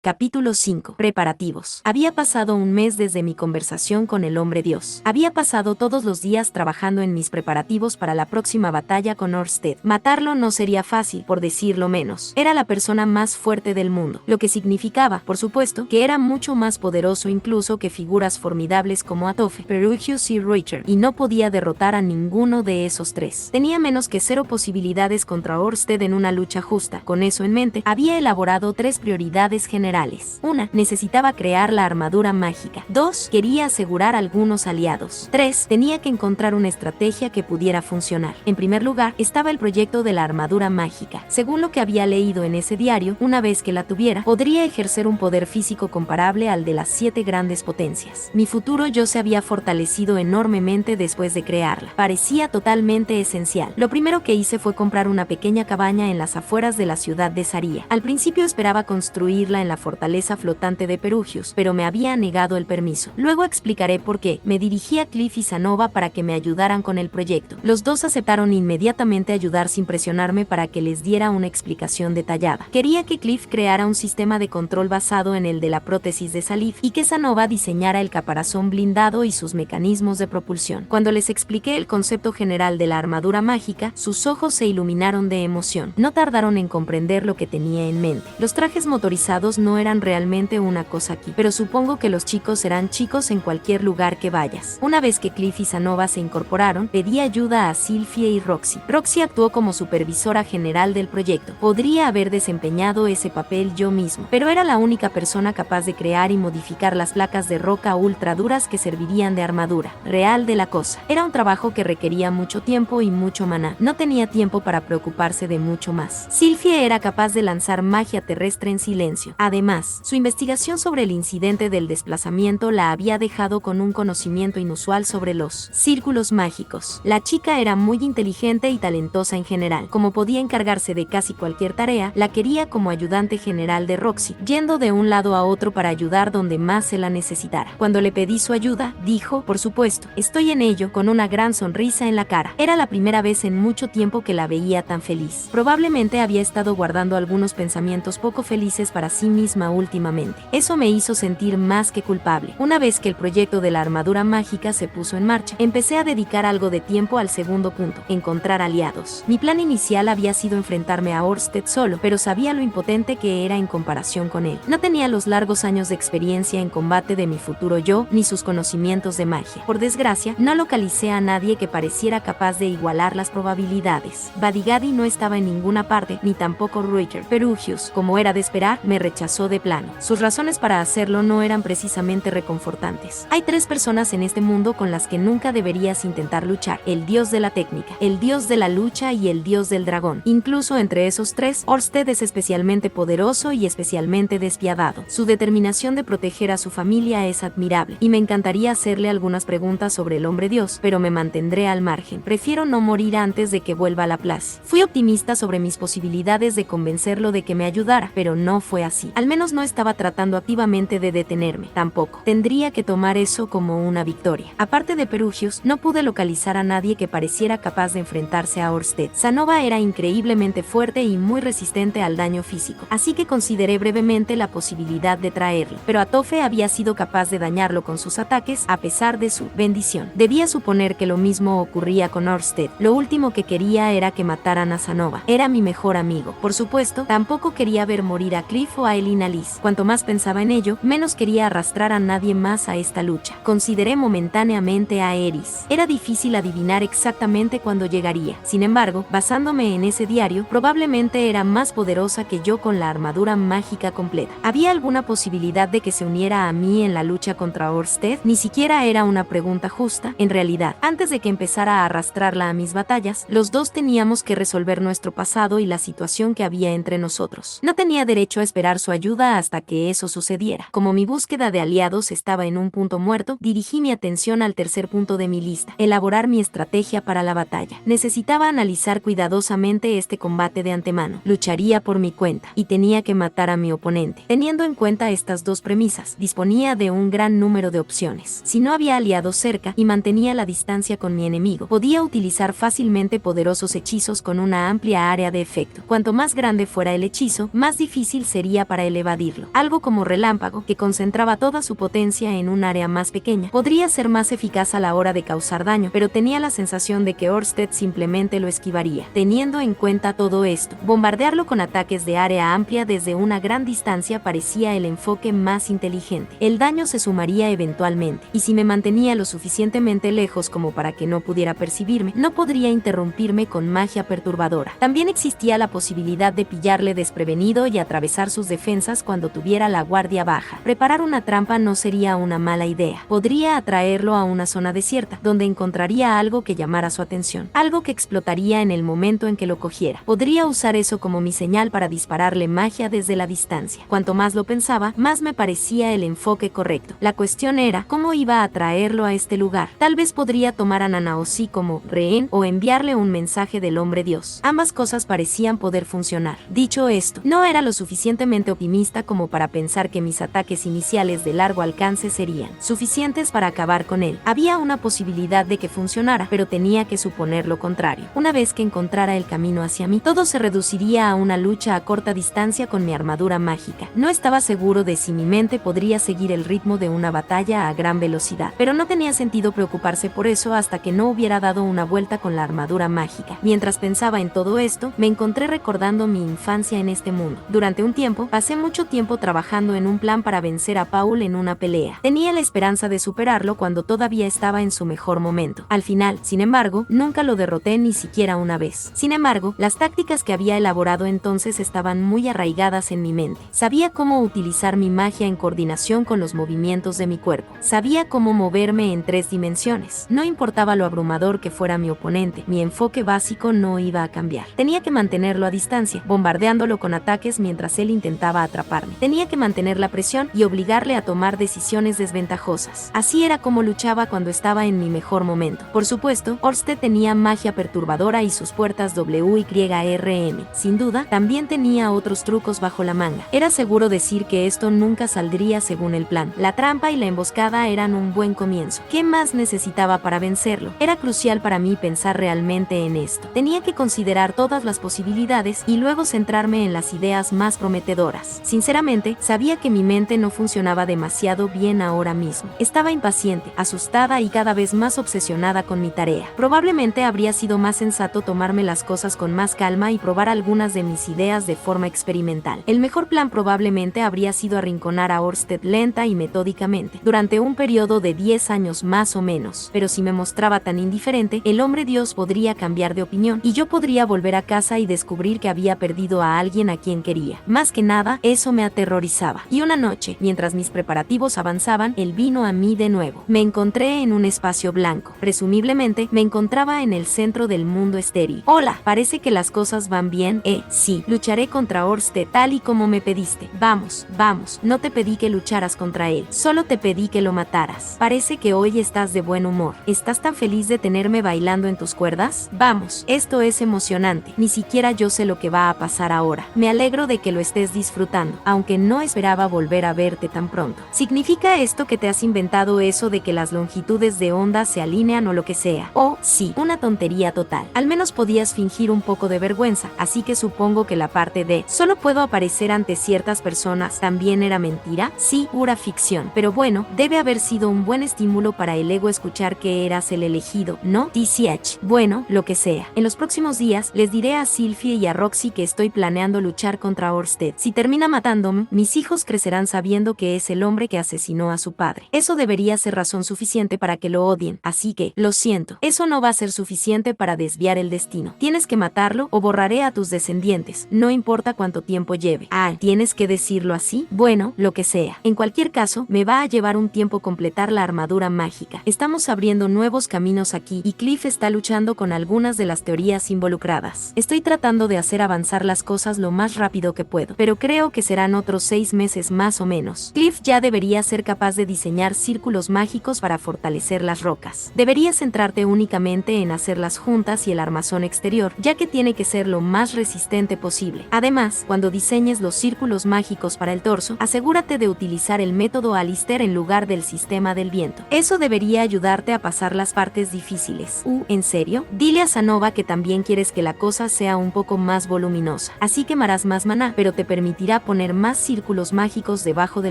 Capítulo 5. Preparativos. Había pasado un mes desde mi conversación con el hombre Dios. Había pasado todos los días trabajando en mis preparativos para la próxima batalla con Orsted. Matarlo no sería fácil, por decirlo menos. Era la persona más fuerte del mundo, lo que significaba, por supuesto, que era mucho más poderoso incluso que figuras formidables como Atofe, Perugius y Reacher, y no podía derrotar a ninguno de esos tres. Tenía menos que 0 posibilidades contra Orsted en una lucha justa. Con eso en mente, había elaborado 3 prioridades generales. 1. Necesitaba crear la armadura mágica. 2. Quería asegurar algunos aliados. 3. Tenía que encontrar una estrategia que pudiera funcionar. En primer lugar, estaba el proyecto de la armadura mágica. Según lo que había leído en ese diario, una vez que la tuviera, podría ejercer un poder físico comparable al de las 7 grandes potencias. Mi futuro yo se había fortalecido enormemente después de crearla. Parecía totalmente esencial. Lo primero que hice fue comprar una pequeña cabaña en las afueras de la ciudad de Saria. Al principio esperaba construirla en la fortaleza flotante de Perugius, pero me había negado el permiso. Luego explicaré por qué. Me dirigí a Cliff y Sanova para que me ayudaran con el proyecto. Los dos aceptaron inmediatamente ayudar sin presionarme para que les diera una explicación detallada. Quería que Cliff creara un sistema de control basado en el de la prótesis de Salif y que Sanova diseñara el caparazón blindado y sus mecanismos de propulsión. Cuando les expliqué el concepto general de la armadura mágica, sus ojos se iluminaron de emoción. No tardaron en comprender lo que tenía en mente. Los trajes motorizados no eran realmente una cosa aquí, pero supongo que los chicos serán chicos en cualquier lugar que vayas. Una vez que Cliff y Sanova se incorporaron, pedí ayuda a Sylphie y Roxy. Roxy actuó como supervisora general del proyecto. Podría haber desempeñado ese papel yo mismo, pero era la única persona capaz de crear y modificar las placas de roca ultra duras que servirían de armadura real de la cosa. Era un trabajo que requería mucho tiempo y mucho maná. No tenía tiempo para preocuparse de mucho más. Sylphie era capaz de lanzar magia terrestre en silencio. Además, su investigación sobre el incidente del desplazamiento la había dejado con un conocimiento inusual sobre los círculos mágicos. La chica era muy inteligente y talentosa en general. Como podía encargarse de casi cualquier tarea, la quería como ayudante general de Roxy, yendo de un lado a otro para ayudar donde más se la necesitara. Cuando le pedí su ayuda, dijo, por supuesto, estoy en ello, con una gran sonrisa en la cara. Era la primera vez en mucho tiempo que la veía tan feliz. Probablemente había estado guardando algunos pensamientos poco felices para sí misma últimamente. Eso me hizo sentir más que culpable. Una vez que el proyecto de la armadura mágica se puso en marcha, empecé a dedicar algo de tiempo al segundo punto, encontrar aliados. Mi plan inicial había sido enfrentarme a Orsted solo, pero sabía lo impotente que era en comparación con él. No tenía los largos años de experiencia en combate de mi futuro yo, ni sus conocimientos de magia. Por desgracia, no localicé a nadie que pareciera capaz de igualar las probabilidades. Badigadi no estaba en ninguna parte, ni tampoco Reacher. Perugius, como era de esperar, me rechazó de plano. Sus razones para hacerlo no eran precisamente reconfortantes. Hay 3 personas en este mundo con las que nunca deberías intentar luchar: el dios de la técnica, el dios de la lucha y el dios del dragón. Incluso entre esos 3, Orsted es especialmente poderoso y especialmente despiadado. Su determinación de proteger a su familia es admirable, y me encantaría hacerle algunas preguntas sobre el hombre dios, pero me mantendré al margen. Prefiero no morir antes de que vuelva a la plaza. Fui optimista sobre mis posibilidades de convencerlo de que me ayudara, pero no fue así. Al menos no estaba tratando activamente de detenerme. Tampoco. Tendría que tomar eso como una victoria. Aparte de Perugius, no pude localizar a nadie que pareciera capaz de enfrentarse a Orsted. Sanova era increíblemente fuerte y muy resistente al daño físico, así que consideré brevemente la posibilidad de traerlo. Pero Atofe había sido capaz de dañarlo con sus ataques, a pesar de su bendición. Debía suponer que lo mismo ocurría con Orsted. Lo último que quería era que mataran a Sanova. Era mi mejor amigo. Por supuesto, tampoco quería ver morir a Cliff o a Elina Liz. Cuanto más pensaba en ello, menos quería arrastrar a nadie más a esta lucha. Consideré momentáneamente a Eris. Era difícil adivinar exactamente cuándo llegaría. Sin embargo, basándome en ese diario, probablemente era más poderosa que yo con la armadura mágica completa. ¿Había alguna posibilidad de que se uniera a mí en la lucha contra Orsted? Ni siquiera era una pregunta justa. En realidad, antes de que empezara a arrastrarla a mis batallas, los dos teníamos que resolver nuestro pasado y la situación que había entre nosotros. No tenía derecho a esperar su ayuda hasta que eso sucediera. Como mi búsqueda de aliados estaba en un punto muerto, dirigí mi atención al tercer punto de mi lista: elaborar mi estrategia para la batalla. Necesitaba analizar cuidadosamente este combate de antemano. Lucharía por mi cuenta, y tenía que matar a mi oponente. Teniendo en cuenta estas 2 premisas, disponía de un gran número de opciones. Si no había aliados cerca y mantenía la distancia con mi enemigo, podía utilizar fácilmente poderosos hechizos con una amplia área de efecto. Cuanto más grande fuera el hechizo, más difícil sería para el evadirlo. Algo como relámpago, que concentraba toda su potencia en un área más pequeña. Podría ser más eficaz a la hora de causar daño, pero tenía la sensación de que Ørsted simplemente lo esquivaría. Teniendo en cuenta todo esto, bombardearlo con ataques de área amplia desde una gran distancia parecía el enfoque más inteligente. El daño se sumaría eventualmente, y si me mantenía lo suficientemente lejos como para que no pudiera percibirme, no podría interrumpirme con magia perturbadora. También existía la posibilidad de pillarle desprevenido y atravesar sus defensas cuando tuviera la guardia baja. Preparar una trampa no sería una mala idea. Podría atraerlo a una zona desierta, donde encontraría algo que llamara su atención, algo que explotaría en el momento en que lo cogiera. Podría usar eso como mi señal para dispararle magia desde la distancia. Cuanto más lo pensaba, más me parecía el enfoque correcto. La cuestión era cómo iba a atraerlo a este lugar. Tal vez podría tomar a Nanaoshi como rehén o enviarle un mensaje del hombre dios. Ambas cosas parecían poder funcionar. Dicho esto, no era lo suficientemente optimista como para pensar que mis ataques iniciales de largo alcance serían suficientes para acabar con él. Había una posibilidad de que funcionara, pero tenía que suponer lo contrario. Una vez que encontrara el camino hacia mí, todo se reduciría a una lucha a corta distancia con mi armadura mágica. No estaba seguro de si mi mente podría seguir el ritmo de una batalla a gran velocidad, pero no tenía sentido preocuparse por eso hasta que no hubiera dado una vuelta con la armadura mágica. Mientras pensaba en todo esto, me encontré recordando mi infancia en este mundo. Durante un tiempo, pasé mucho tiempo trabajando en un plan para vencer a Paul en una pelea. Tenía la esperanza de superarlo cuando todavía estaba en su mejor momento. Al final, sin embargo, nunca lo derroté ni siquiera una vez. Sin embargo, las tácticas que había elaborado entonces estaban muy arraigadas en mi mente. Sabía cómo utilizar mi magia en coordinación con los movimientos de mi cuerpo. Sabía cómo moverme en 3 dimensiones. No importaba lo abrumador que fuera mi oponente, mi enfoque básico no iba a cambiar. Tenía que mantenerlo a distancia, bombardeándolo con ataques mientras él intentaba atraparme. Tenía que mantener la presión y obligarle a tomar decisiones desventajosas. Así era como luchaba cuando estaba en mi mejor momento. Por supuesto, Ørsted tenía magia perturbadora y sus puertas WYRM. Sin duda, también tenía otros trucos bajo la manga. Era seguro decir que esto nunca saldría según el plan. La trampa y la emboscada eran un buen comienzo. ¿Qué más necesitaba para vencerlo? Era crucial para mí pensar realmente en esto. Tenía que considerar todas las posibilidades y luego centrarme en las ideas más prometedoras. Sinceramente, sabía que mi mente no funcionaba demasiado bien ahora mismo. Estaba impaciente, asustada y cada vez más obsesionada con mi tarea. Probablemente habría sido más sensato tomarme las cosas con más calma y probar algunas de mis ideas de forma experimental. El mejor plan probablemente habría sido arrinconar a Ørsted lenta y metódicamente, durante un periodo de 10 años más o menos. Pero si me mostraba tan indiferente, el hombre dios podría cambiar de opinión y yo podría volver a casa y descubrir que había perdido a alguien a quien quería. Más que nada, eso me aterrorizaba. Y una noche, mientras mis preparativos avanzaban, él vino a mí de nuevo. Me encontré en un espacio blanco. Presumiblemente, me encontraba en el centro del mundo estéril. Hola, parece que las cosas van bien. Sí, lucharé contra Ørsted tal y como me pediste. Vamos, vamos, no te pedí que lucharas contra él, solo te pedí que lo mataras. Parece que hoy estás de buen humor. ¿Estás tan feliz de tenerme bailando en tus cuerdas? Vamos, esto es emocionante. Ni siquiera yo sé lo que va a pasar ahora. Me alegro de que lo estés disfrutando, aunque no esperaba volver a verte tan pronto. ¿Significa esto que te has inventado eso de que las longitudes de onda se alinean o lo que sea? Oh, sí, una tontería total. Al menos podías fingir un poco de vergüenza, así que supongo que la parte de solo puedo aparecer ante ciertas personas también era mentira. Sí, pura ficción. Pero bueno, debe haber sido un buen estímulo para el ego escuchar que eras el elegido, ¿no? TCH. Bueno, lo que sea. En los próximos días les diré a Sylphie y a Roxy que estoy planeando luchar contra Ørsted. Si termina matándome, mis hijos crecerán sabiendo que es el hombre que asesinó a su padre. Eso debería ser razón suficiente para que lo odien, así que, lo siento, eso no va a ser suficiente para desviar el destino. Tienes que matarlo o borraré a tus descendientes, no importa cuánto tiempo lleve. Ah, ¿tienes que decirlo así? Bueno, lo que sea. En cualquier caso, me va a llevar un tiempo completar la armadura mágica. Estamos abriendo nuevos caminos aquí y Cliff está luchando con algunas de las teorías involucradas. Estoy tratando de hacer avanzar las cosas lo más rápido que puedo, pero creo que serán otros 6 meses más o menos. Cliff ya debería ser capaz de diseñar círculos mágicos para fortalecer las rocas. Deberías centrarte únicamente en hacer las juntas y el armazón exterior, ya que tiene que ser lo más resistente posible. Además, cuando diseñes los círculos mágicos para el torso, asegúrate de utilizar el método Alistair en lugar del sistema del viento. Eso debería ayudarte a pasar las partes difíciles. ¿En serio? Dile a Sanova que también quieres que la cosa sea un poco más voluminosa. Así quemarás más maná, pero te permitirá deberá poner más círculos mágicos debajo de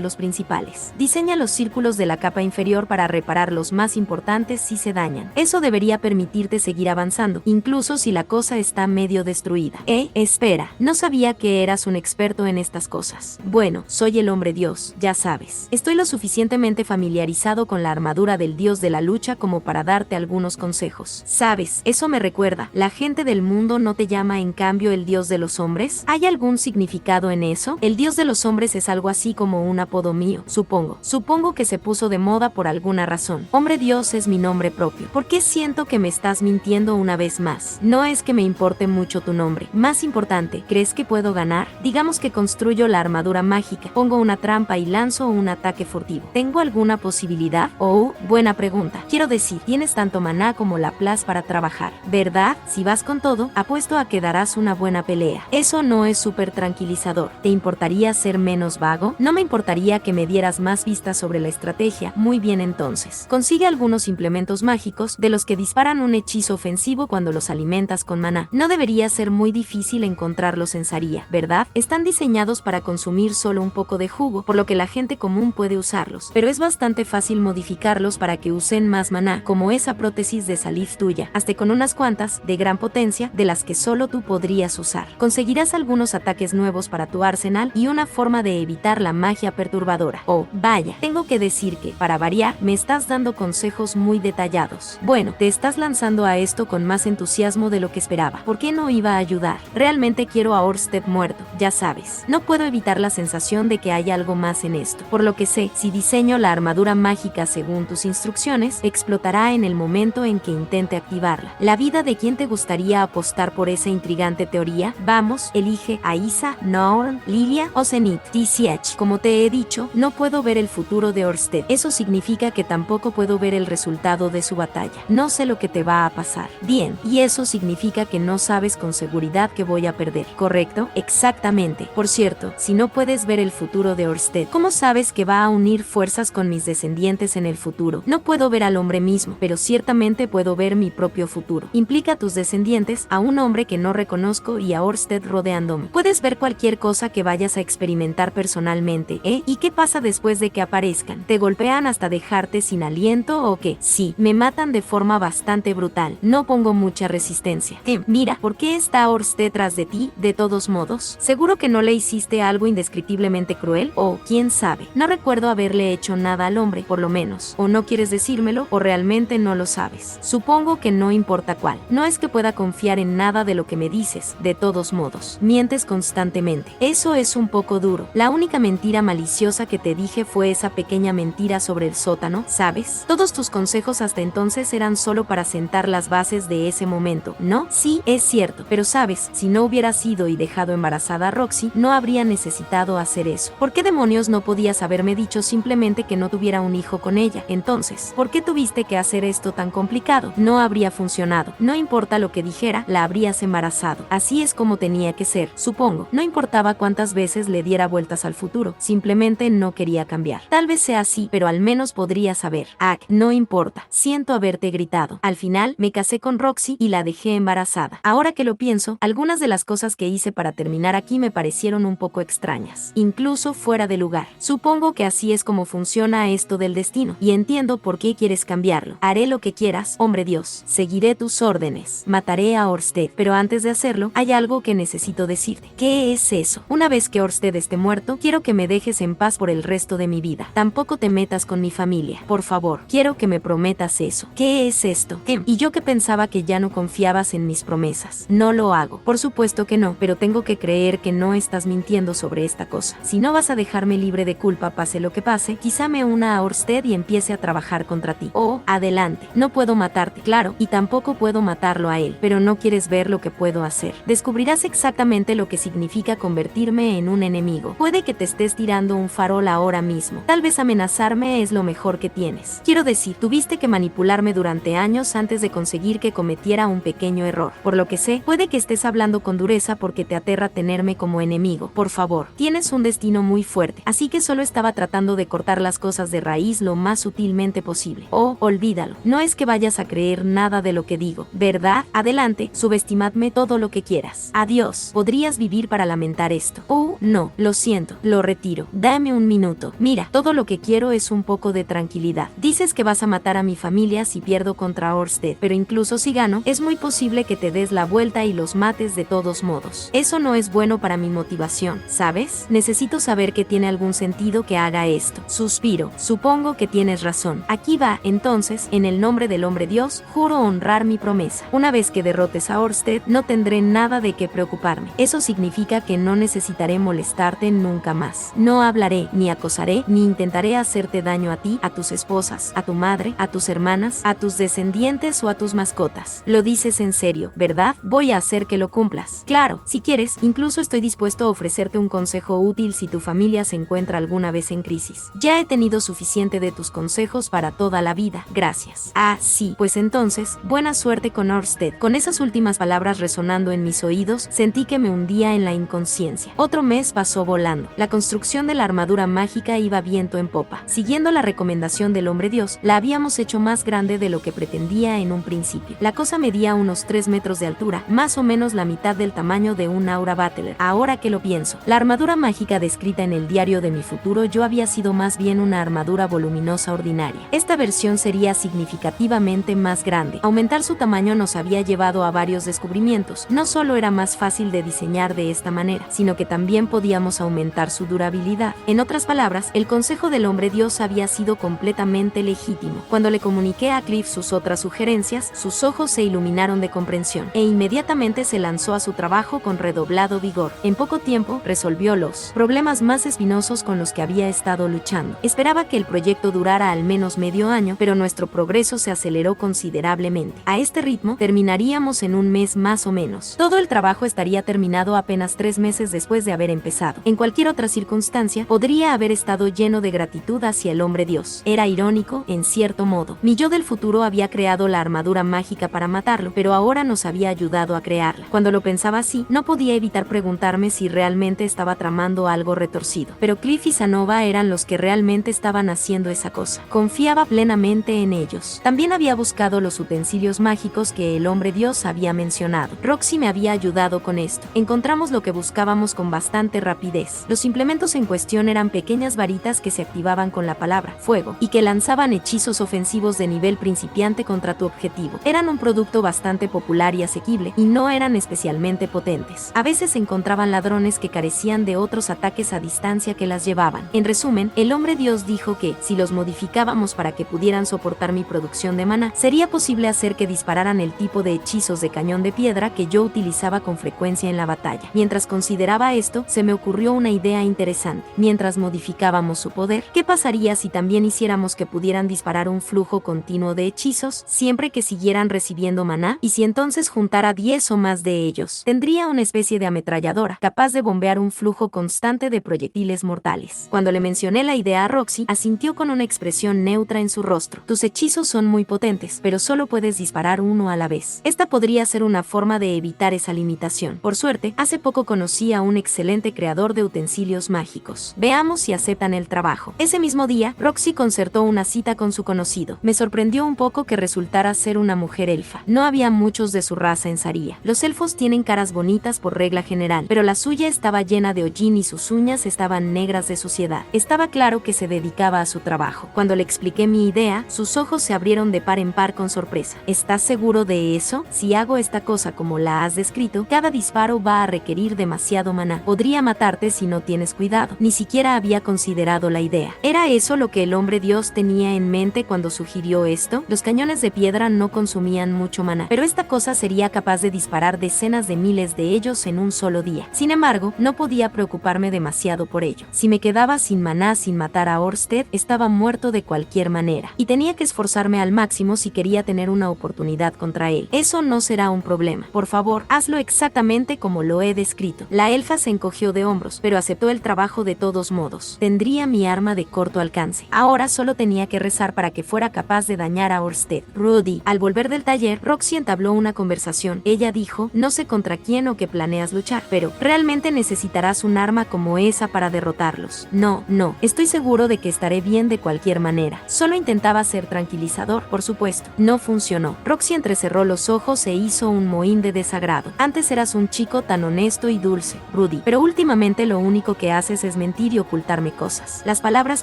los principales. Diseña los círculos de la capa inferior para reparar los más importantes si se dañan. Eso debería permitirte seguir avanzando, incluso si la cosa está medio destruida. Espera, no sabía que eras un experto en estas cosas. Bueno, soy el hombre Dios, ya sabes. Estoy lo suficientemente familiarizado con la armadura del dios de la lucha como para darte algunos consejos. ¿Sabes? Eso me recuerda, ¿la gente del mundo no te llama en cambio el dios de los hombres? ¿Hay algún significado en eso? El dios de los hombres es algo así como un apodo mío, supongo. Supongo que se puso de moda por alguna razón. Hombre Dios es mi nombre propio. ¿Por qué siento que me estás mintiendo una vez más? No es que me importe mucho tu nombre. Más importante, ¿crees que puedo ganar? Digamos que construyo la armadura mágica, pongo una trampa y lanzo un ataque furtivo. ¿Tengo alguna posibilidad? Oh, buena pregunta. Quiero decir, tienes tanto maná como la Laplace para trabajar, ¿verdad? Si vas con todo, apuesto a que darás una buena pelea. Eso no es súper tranquilizador. ¿Te importaría ser menos vago? No me importaría que me dieras más vistas sobre la estrategia. Muy bien, entonces. Consigue algunos implementos mágicos de los que disparan un hechizo ofensivo cuando los alimentas con maná. No debería ser muy difícil encontrarlos en Saria, ¿verdad? Están diseñados para consumir solo un poco de jugo, por lo que la gente común puede usarlos, pero es bastante fácil modificarlos para que usen más maná, como esa prótesis de Salif tuya, hasta con unas cuantas, de gran potencia, de las que solo tú podrías usar. Conseguirás algunos ataques nuevos para tu arsenal y una forma de evitar la magia perturbadora. Oh, vaya, tengo que decir que, para variar, me estás dando consejos muy detallados. Bueno, te estás lanzando a esto con más entusiasmo de lo que esperaba. ¿Por qué no iba a ayudar? Realmente quiero a Orsted muerto, ya sabes. No puedo evitar la sensación de que hay algo más en esto. Por lo que sé, si diseño la armadura mágica según tus instrucciones, explotará en el momento en que intente activarla. ¿La vida de quién te gustaría apostar por esa intrigante teoría? Vamos, elige a Isa, Norn, Lilia o Zenith. TCH. Como te he dicho, no puedo ver el futuro de Orsted. Eso significa que tampoco puedo ver el resultado de su batalla. No sé lo que te va a pasar. Bien, y eso significa que no sabes con seguridad que voy a perder, ¿correcto? Exactamente. Por cierto, si no puedes ver el futuro de Orsted, ¿cómo sabes que va a unir fuerzas con mis descendientes en el futuro? No puedo ver al hombre mismo, pero ciertamente puedo ver mi propio futuro. Implica a tus descendientes, a un hombre que no reconozco y a Orsted rodeándome. Puedes ver cualquier cosa que vayas a experimentar personalmente, ¿eh? ¿Y qué pasa después de que aparezcan? ¿Te golpean hasta dejarte sin aliento o qué? Sí, me matan de forma bastante brutal. No pongo mucha resistencia. Mira, ¿por qué está Orsted tras de ti, de todos modos? ¿Seguro que no le hiciste algo indescriptiblemente cruel? O, quién sabe. No recuerdo haberle hecho nada al hombre, por lo menos. O no quieres decírmelo, o realmente no lo sabes. Supongo que no importa cuál. No es que pueda confiar en nada de lo que me dices, de todos modos. Mientes constantemente. Eso es un poco duro. La única mentira maliciosa que te dije fue esa pequeña mentira sobre el sótano, ¿sabes? Todos tus consejos hasta entonces eran solo para sentar las bases de ese momento, ¿no? Sí, es cierto, pero sabes, si no hubieras ido y dejado embarazada a Roxy, no habría necesitado hacer eso. ¿Por qué demonios no podías haberme dicho simplemente que no tuviera un hijo con ella? Entonces, ¿por qué tuviste que hacer esto tan complicado? No habría funcionado. No importa lo que dijera, la habrías embarazado. Así es como tenía que ser, supongo. No importaba cuántas veces le diera vueltas al futuro, simplemente no quería cambiar. Tal vez sea así, pero al menos podría saber. No importa. Siento haberte gritado. Al final, me casé con Roxy y la dejé embarazada. Ahora que lo pienso, algunas de las cosas que hice para terminar aquí me parecieron un poco extrañas, incluso fuera de lugar. Supongo que así es como funciona esto del destino, y entiendo por qué quieres cambiarlo. Haré lo que quieras, hombre Dios. Seguiré tus órdenes. Mataré a Orsted, pero antes de hacerlo, hay algo que necesito decirte. ¿Qué es eso? Una vez que Orsted esté muerto, quiero que me dejes en paz por el resto de mi vida. Tampoco te metas con mi familia. Por favor, quiero que me prometas eso. ¿Qué es esto? Y yo que pensaba que ya no confiabas en mis promesas. No lo hago. Por supuesto que no, pero tengo que creer que no estás mintiendo sobre esta cosa. Si no vas a dejarme libre de culpa pase lo que pase, quizá me una a Orsted y empiece a trabajar contra ti. Oh, adelante. No puedo matarte, claro, y tampoco puedo matarlo a él, pero no quieres ver lo que puedo hacer. Descubrirás exactamente lo que significa convertirme en un enemigo. Puede que te estés tirando un farol ahora mismo. Tal vez amenazarme es lo mejor que tienes. Quiero decir, tuviste que manipularme durante años antes de conseguir que cometiera un pequeño error. Por lo que sé, puede que estés hablando con dureza porque te aterra tenerme como enemigo. Por favor, tienes un destino muy fuerte, así que solo estaba tratando de cortar las cosas de raíz lo más sutilmente posible. Oh, olvídalo. No es que vayas a creer nada de lo que digo, ¿verdad? Adelante, subestimadme todo lo que quieras. Adiós. Podrías vivir para lamentar esto. Oh, no, lo siento, lo retiro. Dame un minuto. Mira, todo lo que quiero es un poco de tranquilidad. Dices que vas a matar a mi familia si pierdo contra Orsted, pero incluso si gano, es muy posible que te des la vuelta y los mates de todos modos. Eso no es bueno para mi motivación, ¿sabes? Necesito saber que tiene algún sentido que haga esto. Suspiro. Supongo que tienes razón. Aquí va, entonces, en el nombre del hombre Dios, juro honrar mi promesa. Una vez que derrotes a Orsted, no tendré nada de qué preocuparme. Eso significa que no necesitaré molestarte nunca más. No hablaré, ni acosaré, ni intentaré hacerte daño a ti, a tus esposas, a tu madre, a tus hermanas, a tus descendientes o a tus mascotas. Lo dices en serio, ¿verdad? Voy a hacer que lo cumplas. Claro, si quieres, incluso estoy dispuesto a ofrecerte un consejo útil si tu familia se encuentra alguna vez en crisis. Ya he tenido suficiente de tus consejos para toda la vida. Gracias. Ah, sí, pues entonces, buena suerte con Orsted. Con esas últimas palabras resonando en mis oídos, sentí que me hundía en la inconsciencia. Otro mes pasó volando. La construcción de la armadura mágica iba viento en popa. Siguiendo la recomendación del hombre Dios, la habíamos hecho más grande de lo que pretendía en un principio. La cosa medía unos 3 metros de altura, más o menos la mitad del tamaño de un Aura Battler. Ahora que lo pienso, la armadura mágica descrita en el diario de mi futuro yo había sido más bien una armadura voluminosa ordinaria. Esta versión sería significativamente más grande. Aumentar su tamaño nos había llevado a varios descubrimientos. No solo era más fácil de diseñar de esta manera, sino que también podíamos aumentar su durabilidad. En otras palabras, el consejo del hombre Dios había sido completamente legítimo. Cuando le comuniqué a Cliff sus otras sugerencias, sus ojos se iluminaron de comprensión, e inmediatamente se lanzó a su trabajo con redoblado vigor. En poco tiempo, resolvió los problemas más espinosos con los que había estado luchando. Esperaba que el proyecto durara al menos medio año, pero nuestro progreso se aceleró considerablemente. A este ritmo, terminaríamos en un mes más o menos. Todo el trabajo estaría terminado apenas 3 meses después de haber empezado. En cualquier otra circunstancia, podría haber estado lleno de gratitud hacia el hombre Dios. Era irónico, en cierto modo. Mi yo del futuro había creado la armadura mágica para matarlo, pero ahora nos había ayudado a crearla. Cuando lo pensaba así, no podía evitar preguntarme si realmente estaba tramando algo retorcido. Pero Cliff y Sanova eran los que realmente estaban haciendo esa cosa. Confiaba plenamente en ellos. También había buscado los utensilios mágicos que el hombre Dios había mencionado. Roxy me había ayudado con esto. Encontramos lo que buscábamos con bastante rapidez. Los implementos en cuestión eran pequeñas varitas que se activaban con la palabra fuego y que lanzaban hechizos ofensivos de nivel principiante contra tu objetivo. Eran un producto bastante popular y asequible, y no eran especialmente potentes. A veces se encontraban ladrones que carecían de otros ataques a distancia que las llevaban. En resumen, el hombre Dios dijo que, si los modificábamos para que pudieran soportar mi producción de maná, sería posible hacer que dispararan el tipo de hechizos de cañón de piedra que yo utilizaba con frecuencia en la batalla. Mientras consideraba esto, se me ocurrió una idea interesante. Mientras modificábamos su poder, ¿qué pasaría si también hiciéramos que pudieran disparar un flujo continuo de hechizos siempre que siguieran recibiendo maná? Y si entonces juntara 10 o más de ellos, tendría una especie de ametralladora capaz de bombear un flujo constante de proyectiles mortales. Cuando le mencioné la idea a Roxy, asintió con una expresión neutra en su rostro. Tus hechizos son muy potentes, pero solo puedes disparar uno a la vez. Esta podría ser una forma de evitar esa limitación. Por suerte, hace poco conocí a un excelente creador de utensilios mágicos. Veamos si aceptan el trabajo. Ese mismo día, Roxy concertó una cita con su conocido. Me sorprendió un poco que resultara ser una mujer elfa. No había muchos de su raza en Saria. Los elfos tienen caras bonitas por regla general, pero la suya estaba llena de hollín y sus uñas estaban negras de suciedad. Estaba claro que se dedicaba a su trabajo. Cuando le expliqué mi idea, sus ojos se abrieron de par en par con sorpresa. ¿Estás seguro de eso? Si hago esta cosa como la has descrito, cada disparo va a requerir demasiado maná. Podría matarte si no tienes cuidado. Ni siquiera había considerado la idea. ¿Era eso lo que el hombre Dios tenía en mente cuando sugirió esto? Los cañones de piedra no consumían mucho maná, pero esta cosa sería capaz de disparar decenas de miles de ellos en un solo día. Sin embargo, no podía preocuparme demasiado por ello. Si me quedaba sin maná sin matar a Orsted, estaba muerto de cualquier manera, y tenía que esforzarme al máximo si quería tener una oportunidad contra él. Eso no será un problema. Por favor, hazlo exactamente como lo he descrito. La elfa se encogió de hombros, pero aceptó el trabajo de todos modos. Tendría mi arma de corto alcance. Ahora solo tenía que rezar para que fuera capaz de dañar a Orsted. Rudy. Al volver del taller, Roxy entabló una conversación. Ella dijo, no sé contra quién o qué planeas luchar, pero realmente necesitarás un arma como esa para derrotarlos. No, estoy seguro de que estaré bien de cualquier manera. Solo intentaba ser tranquilizador, por supuesto. No funcionó. Roxy entrecerró los ojos e hizo un mohín de desagrado. Antes eras un chico tan honesto y dulce, Rudy, pero últimamente lo único que haces es mentir y ocultarme cosas. Las palabras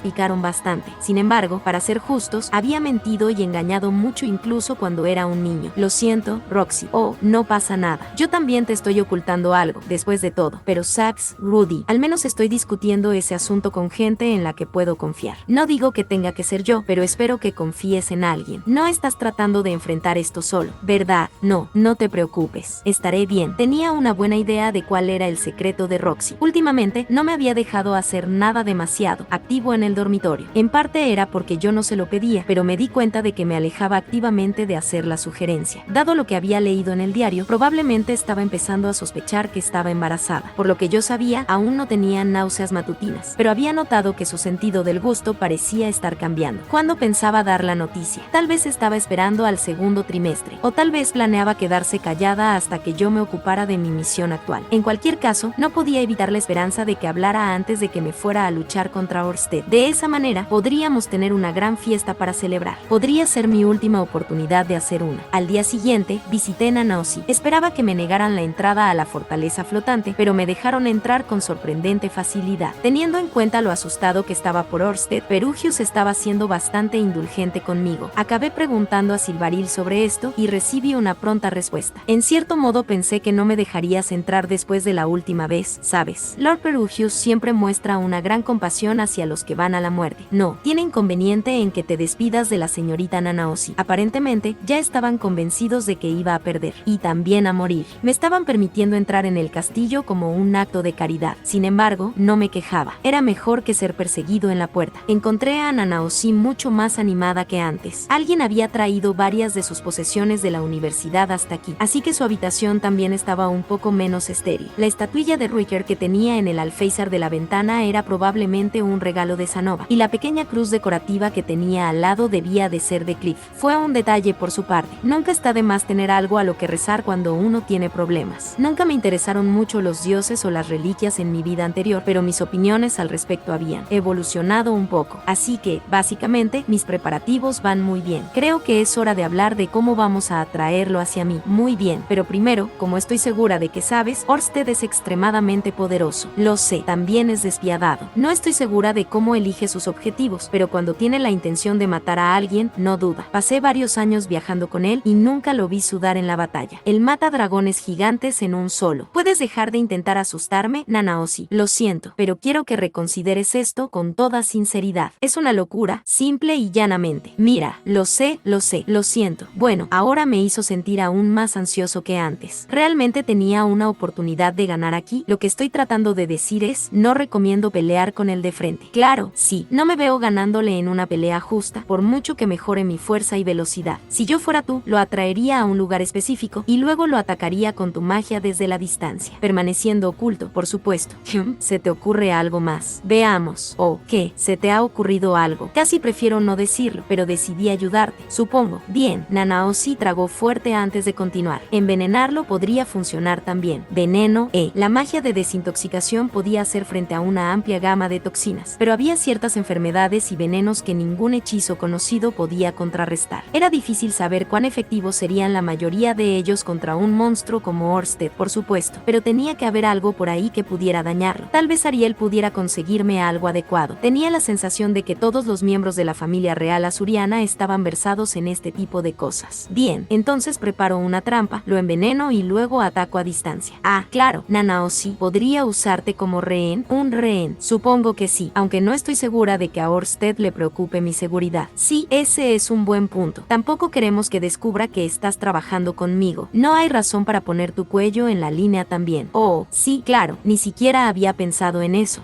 picaron bastante. Sin embargo, para ser justos, había mentido y engañado mucho incluso cuando era un niño. Lo siento, Roxy. Oh, no pasa nada. Yo también te estoy ocultando algo, después de todo. Pero Sax, Rudy, al menos estoy discutiendo ese asunto con gente en la que puedo confiar. No digo que tenga que ser yo, pero espero que confíes en alguien. No estás tratando de enfrentar esto solo, ¿verdad? No, no te preocupes. Estaré bien. Tenía una buena idea de cuál era el secreto de Roxy. Últimamente, no me había dejado hacer nada demasiado activo en el dormitorio. En parte era porque yo no se lo pedía, pero me di cuenta de que me alejaba activamente de hacer la sugerencia. Dado lo que había leído en el diario, probablemente estaba empezando a sospechar que estaba embarazada. Por lo que yo sabía, aún no tenía náuseas matutinas, pero había notado que su sentido del gusto parecía estar cambiando. Cuando pensaba dar la noticia, tal vez estaba esperando al segundo trimestre, o tal vez planeaba quedarse callada hasta que yo me ocupara de mi misión actual. En cualquier caso, no podía evitar la esperanza de que hablara antes de que me fuera a luchar contra Orsted. De esa manera, podríamos tener una gran fiesta para celebrar. Podría ser mi última oportunidad de hacer una. Al día siguiente, visité Nanaosi. Esperaba que me negaran la entrada a la fortaleza flotante, pero me dejaron entrar con sorprendente facilidad. Teniendo en cuenta lo asustado que estaba por Orsted, Perugius estaba siendo bastante indulgente conmigo. Acabé preguntando a Silvaril sobre esto y recibí una pronta respuesta. En cierto modo pensé que no me dejarías entrar después de la última vez, ¿sabes? Lord Perugius siempre muestra una gran compasión hacia los que van a la muerte. No, tiene inconveniente en que te despidas de la señorita Nanaosi. Aparentemente, ya estaban convencidos de que iba a perder, y también a morir. Me estaban permitiendo entrar en el castillo como un acto de caridad. Sin embargo, no me quejaba. Era mejor que ser perseguido en la puerta. Encontré a Nanaosi mucho más animada que antes. Alguien había traído varias de sus posesiones de la universidad hasta aquí, así que su habitación también estaba un poco menos estéril. La estatuilla de Ruiker que tenía en el alféizar de la ventana era probablemente un regalo de Sanova, y la pequeña cruz decorativa que tenía al lado debía de ser de Cliff. Fue un detalle por su parte. Nunca está de más tener algo a lo que rezar cuando uno tiene problemas. Nunca me interesaron mucho los dioses o las reliquias en mi vida anterior, pero mis opiniones al respecto habían evolucionado un poco. Así que, básicamente, mis preparativos van muy bien. Creo que es hora de hablar de cómo vamos a atraerlo hacia mí. Muy bien, pero primero, como estoy segura de que sabes, Orsted es extremadamente poderoso. Lo sé, también es despiadado. No estoy segura de cómo elige sus objetivos, pero cuando tiene la intención de matar a alguien, no duda. Pasé varios años viajando con él y nunca lo vi sudar en la batalla. Él mata dragones gigantes en un solo. ¿Puedes dejar de intentar asustarme, Nanaosi? Lo siento, pero quiero que reconsideres esto con toda sinceridad. Es una locura, simple y llanamente. Mira, lo sé, lo siento. Bueno, ahora me hizo sentir aún más ansioso que antes. Realmente tenía una oportunidad de ganar aquí. Lo que estoy tratando de decir es, no recomiendo pelear con él de frente. Claro, sí, no me veo ganándole en una pelea justa, por mucho que mejore mi fuerza y velocidad. Si yo fuera tú, lo atraería a un lugar específico y luego lo atacaría con tu magia desde la distancia, permaneciendo oculto, por supuesto. ¿Se te ocurre algo más? Veamos. ¿O qué? ¿Se te ha ocurrido algo? Casi prefiero no decirlo, pero decidí ayudarte, supongo. Bien, Nanaosi tragó fuerte antes de continuar. Envenenarlo podría funcionar también. Veneno, la magia de desintoxicación podía hacer frente a una amplia gama de toxinas, pero había ciertas enfermedades y venenos que ningún hechizo conocido podía contrarrestar. Era difícil saber cuán efectivos serían la mayoría de ellos contra un monstruo como Orsted, por supuesto, pero tenía que haber algo por ahí que pudiera dañarlo. Tal vez Ariel pudiera conseguirme algo adecuado. Tenía la sensación de que todos los miembros de la familia real azuriana estaban versados en este tipo de cosas. Bien, entonces preparo una trampa, lo enveneno y luego ataco a distancia. Ah, claro, Nanaosi, ¿podría usarte como rehén? ¿Un rehén? Supongo que sí, aunque no estoy segura de que a Orsted le preocupe mi seguridad. Sí, ese es un buen punto. Tampoco queremos que descubra que estás trabajando conmigo. No hay razón para poner tu cuello en la línea también. Oh, sí, claro, ni siquiera había pensado en eso.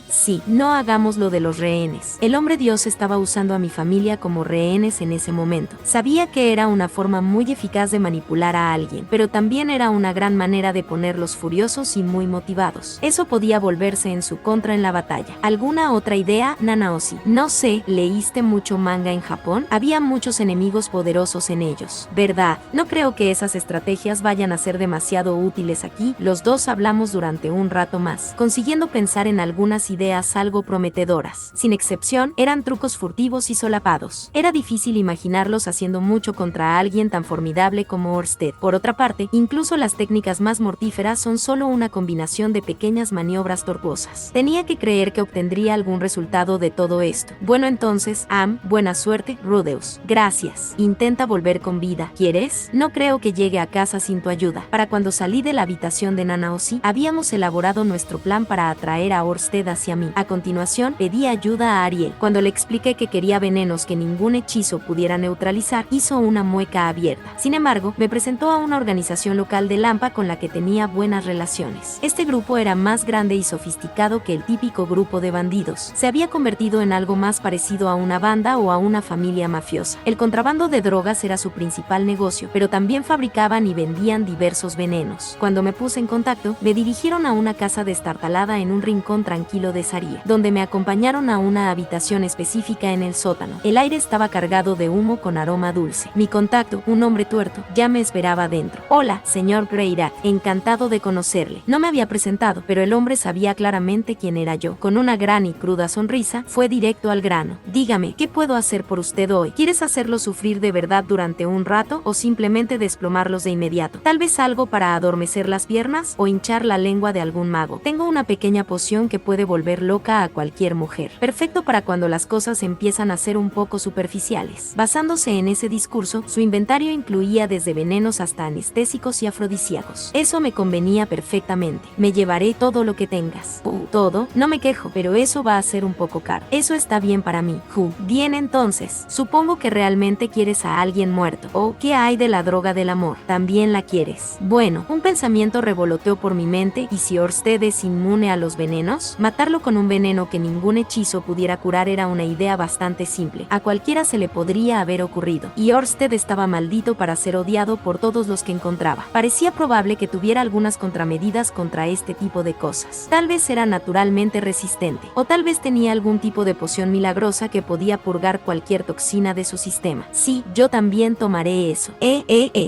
Sí, no hagamos lo de los rehenes. El hombre dios estaba usando a mi familia como rehenes en ese momento. Sabía que era una forma muy eficaz de manipular a alguien, pero también era una gran manera de ponerlos furiosos y muy motivados. Eso podía volverse en su contra en la batalla. ¿Alguna otra idea, Nanaosi? No sé, ¿leíste mucho manga en Japón? Había muchos enemigos poderosos en ellos, ¿verdad? No creo que esas estrategias vayan a ser demasiado útiles aquí. Los dos hablamos durante un rato más, consiguiendo pensar en algunas ideas algo prometedoras. Sin excepción, eran trucos furtivos y solapados. Era difícil imaginarlos haciendo mucho contra alguien tan formidable como Orsted. Por otra parte, incluso las técnicas más mortíferas son solo una combinación combinación de pequeñas maniobras tortuosas. Tenía que creer que obtendría algún resultado de todo esto. Bueno, entonces, buena suerte, Rudeus. Gracias. Intenta volver con vida. ¿Quieres? No creo que llegue a casa sin tu ayuda. Para cuando salí de la habitación de Nanaoshi, habíamos elaborado nuestro plan para atraer a Orsted hacia mí. A continuación, pedí ayuda a Ariel. Cuando le expliqué que quería venenos que ningún hechizo pudiera neutralizar, hizo una mueca abierta. Sin embargo, me presentó a una organización local de Lampa con la que tenía buenas relaciones. Este grupo era más grande y sofisticado que el típico grupo de bandidos. Se había convertido en algo más parecido a una banda o a una familia mafiosa. El contrabando de drogas era su principal negocio, pero también fabricaban y vendían diversos venenos. Cuando me puse en contacto, me dirigieron a una casa destartalada en un rincón tranquilo de Saria, donde me acompañaron a una habitación específica en el sótano. El aire estaba cargado de humo con aroma dulce. Mi contacto, un hombre tuerto, ya me esperaba dentro. Hola, señor Greyrat, encantado de conocerle. No me había presentado, pero el hombre sabía claramente quién era yo. Con una gran y cruda sonrisa, fue directo al grano. Dígame, ¿qué puedo hacer por usted hoy? ¿Quieres hacerlo sufrir de verdad durante un rato o simplemente desplomarlos de inmediato? Tal vez algo para adormecer las piernas o hinchar la lengua de algún mago. Tengo una pequeña poción que puede volver loca a cualquier mujer. Perfecto para cuando las cosas empiezan a ser un poco superficiales. Basándose en ese discurso, su inventario incluía desde venenos hasta anestésicos y afrodisíacos. Eso me convenía perfectamente. Me llevaré todo lo que tengas. ¿Todo? No me quejo, pero eso va a ser un poco caro. Eso está bien para mí. Bien, entonces. Supongo que realmente quieres a alguien muerto. ¿O qué hay de la droga del amor? ¿También la quieres? Bueno, un pensamiento revoloteó por mi mente. ¿Y si Orsted es inmune a los venenos? Matarlo con un veneno que ningún hechizo pudiera curar era una idea bastante simple. A cualquiera se le podría haber ocurrido. Y Orsted estaba maldito para ser odiado por todos los que encontraba. Parecía probable que tuviera algunas contramedidas contra este tipo de cosas. Tal vez era naturalmente resistente. O tal vez tenía algún tipo de poción milagrosa que podía purgar cualquier toxina de su sistema. Sí, yo también tomaré eso.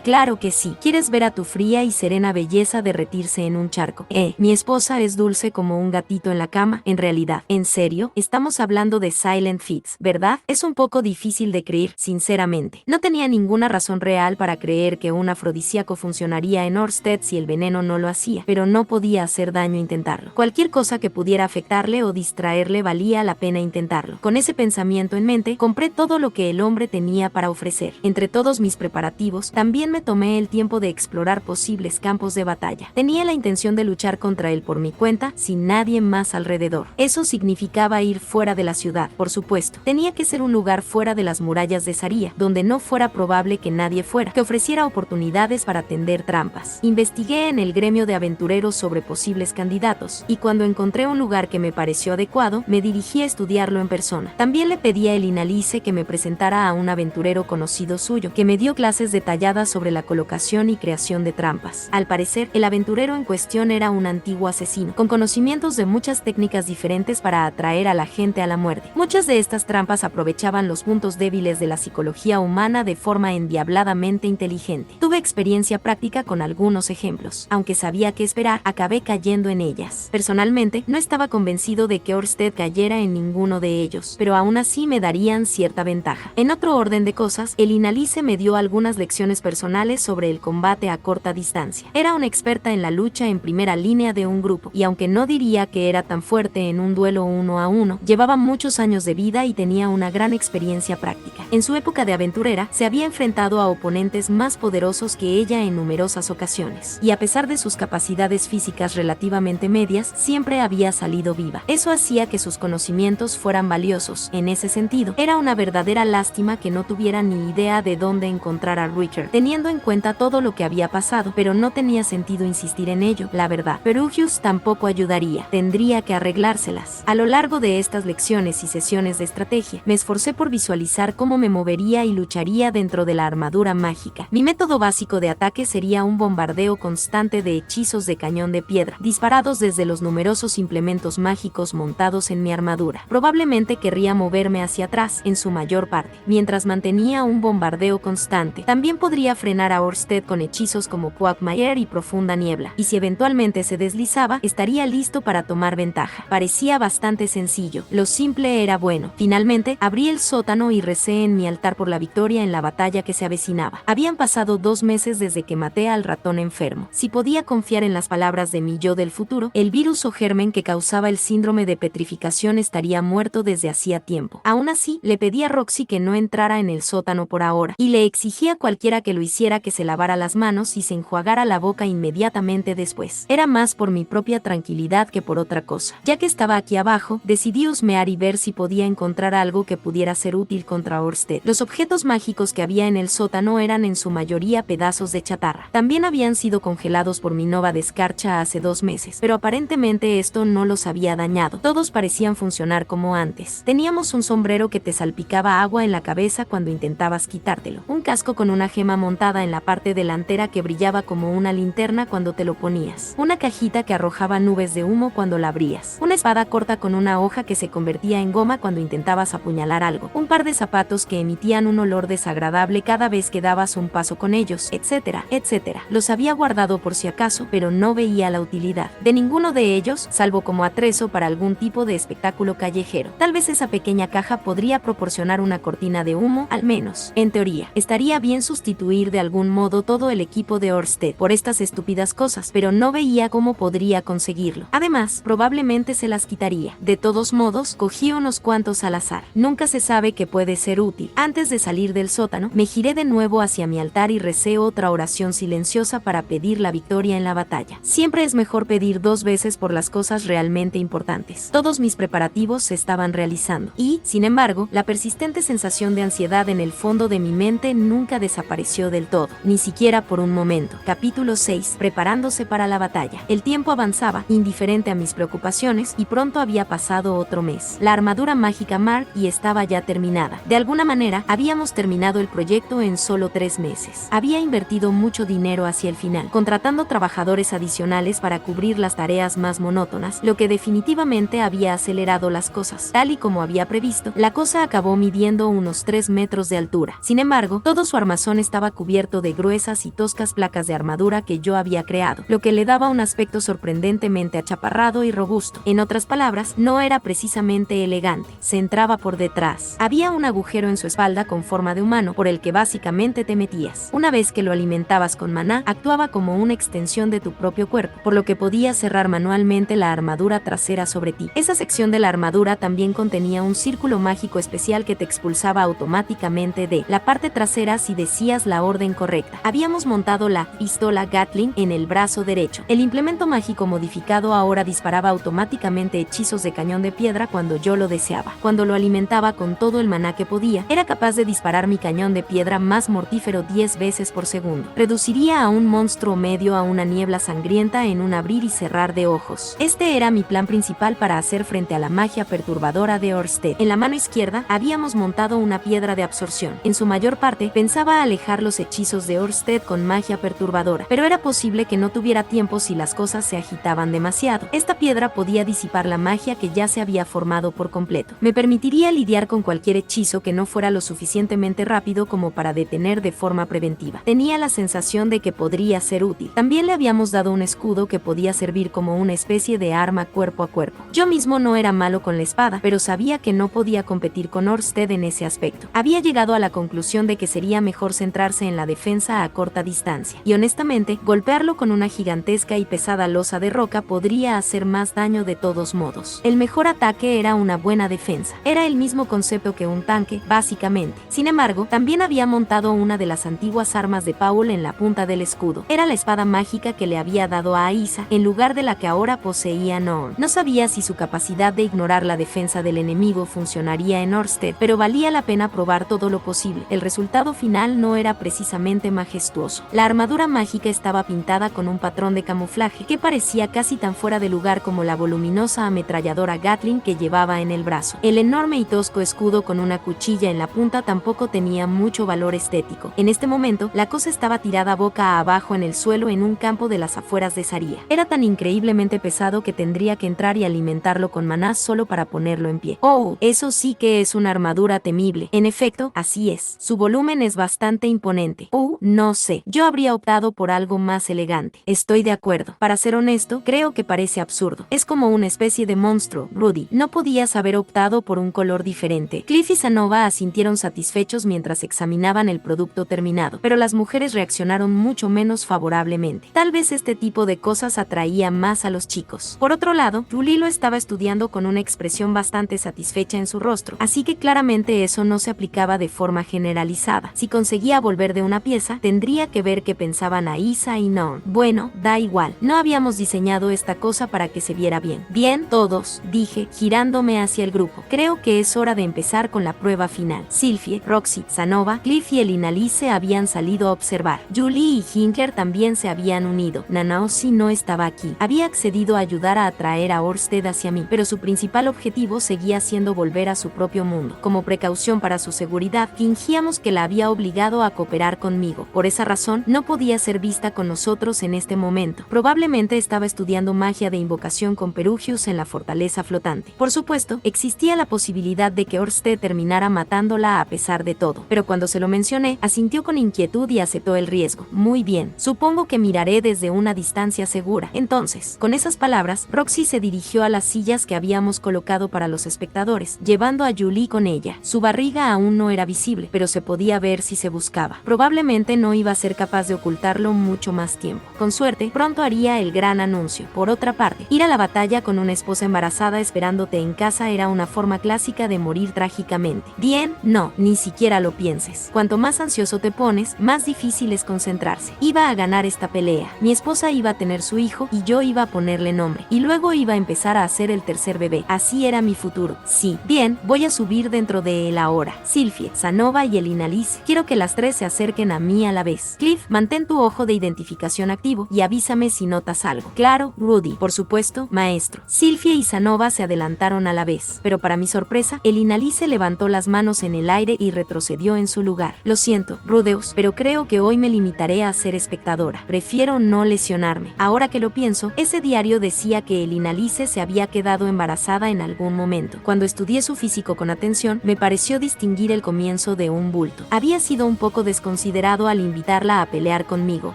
Claro que sí. ¿Quieres ver a tu fría y serena belleza derretirse en un charco? Mi esposa es dulce como un gatito en la cama. En realidad, ¿en serio? Estamos hablando de Silent Fits, ¿verdad? Es un poco difícil de creer, sinceramente. No tenía ninguna razón real para creer que un afrodisíaco funcionaría en Orsted si el veneno no lo hacía, pero no podía hacer daño intentarlo. Cualquier cosa que pudiera afectarle o distraerle valía la pena intentarlo. Con ese pensamiento en mente, compré todo lo que el hombre tenía para ofrecer. Entre todos mis preparativos, también me tomé el tiempo de explorar posibles campos de batalla. Tenía la intención de luchar contra él por mi cuenta, sin nadie más alrededor. Eso significaba ir fuera de la ciudad, por supuesto. Tenía que ser un lugar fuera de las murallas de Saria, donde no fuera probable que nadie fuera, que ofreciera oportunidades para tender trampas. Investigué en el gremio de aventureros sobre posibles candidatos, y cuando encontré un lugar que me pareció adecuado, me dirigí a estudiarlo en persona. También le pedí a Elinalice que me presentara a un aventurero conocido suyo, que me dio clases detalladas sobre la colocación y creación de trampas. Al parecer, el aventurero en cuestión era un antiguo asesino, con conocimientos de muchas técnicas diferentes para atraer a la gente a la muerte. Muchas de estas trampas aprovechaban los puntos débiles de la psicología humana de forma endiabladamente inteligente. Tuve experiencia práctica con algunos ejemplos. Aunque sabía qué esperar, acabé cayendo en ellas. Personalmente, no estaba convencido de que Orsted cayera en ninguno de ellos, pero aún así me darían cierta ventaja. En otro orden de cosas, Elinalice me dio algunas lecciones personales sobre el combate a corta distancia. Era una experta en la lucha en primera línea de un grupo, y aunque no diría que era tan fuerte en un duelo 1 a 1, llevaba muchos años de vida y tenía una gran experiencia práctica. En su época de aventurera, se había enfrentado a oponentes más poderosos que ella en numerosas ocasiones, y a pesar de sus capacidades físicas relativamente medias, siempre había salido viva. Eso hacía que sus conocimientos fueran valiosos. En ese sentido, era una verdadera lástima que no tuviera ni idea de dónde encontrar a Richard, teniendo en cuenta todo lo que había pasado, pero no tenía sentido insistir en ello, la verdad. Perugius tampoco ayudaría, tendría que arreglárselas. A lo largo de estas lecciones y sesiones de estrategia, me esforcé por visualizar cómo me movería y lucharía dentro de la armadura mágica. Mi método básico de ataque sería un bombardeo constante de hechizos de cañón de piedra, disparados desde los numerosos implementos mágicos montados en mi armadura. Probablemente querría moverme hacia atrás, en su mayor parte, mientras mantenía un bombardeo constante. También podría frenar a Orsted con hechizos como Quagmire y Profunda Niebla, y si eventualmente se deslizaba, estaría listo para tomar ventaja. Parecía bastante sencillo, lo simple era bueno. Finalmente, abrí el sótano y recé en mi altar por la victoria en la batalla que se avecinaba. Habían pasado 2 meses desde que maté al ratón enfermo. Si podía confiar en las palabras palabras de mi yo del futuro, el virus o germen que causaba el síndrome de petrificación estaría muerto desde hacía tiempo. Aún así, le pedí a Roxy que no entrara en el sótano por ahora, y le exigí a cualquiera que lo hiciera que se lavara las manos y se enjuagara la boca inmediatamente después. Era más por mi propia tranquilidad que por otra cosa. Ya que estaba aquí abajo, decidí husmear y ver si podía encontrar algo que pudiera ser útil contra Orsted. Los objetos mágicos que había en el sótano eran en su mayoría pedazos de chatarra. También habían sido congelados por mi nova de escarcha hace 2 meses, pero aparentemente esto no los había dañado. Todos parecían funcionar como antes. Teníamos un sombrero que te salpicaba agua en la cabeza cuando intentabas quitártelo, un casco con una gema montada en la parte delantera que brillaba como una linterna cuando te lo ponías, una cajita que arrojaba nubes de humo cuando la abrías, una espada corta con una hoja que se convertía en goma cuando intentabas apuñalar algo, un par de zapatos que emitían un olor desagradable cada vez que dabas un paso con ellos, etcétera, etcétera. Los había guardado por si acaso, pero no veía la utilidad de ninguno de ellos, salvo como atrezo para algún tipo de espectáculo callejero. Tal vez esa pequeña caja podría proporcionar una cortina de humo, al menos, en teoría. Estaría bien sustituir de algún modo todo el equipo de Orsted por estas estúpidas cosas, pero no veía cómo podría conseguirlo. Además, probablemente se las quitaría. De todos modos, cogí unos cuantos al azar. Nunca se sabe que puede ser útil. Antes de salir del sótano, me giré de nuevo hacia mi altar y recé otra oración silenciosa para pedir la victoria en la batalla. Siempre es mejor pedir 2 veces por las cosas realmente importantes. Todos mis preparativos se estaban realizando y, sin embargo, la persistente sensación de ansiedad en el fondo de mi mente nunca desapareció del todo, ni siquiera por un momento. Capítulo 6. Preparándose para la batalla. El tiempo avanzaba, indiferente a mis preocupaciones, y pronto había pasado otro mes. La armadura mágica Mark y estaba ya terminada. De alguna manera, habíamos terminado el proyecto en solo 3 meses. Había invertido mucho dinero hacia el final, contratando trabajadores adicionales para cubrir las tareas más monótonas, lo que definitivamente había acelerado las cosas. Tal y como había previsto, la cosa acabó midiendo unos 3 metros de altura. Sin embargo, todo su armazón estaba cubierto de gruesas y toscas placas de armadura que yo había creado, lo que le daba un aspecto sorprendentemente achaparrado y robusto. En otras palabras, no era precisamente elegante, se entraba por detrás. Había un agujero en su espalda con forma de humano, por el que básicamente te metías. Una vez que lo alimentabas con maná, actuaba como una extensión de tu propio cuerpo, por lo que podías cerrar manualmente la armadura trasera sobre ti. Esa sección de la armadura también contenía un círculo mágico especial que te expulsaba automáticamente de la parte trasera si decías la orden correcta. Habíamos montado la pistola Gatling en el brazo derecho. El implemento mágico modificado ahora disparaba automáticamente hechizos de cañón de piedra cuando yo lo deseaba. Cuando lo alimentaba con todo el maná que podía, era capaz de disparar mi cañón de piedra más mortífero 10 veces por segundo. Reduciría a un monstruo medio a una niebla sangrienta en un abrir y cerrar de ojos. Este era mi plan principal para hacer frente a la magia perturbadora de Orsted. En la mano izquierda habíamos montado una piedra de absorción. En su mayor parte pensaba alejar los hechizos de Orsted con magia perturbadora, pero era posible que no tuviera tiempo si las cosas se agitaban demasiado. Esta piedra podía disipar la magia que ya se había formado por completo. Me permitiría lidiar con cualquier hechizo que no fuera lo suficientemente rápido como para detener de forma preventiva. Tenía la sensación de que podría ser útil. También le habíamos dado un escudo que podía servir como una especie de arma cuerpo a cuerpo. Yo mismo no era malo con la espada, pero sabía que no podía competir con Orsted en ese aspecto. Había llegado a la conclusión de que sería mejor centrarse en la defensa a corta distancia, y honestamente, golpearlo con una gigantesca y pesada losa de roca podría hacer más daño de todos modos. El mejor ataque era una buena defensa. Era el mismo concepto que un tanque, básicamente. Sin embargo, también había montado una de las antiguas armas de Paul en la punta del escudo. Era la espada mágica que le había dado a Aisa, en lugar de la que ahora poseía Norn. No sabía si su capacidad de ignorar la defensa del enemigo funcionaría en Orsted, pero valía la pena probar todo lo posible. El resultado final no era precisamente majestuoso. La armadura mágica estaba pintada con un patrón de camuflaje que parecía casi tan fuera de lugar como la voluminosa ametralladora Gatling que llevaba en el brazo. El enorme y tosco escudo con una cuchilla en la punta tampoco tenía mucho valor estético. En este momento, la cosa estaba tirada boca abajo en el suelo en un campo de las afueras de Saria. Era tan increíblemente pesado que tendría que entrar y alimentarlo con maná solo para ponerlo en pie. Oh, eso sí que es una armadura temible. En efecto, así es. Su volumen es bastante imponente. No sé. Yo habría optado por algo más elegante. Estoy de acuerdo. Para ser honesto, creo que parece absurdo. Es como una especie de monstruo, Rudy. No podías haber optado por un color diferente. Cliff y Sanova asintieron satisfechos mientras examinaban el producto terminado, pero las mujeres reaccionaron mucho menos favorablemente. Tal vez este tipo de de cosas atraía más a los chicos. Por otro lado, Julie lo estaba estudiando con una expresión bastante satisfecha en su rostro, así que claramente eso no se aplicaba de forma generalizada. Si conseguía volver de una pieza, tendría que ver qué pensaban Aisa y Norm. Bueno, da igual, no habíamos diseñado esta cosa para que se viera bien. Bien, todos, dije, girándome hacia el grupo. Creo que es hora de empezar con la prueba final. Sylphie, Roxy, Sanova, Cliff y Elinalice habían salido a observar. Julie y Hinkler también se habían unido. Nanaoshi no estaba aquí. Había accedido a ayudar a atraer a Orsted hacia mí, pero su principal objetivo seguía siendo volver a su propio mundo. Como precaución para su seguridad, fingíamos que la había obligado a cooperar conmigo. Por esa razón, no podía ser vista con nosotros en este momento. Probablemente estaba estudiando magia de invocación con Perugius en la fortaleza flotante. Por supuesto, existía la posibilidad de que Orsted terminara matándola a pesar de todo, pero cuando se lo mencioné, asintió con inquietud y aceptó el riesgo. Muy bien, supongo que miraré desde una distancia segura. Entonces, con esas palabras, Roxy se dirigió a las sillas que habíamos colocado para los espectadores, llevando a Julie con ella. Su barriga aún no era visible, pero se podía ver si se buscaba. Probablemente no iba a ser capaz de ocultarlo mucho más tiempo. Con suerte, pronto haría el gran anuncio. Por otra parte, ir a la batalla con una esposa embarazada esperándote en casa era una forma clásica de morir trágicamente. Bien, no, ni siquiera lo pienses. Cuanto más ansioso te pones, más difícil es concentrarse. Iba a ganar esta pelea. Mi esposa iba a tener su hijo y yo iba a ponerle nombre. Y luego iba a empezar a hacer el tercer bebé. Así era mi futuro. Sí, bien, voy a subir dentro de él ahora. Sylphie, Sanova y Elinalice. Quiero que las tres se acerquen a mí a la vez. Cliff, mantén tu ojo de identificación activo y avísame si notas algo. Claro, Rudy. Por supuesto, maestro. Sylphie y Sanova se adelantaron a la vez, pero para mi sorpresa, Elinalice levantó las manos en el aire y retrocedió en su lugar. Lo siento, Rudeus, pero creo que hoy me limitaré a ser espectadora. Prefiero no lesionarme. Ahora que lo pienso, ese diario decía que Elinalice se había quedado embarazada en algún momento. Cuando estudié su físico con atención, me pareció distinguir el comienzo de un bulto. Había sido un poco desconsiderado al invitarla a pelear conmigo.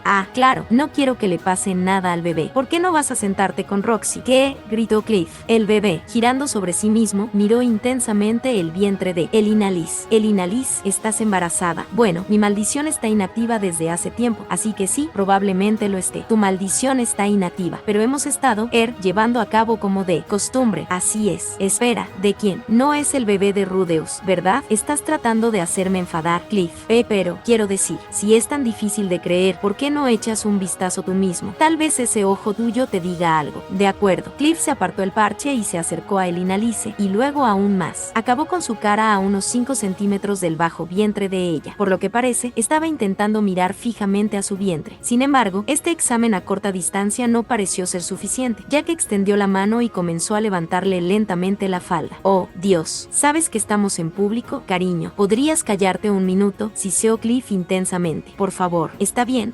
Ah, claro, no quiero que le pase nada al bebé. ¿Por qué no vas a sentarte con Roxy? ¿Qué? Gritó Cliff. El bebé, girando sobre sí mismo, miró intensamente el vientre de Elinalice. Elinalice, estás embarazada. Bueno, mi maldición está inactiva desde hace tiempo, así que sí, probablemente lo esté. Tu maldición está inactiva, pero hemos estado, llevando a cabo como de costumbre. Así es. Espera, ¿de quién? No es el bebé de Rudeus, ¿verdad? Estás tratando de hacerme enfadar, Cliff. Pero, quiero decir, si es tan difícil de creer, ¿por qué no echas un vistazo tú mismo? Tal vez ese ojo tuyo te diga algo. De acuerdo. Cliff se apartó el parche y se acercó a Elinalice, y luego aún más. Acabó con su cara a unos 5 centímetros del bajo vientre de ella. Por lo que parece, estaba intentando mirar fijamente a su vientre. Sin embargo, este examen a corta distancia no pareció ser suficiente, ya que extendió la mano y comenzó a levantarle lentamente la falda. Oh, Dios. ¿Sabes que estamos en público, cariño? ¿Podrías callarte un minuto? Siseó Cliff intensamente. Por favor. Está bien,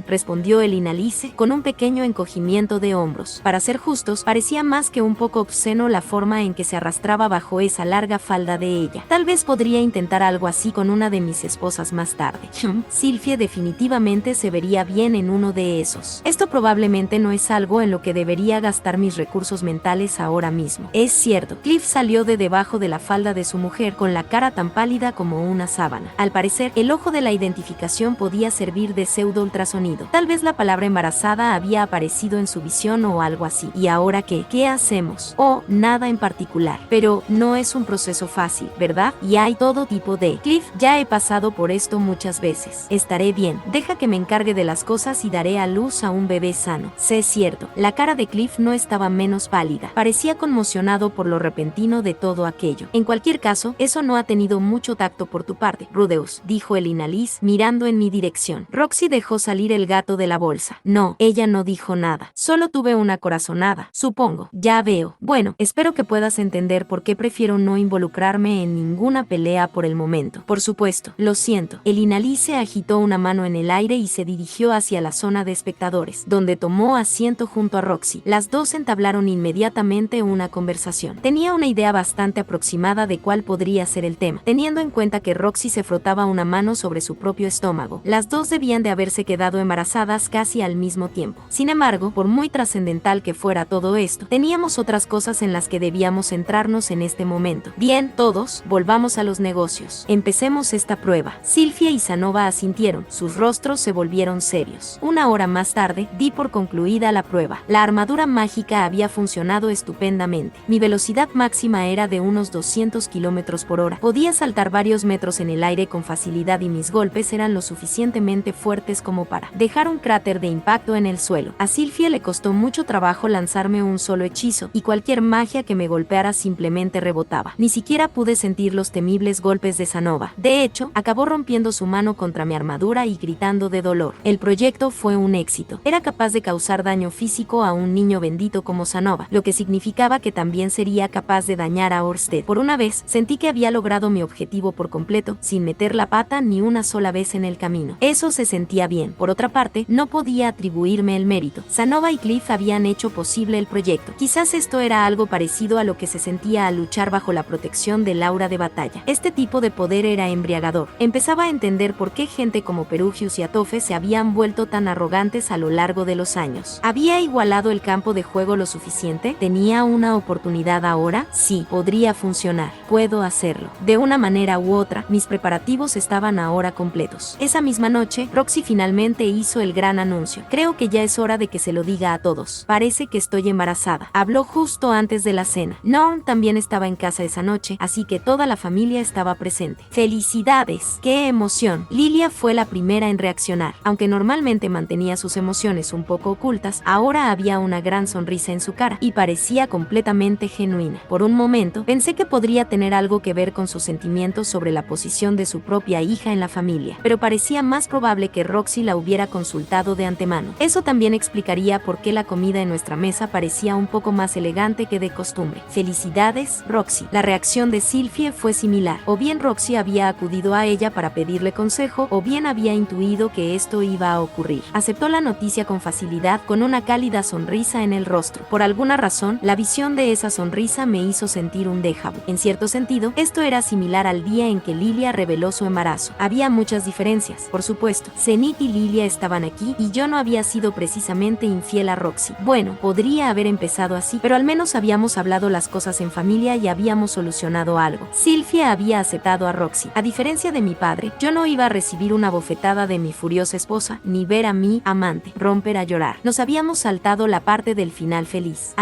respondió Elinalice con un pequeño encogimiento de hombros. Para ser justos, parecía más que un poco obsceno la forma en que se arrastraba bajo esa larga falda de ella. Tal vez podría intentar algo así con una de mis esposas más tarde. Sylphie definitivamente se vería bien en uno de esos. Esto probablemente no es algo en lo que debería gastar mis recursos mentales ahora mismo. Es cierto, Cliff salió de debajo de la falda de su mujer con la cara tan pálida como una sábana. Al parecer, el ojo de la identificación podía servir de pseudo ultrasonido. Tal vez la palabra embarazada había aparecido en su visión o algo así. ¿Y ahora qué? ¿Qué hacemos? Oh, nada en particular. Pero no es un proceso fácil, ¿verdad? Y hay todo tipo de... Cliff, ya he pasado por esto muchas veces. Estaré bien. Deja que me encargue de las cosas y daré a luz a un bebé sano. Sé cierto. La cara de Cliff no estaba menos pálida. Parecía conmocionado por lo repentino de todo aquello. En cualquier caso, eso no ha tenido mucho tacto por tu parte, Rudeus, dijo Elinalice, mirando en mi dirección. Roxy dejó salir el gato de la bolsa. No, ella no dijo nada. Solo tuve una corazonada, supongo. Ya veo. Bueno, espero que puedas entender por qué prefiero no involucrarme en ninguna pelea por el momento. Por supuesto, lo siento. Elinalice agitó una mano en el aire y se dirigió hacia la zona de espectadores, donde tomó asiento junto a Roxy. Las dos entablaron inmediatamente una conversación. Tenía una idea bastante aproximada de cuál podría ser el tema, teniendo en cuenta que Roxy se frotaba una mano sobre su propio estómago. Las dos debían de haberse quedado embarazadas casi al mismo tiempo. Sin embargo, por muy trascendental que fuera todo esto, teníamos otras cosas en las que debíamos centrarnos en este momento. Bien, todos, volvamos a los negocios. Empecemos esta prueba. Sylphie y Sanova asintieron. Sus rostros se volvieron serios. Una hora más tarde, Di por concluida la prueba. La armadura mágica había funcionado estupendamente. Mi velocidad máxima era de unos 200 km por hora. Podía saltar varios metros en el aire con facilidad y mis golpes eran lo suficientemente fuertes como para dejar un cráter de impacto en el suelo. A Sylphie le costó mucho trabajo lanzarme un solo hechizo, y cualquier magia que me golpeara simplemente rebotaba. Ni siquiera pude sentir los temibles golpes de Sanova. De hecho, acabó rompiendo su mano contra mi armadura y gritando de dolor. El proyecto fue un éxito. Era capaz de causar daño físico a un niño bendito como Sanova, lo que significaba que también sería capaz de dañar a Orsted. Por una vez, sentí que había logrado mi objetivo por completo, sin meter la pata ni una sola vez en el camino. Eso se sentía bien. Por otra parte, no podía atribuirme el mérito. Sanova y Cliff habían hecho posible el proyecto. Quizás esto era algo parecido a lo que se sentía al luchar bajo la protección del aura de batalla. Este tipo de poder era embriagador. Empezaba a entender por qué gente como Perugius y Atofe se habían vuelto tan arrogantes a lo largo de los años. ¿Había igualado el campo de juego lo suficiente? ¿Tenía una oportunidad ahora? Sí, podría funcionar. Puedo hacerlo. De una manera u otra, mis preparativos estaban ahora completos. Esa misma noche, Roxy finalmente hizo el gran anuncio. Creo que ya es hora de que se lo diga a todos. Parece que estoy embarazada. Habló justo antes de la cena. Norm también estaba en casa esa noche, así que toda la familia estaba presente. ¡Felicidades! ¡Qué emoción! Lilia fue la primera en reaccionar. Aunque normalmente mantenía sus emociones un poco ocultas, ahora había una gran sonrisa en su cara y parecía completamente genuina. Por un momento, pensé que podría tener algo que ver con sus sentimientos sobre la posición de su propia hija en la familia, pero parecía más probable que Roxy la hubiera consultado de antemano. Eso también explicaría por qué la comida en nuestra mesa parecía un poco más elegante que de costumbre. ¡Felicidades, Roxy! La reacción de Sylphie fue similar. O bien Roxy había acudido a ella para pedirle consejo, o bien había intuido que esto iba a ocurrir. Aceptó la noticia con facilidad, con una cálida sonrisa en el rostro. Por alguna razón, la visión de esa sonrisa me hizo sentir un déjà vu. En cierto sentido, esto era similar al día en que Lilia reveló su embarazo. Había muchas diferencias, por supuesto. Zenith y Lilia estaban aquí y yo no había sido precisamente infiel a Roxy. Bueno, podría haber empezado así, pero al menos habíamos hablado las cosas en familia y habíamos solucionado algo. Sylphie había aceptado a Roxy. A diferencia de mi padre, yo no iba a recibir una bofetada de mi furiosa esposa, ni ver a mi amante romper a llorar. Nos habíamos saltado la parte del final feliz.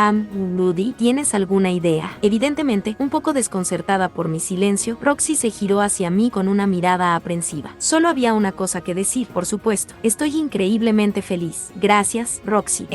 Rudy, ¿tienes alguna idea? Evidentemente, un poco desconcertada por mi silencio, Roxy se giró hacia mí con una mirada aprensiva. Solo había una cosa que decir, por supuesto. Estoy increíblemente feliz. Gracias, Roxy.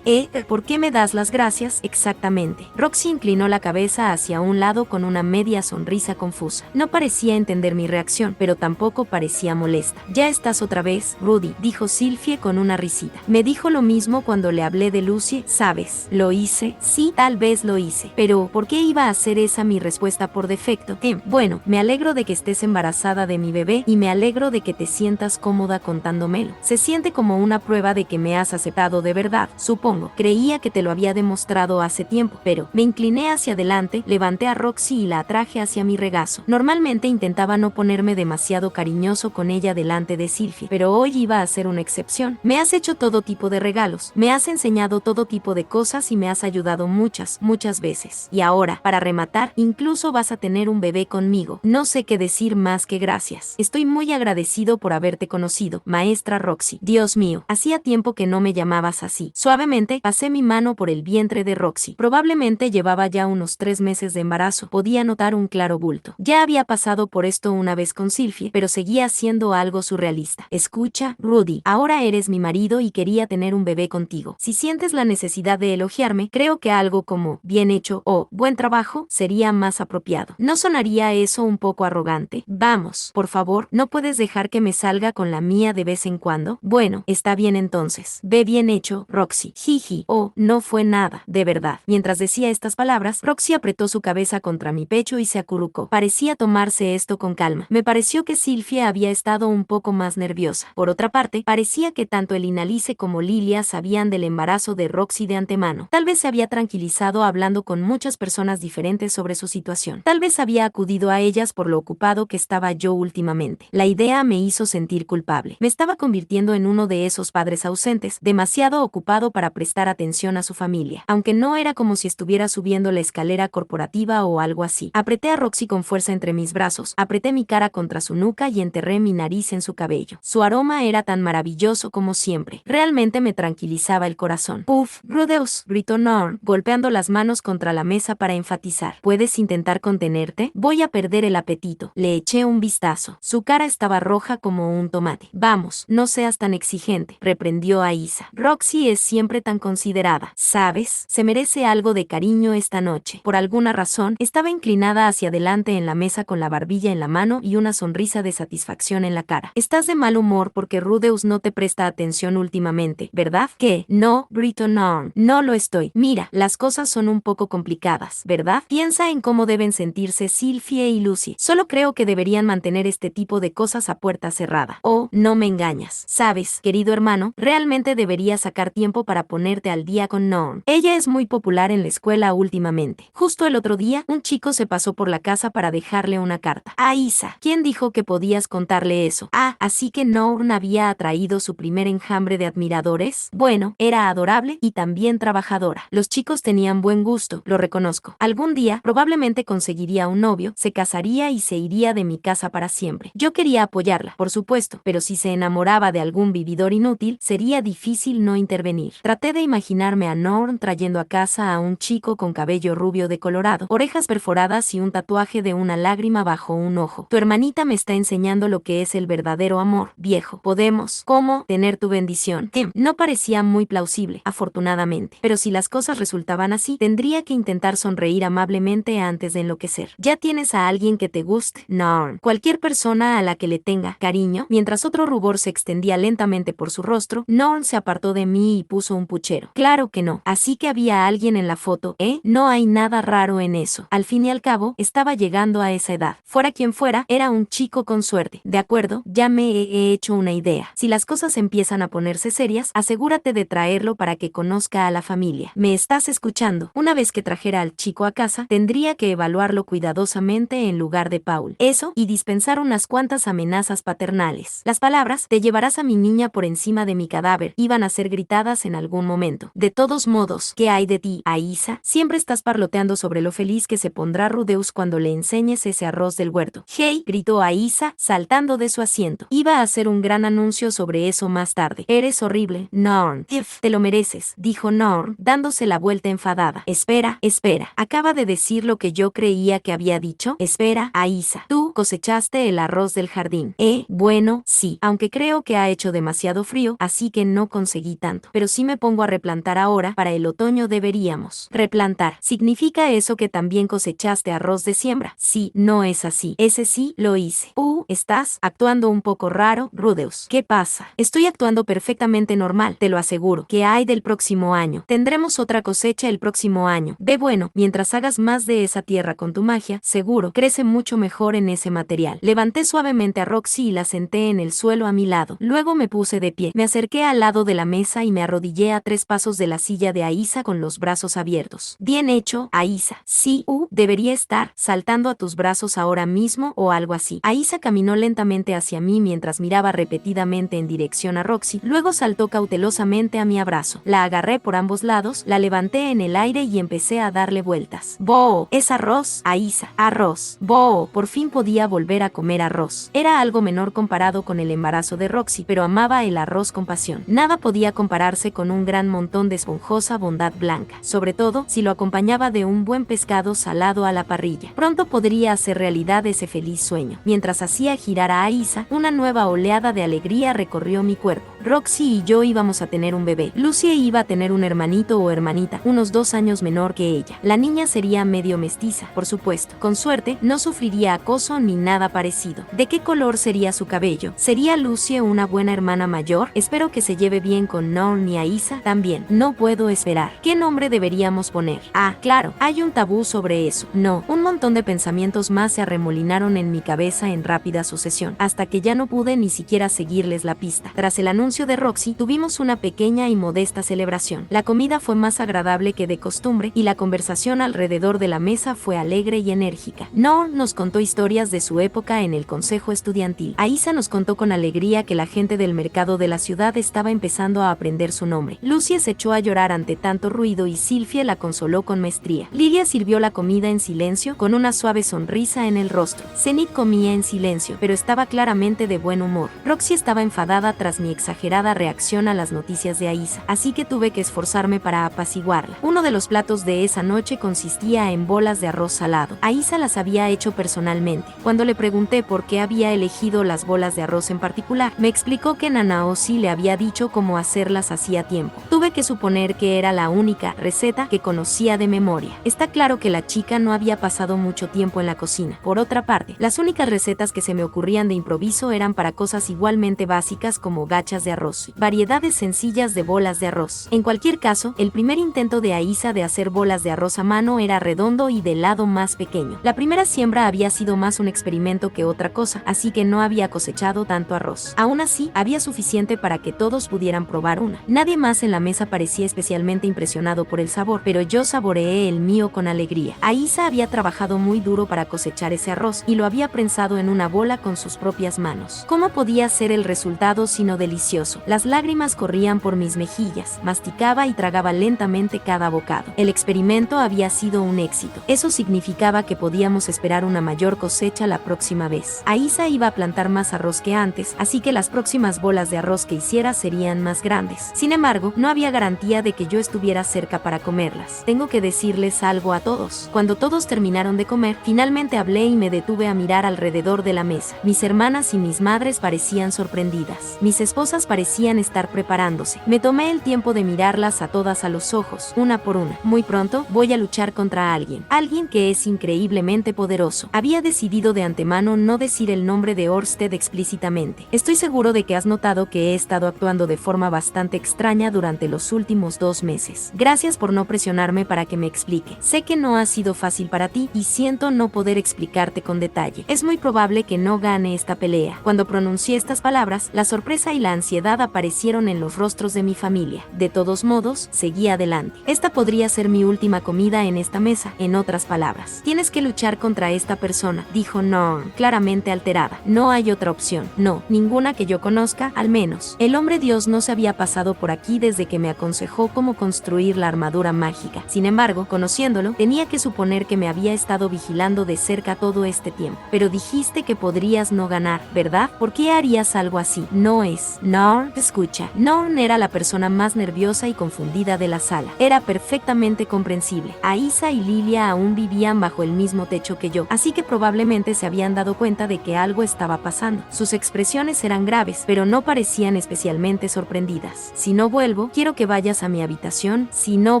¿Por qué me das las gracias? Exactamente. Roxy inclinó la cabeza hacia un lado con una media sonrisa confusa. No parecía entender mi reacción, pero tampoco parecía molesta. Ya estás otra vez, Rudy, dijo Sylphie con una risita. Me dijo lo mismo cuando le hablé de Lucy, ¿sabes? ¿Lo hice? Sí, tal vez lo hice. Pero, ¿por qué iba a ser esa mi respuesta por defecto? Bueno, me alegro de que estés embarazada de mi bebé y me alegro de que te sientas cómoda contándomelo. Se siente como una prueba de que me has aceptado de verdad, supongo. Creía que te lo había demostrado hace tiempo, pero me incliné hacia adelante, levanté a Roxy y la atraje hacia mi regazo. Normalmente intentaba no ponerme demasiado cariñoso con ella delante de Sylphie, pero hoy iba a ser una excepción. Me has hecho todo tipo de regalos, me has enseñado todo tipo de cosas y me has ayudado muchas veces. Y ahora, para rematar, incluso vas a tener un bebé conmigo. No sé qué decir más que gracias. Estoy muy agradecido por haberte conocido, maestra Roxy. Dios mío, hacía tiempo que no me llamabas así. Suavemente, pasé mi mano por el vientre de Roxy. Probablemente llevaba ya unos 3 meses de embarazo. Podía notar un claro bulto. Ya había pasado por esto una vez con Sylphie, pero seguía siendo algo surrealista. Escucha, Rudy, ahora eres mi marido y quería tener un bebé contigo. Si sientes la necesidad de elogiarme, creo que algo como bien hecho o buen trabajo sería más apropiado. ¿No sonaría eso un poco arrogante? Vamos, por favor, ¿no puedes dejar que me salga con la mía de vez en cuando? Bueno, está bien entonces. Ve bien hecho, Roxy. Jiji. Oh, no fue nada, de verdad. Mientras decía estas palabras, Roxy apretó su cabeza contra mi pecho y se acurrucó. Parecía tomarse esto con calma. Me pareció que Sylphie había estado un poco más nerviosa. Por otra parte, parecía que tanto el Inalice como Lilia sabían del embarazo de Roxy de antemano. Tal vez se había tranquilizado hablando con muchas personas diferentes sobre su situación. Tal vez había acudido a ellas por lo ocupado que estaba yo últimamente. La idea me hizo sentir culpable. Me estaba convirtiendo en uno de esos padres ausentes, demasiado ocupado para prestar atención a su familia. Aunque no era como si estuviera subiendo la escalera corporativa o algo así. Apreté a Roxy con fuerza entre mis brazos, apreté mi cara contra su nuca y enterré mi nariz en su cabello. Su aroma era tan maravilloso como siempre. Realmente simplemente me tranquilizaba el corazón. Puff, Rudeus, gritó Norm, golpeando las manos contra la mesa para enfatizar. ¿Puedes intentar contenerte? Voy a perder el apetito. Le eché un vistazo. Su cara estaba roja como un tomate. Vamos, no seas tan exigente, reprendió Aisa. Roxy es siempre tan considerada. ¿Sabes? Se merece algo de cariño esta noche. Por alguna razón, estaba inclinada hacia adelante en la mesa con la barbilla en la mano y una sonrisa de satisfacción en la cara. Estás de mal humor porque Rudeus no te presta atención últimamente, ¿verdad? ¿Qué? No, gritó Norm. No lo estoy. Mira, las cosas son un poco complicadas, ¿verdad? Piensa en cómo deben sentirse Sylphie y Lucy. Solo creo que deberían mantener este tipo de cosas a puerta cerrada. Oh, no me engañas. Sabes, querido hermano, realmente deberías sacar tiempo para ponerte al día con Norm. Ella es muy popular en la escuela últimamente. Justo el otro día, un chico se pasó por la casa para dejarle una carta. Aisa, ¿quién dijo que podías contarle eso? Ah, así que Norm había atraído su primer enjambre de admiradores. Bueno, era adorable y también trabajadora. Los chicos tenían buen gusto, lo reconozco. Algún día, probablemente conseguiría un novio, se casaría y se iría de mi casa para siempre. Yo quería apoyarla, por supuesto, pero si se enamoraba de algún vividor inútil, sería difícil no intervenir. Traté de imaginarme a Norm trayendo a casa a un chico con cabello rubio decolorado, orejas perforadas y un tatuaje de una lágrima bajo un ojo. Tu hermanita me está enseñando lo que es el verdadero amor, viejo. Podemos, ¿cómo? Tener tu bendición. No parecía muy plausible, afortunadamente. Pero si las cosas resultaban así, tendría que intentar sonreír amablemente antes de enloquecer. ¿Ya tienes a alguien que te guste? Norm. Cualquier persona a la que le tenga cariño. Mientras otro rubor se extendía lentamente por su rostro, Norm se apartó de mí y puso un puchero. Claro que no. Así que había alguien en la foto, ¿eh? No hay nada raro en eso. Al fin y al cabo, estaba llegando a esa edad. Fuera quien fuera, era un chico con suerte. De acuerdo, ya me he hecho una idea. Si las cosas empiezan a ponerse serias, asegúrate de traerlo para que conozca a la familia. ¿Me estás escuchando? Una vez que trajera al chico a casa, tendría que evaluarlo cuidadosamente en lugar de Paul. Eso, y dispensar unas cuantas amenazas paternales. Las palabras, te llevarás a mi niña por encima de mi cadáver, iban a ser gritadas en algún momento. De todos modos, ¿qué hay de ti, Aisa? Siempre estás parloteando sobre lo feliz que se pondrá Rudeus cuando le enseñes ese arroz del huerto. Hey, gritó Aisa, saltando de su asiento. Iba a hacer un gran anuncio sobre eso más tarde. Eres horrible, Norm. Te lo mereces, dijo Norm, dándose la vuelta enfadada. Espera, espera. ¿Acaba de decir lo que yo creía que había dicho? Espera, Aisa. Tú cosechaste el arroz del jardín. Bueno, sí. Aunque creo que ha hecho demasiado frío, así que no conseguí tanto. Pero si me pongo a replantar ahora, para el otoño deberíamos. Replantar. ¿Significa eso que también cosechaste arroz de siembra? Sí, no es así. Ese sí, lo hice. Estás actuando un poco raro, Rudeus. ¿Qué pasa? Estoy actuando perfectamente normal, te lo aseguro. ¿Qué hay del próximo año? Tendremos otra cosecha el próximo año. Ve bueno, mientras hagas más de esa tierra con tu magia, seguro, crece mucho mejor en ese material. Levanté suavemente a Roxy y la senté en el suelo a mi lado. Luego me puse de pie. Me acerqué al lado de la mesa y me arrodillé a 3 pasos de la silla de Aisa con los brazos abiertos. Bien hecho, Aisa. Sí, debería estar saltando a tus brazos ahora mismo o algo así. Aisa caminó lentamente hacia mí mientras miraba repetidamente en dirección a Roxy. Luego saltó cautelosamente a mi abrazo. La agarré por ambos lados, la levanté en el aire y empecé a darle vueltas. ¡Boo! Es arroz, Aisa. Arroz. ¡Boo! Por fin podía volver a comer arroz. Era algo menor comparado con el embarazo de Roxy, pero amaba el arroz con pasión. Nada podía compararse con un gran montón de esponjosa bondad blanca, sobre todo si lo acompañaba de un buen pescado salado a la parrilla. Pronto podría hacer realidad ese feliz sueño. Mientras hacía girar a Aisa, una nueva oleada de alegría recorrió mi cuerpo. Roxy y yo íbamos a tener un bebé. Lucy iba a tener un hermanito o hermanita, unos 2 años menor que ella. La niña sería medio mestiza, por supuesto. Con suerte, no sufriría acoso ni nada parecido. ¿De qué color sería su cabello? ¿Sería Lucy una buena hermana mayor? Espero que se lleve bien con Norm y Aisa también. No puedo esperar. ¿Qué nombre deberíamos poner? Ah, claro, hay un tabú sobre eso. No, un montón de pensamientos más se arremolinaron en mi cabeza en rápida sucesión, hasta que ya no pude ni siquiera seguirles la pista. Tras el anuncio de Roxy, tuvimos una pequeña y modesta celebración. La comida fue más agradable que de costumbre y la conversación alrededor de la mesa fue alegre y enérgica. Norm nos contó historias de su época en el consejo estudiantil. Aisa nos contó con alegría que la gente del mercado de la ciudad estaba empezando a aprender su nombre. Lucy se echó a llorar ante tanto ruido y Sylphie la consoló con maestría. Lilia sirvió la comida en silencio, con una suave sonrisa en el rostro. Zenith comía en silencio, pero estaba claramente de buen humor. Roxy estaba enfadada tras mi exagerada exagerada reacción a las noticias de Aisa, así que tuve que esforzarme para apaciguarla. Uno de los platos de esa noche consistía en bolas de arroz salado. Aisa las había hecho personalmente. Cuando le pregunté por qué había elegido las bolas de arroz en particular, me explicó que Nanaoshi le había dicho cómo hacerlas hacía tiempo. Tuve que suponer que era la única receta que conocía de memoria. Está claro que la chica no había pasado mucho tiempo en la cocina. Por otra parte, las únicas recetas que se me ocurrían de improviso eran para cosas igualmente básicas como gachas de arroz, variedades sencillas de bolas de arroz. En cualquier caso, el primer intento de Aisa de hacer bolas de arroz a mano era redondo y del lado más pequeño. La primera siembra había sido más un experimento que otra cosa, así que no había cosechado tanto arroz. Aún así, había suficiente para que todos pudieran probar una. Nadie más en la mesa parecía especialmente impresionado por el sabor, pero yo saboreé el mío con alegría. Aisa había trabajado muy duro para cosechar ese arroz y lo había prensado en una bola con sus propias manos. ¿Cómo podía ser el resultado sino delicioso? Las lágrimas corrían por mis mejillas, masticaba y tragaba lentamente cada bocado. El experimento había sido un éxito. Eso significaba que podíamos esperar una mayor cosecha la próxima vez. Aisa iba a plantar más arroz que antes, así que las próximas bolas de arroz que hiciera serían más grandes. Sin embargo, no había garantía de que yo estuviera cerca para comerlas. Tengo que decirles algo a todos. Cuando todos terminaron de comer, finalmente hablé y me detuve a mirar alrededor de la mesa. Mis hermanas y mis madres parecían sorprendidas. Mis esposas parecían estar preparándose. Me tomé el tiempo de mirarlas a todas a los ojos, una por una. Muy pronto voy a luchar contra alguien que es increíblemente poderoso. Había decidido de antemano no decir el nombre de Orsted explícitamente. Estoy seguro de que has notado que he estado actuando de forma bastante extraña durante los últimos 2 meses. Gracias por no presionarme para que me explique. Sé que no ha sido fácil para ti y siento no poder explicarte con detalle. Es muy probable que no gane esta pelea. Cuando pronuncié estas palabras, la sorpresa y la ansiedad aparecieron en los rostros de mi familia. De todos modos, seguí adelante. Esta podría ser mi última comida en esta mesa. En otras palabras, tienes que luchar contra esta persona, dijo Norn, claramente alterada. No hay otra opción. No, ninguna que yo conozca, al menos. El hombre Dios no se había pasado por aquí desde que me aconsejó cómo construir la armadura mágica. Sin embargo, conociéndolo, tenía que suponer que me había estado vigilando de cerca todo este tiempo. Pero dijiste que podrías no ganar, ¿verdad? ¿Por qué harías algo así? No es. Norn, escucha. Norn era la persona más nerviosa y confundida de la sala. Era perfectamente comprensible. Aisa y Lilia aún vivían bajo el mismo techo que yo, así que probablemente se habían dado cuenta de que algo estaba pasando. Sus expresiones eran graves, pero no parecían especialmente sorprendidas. Si no vuelvo, quiero que vayas a mi habitación. Si no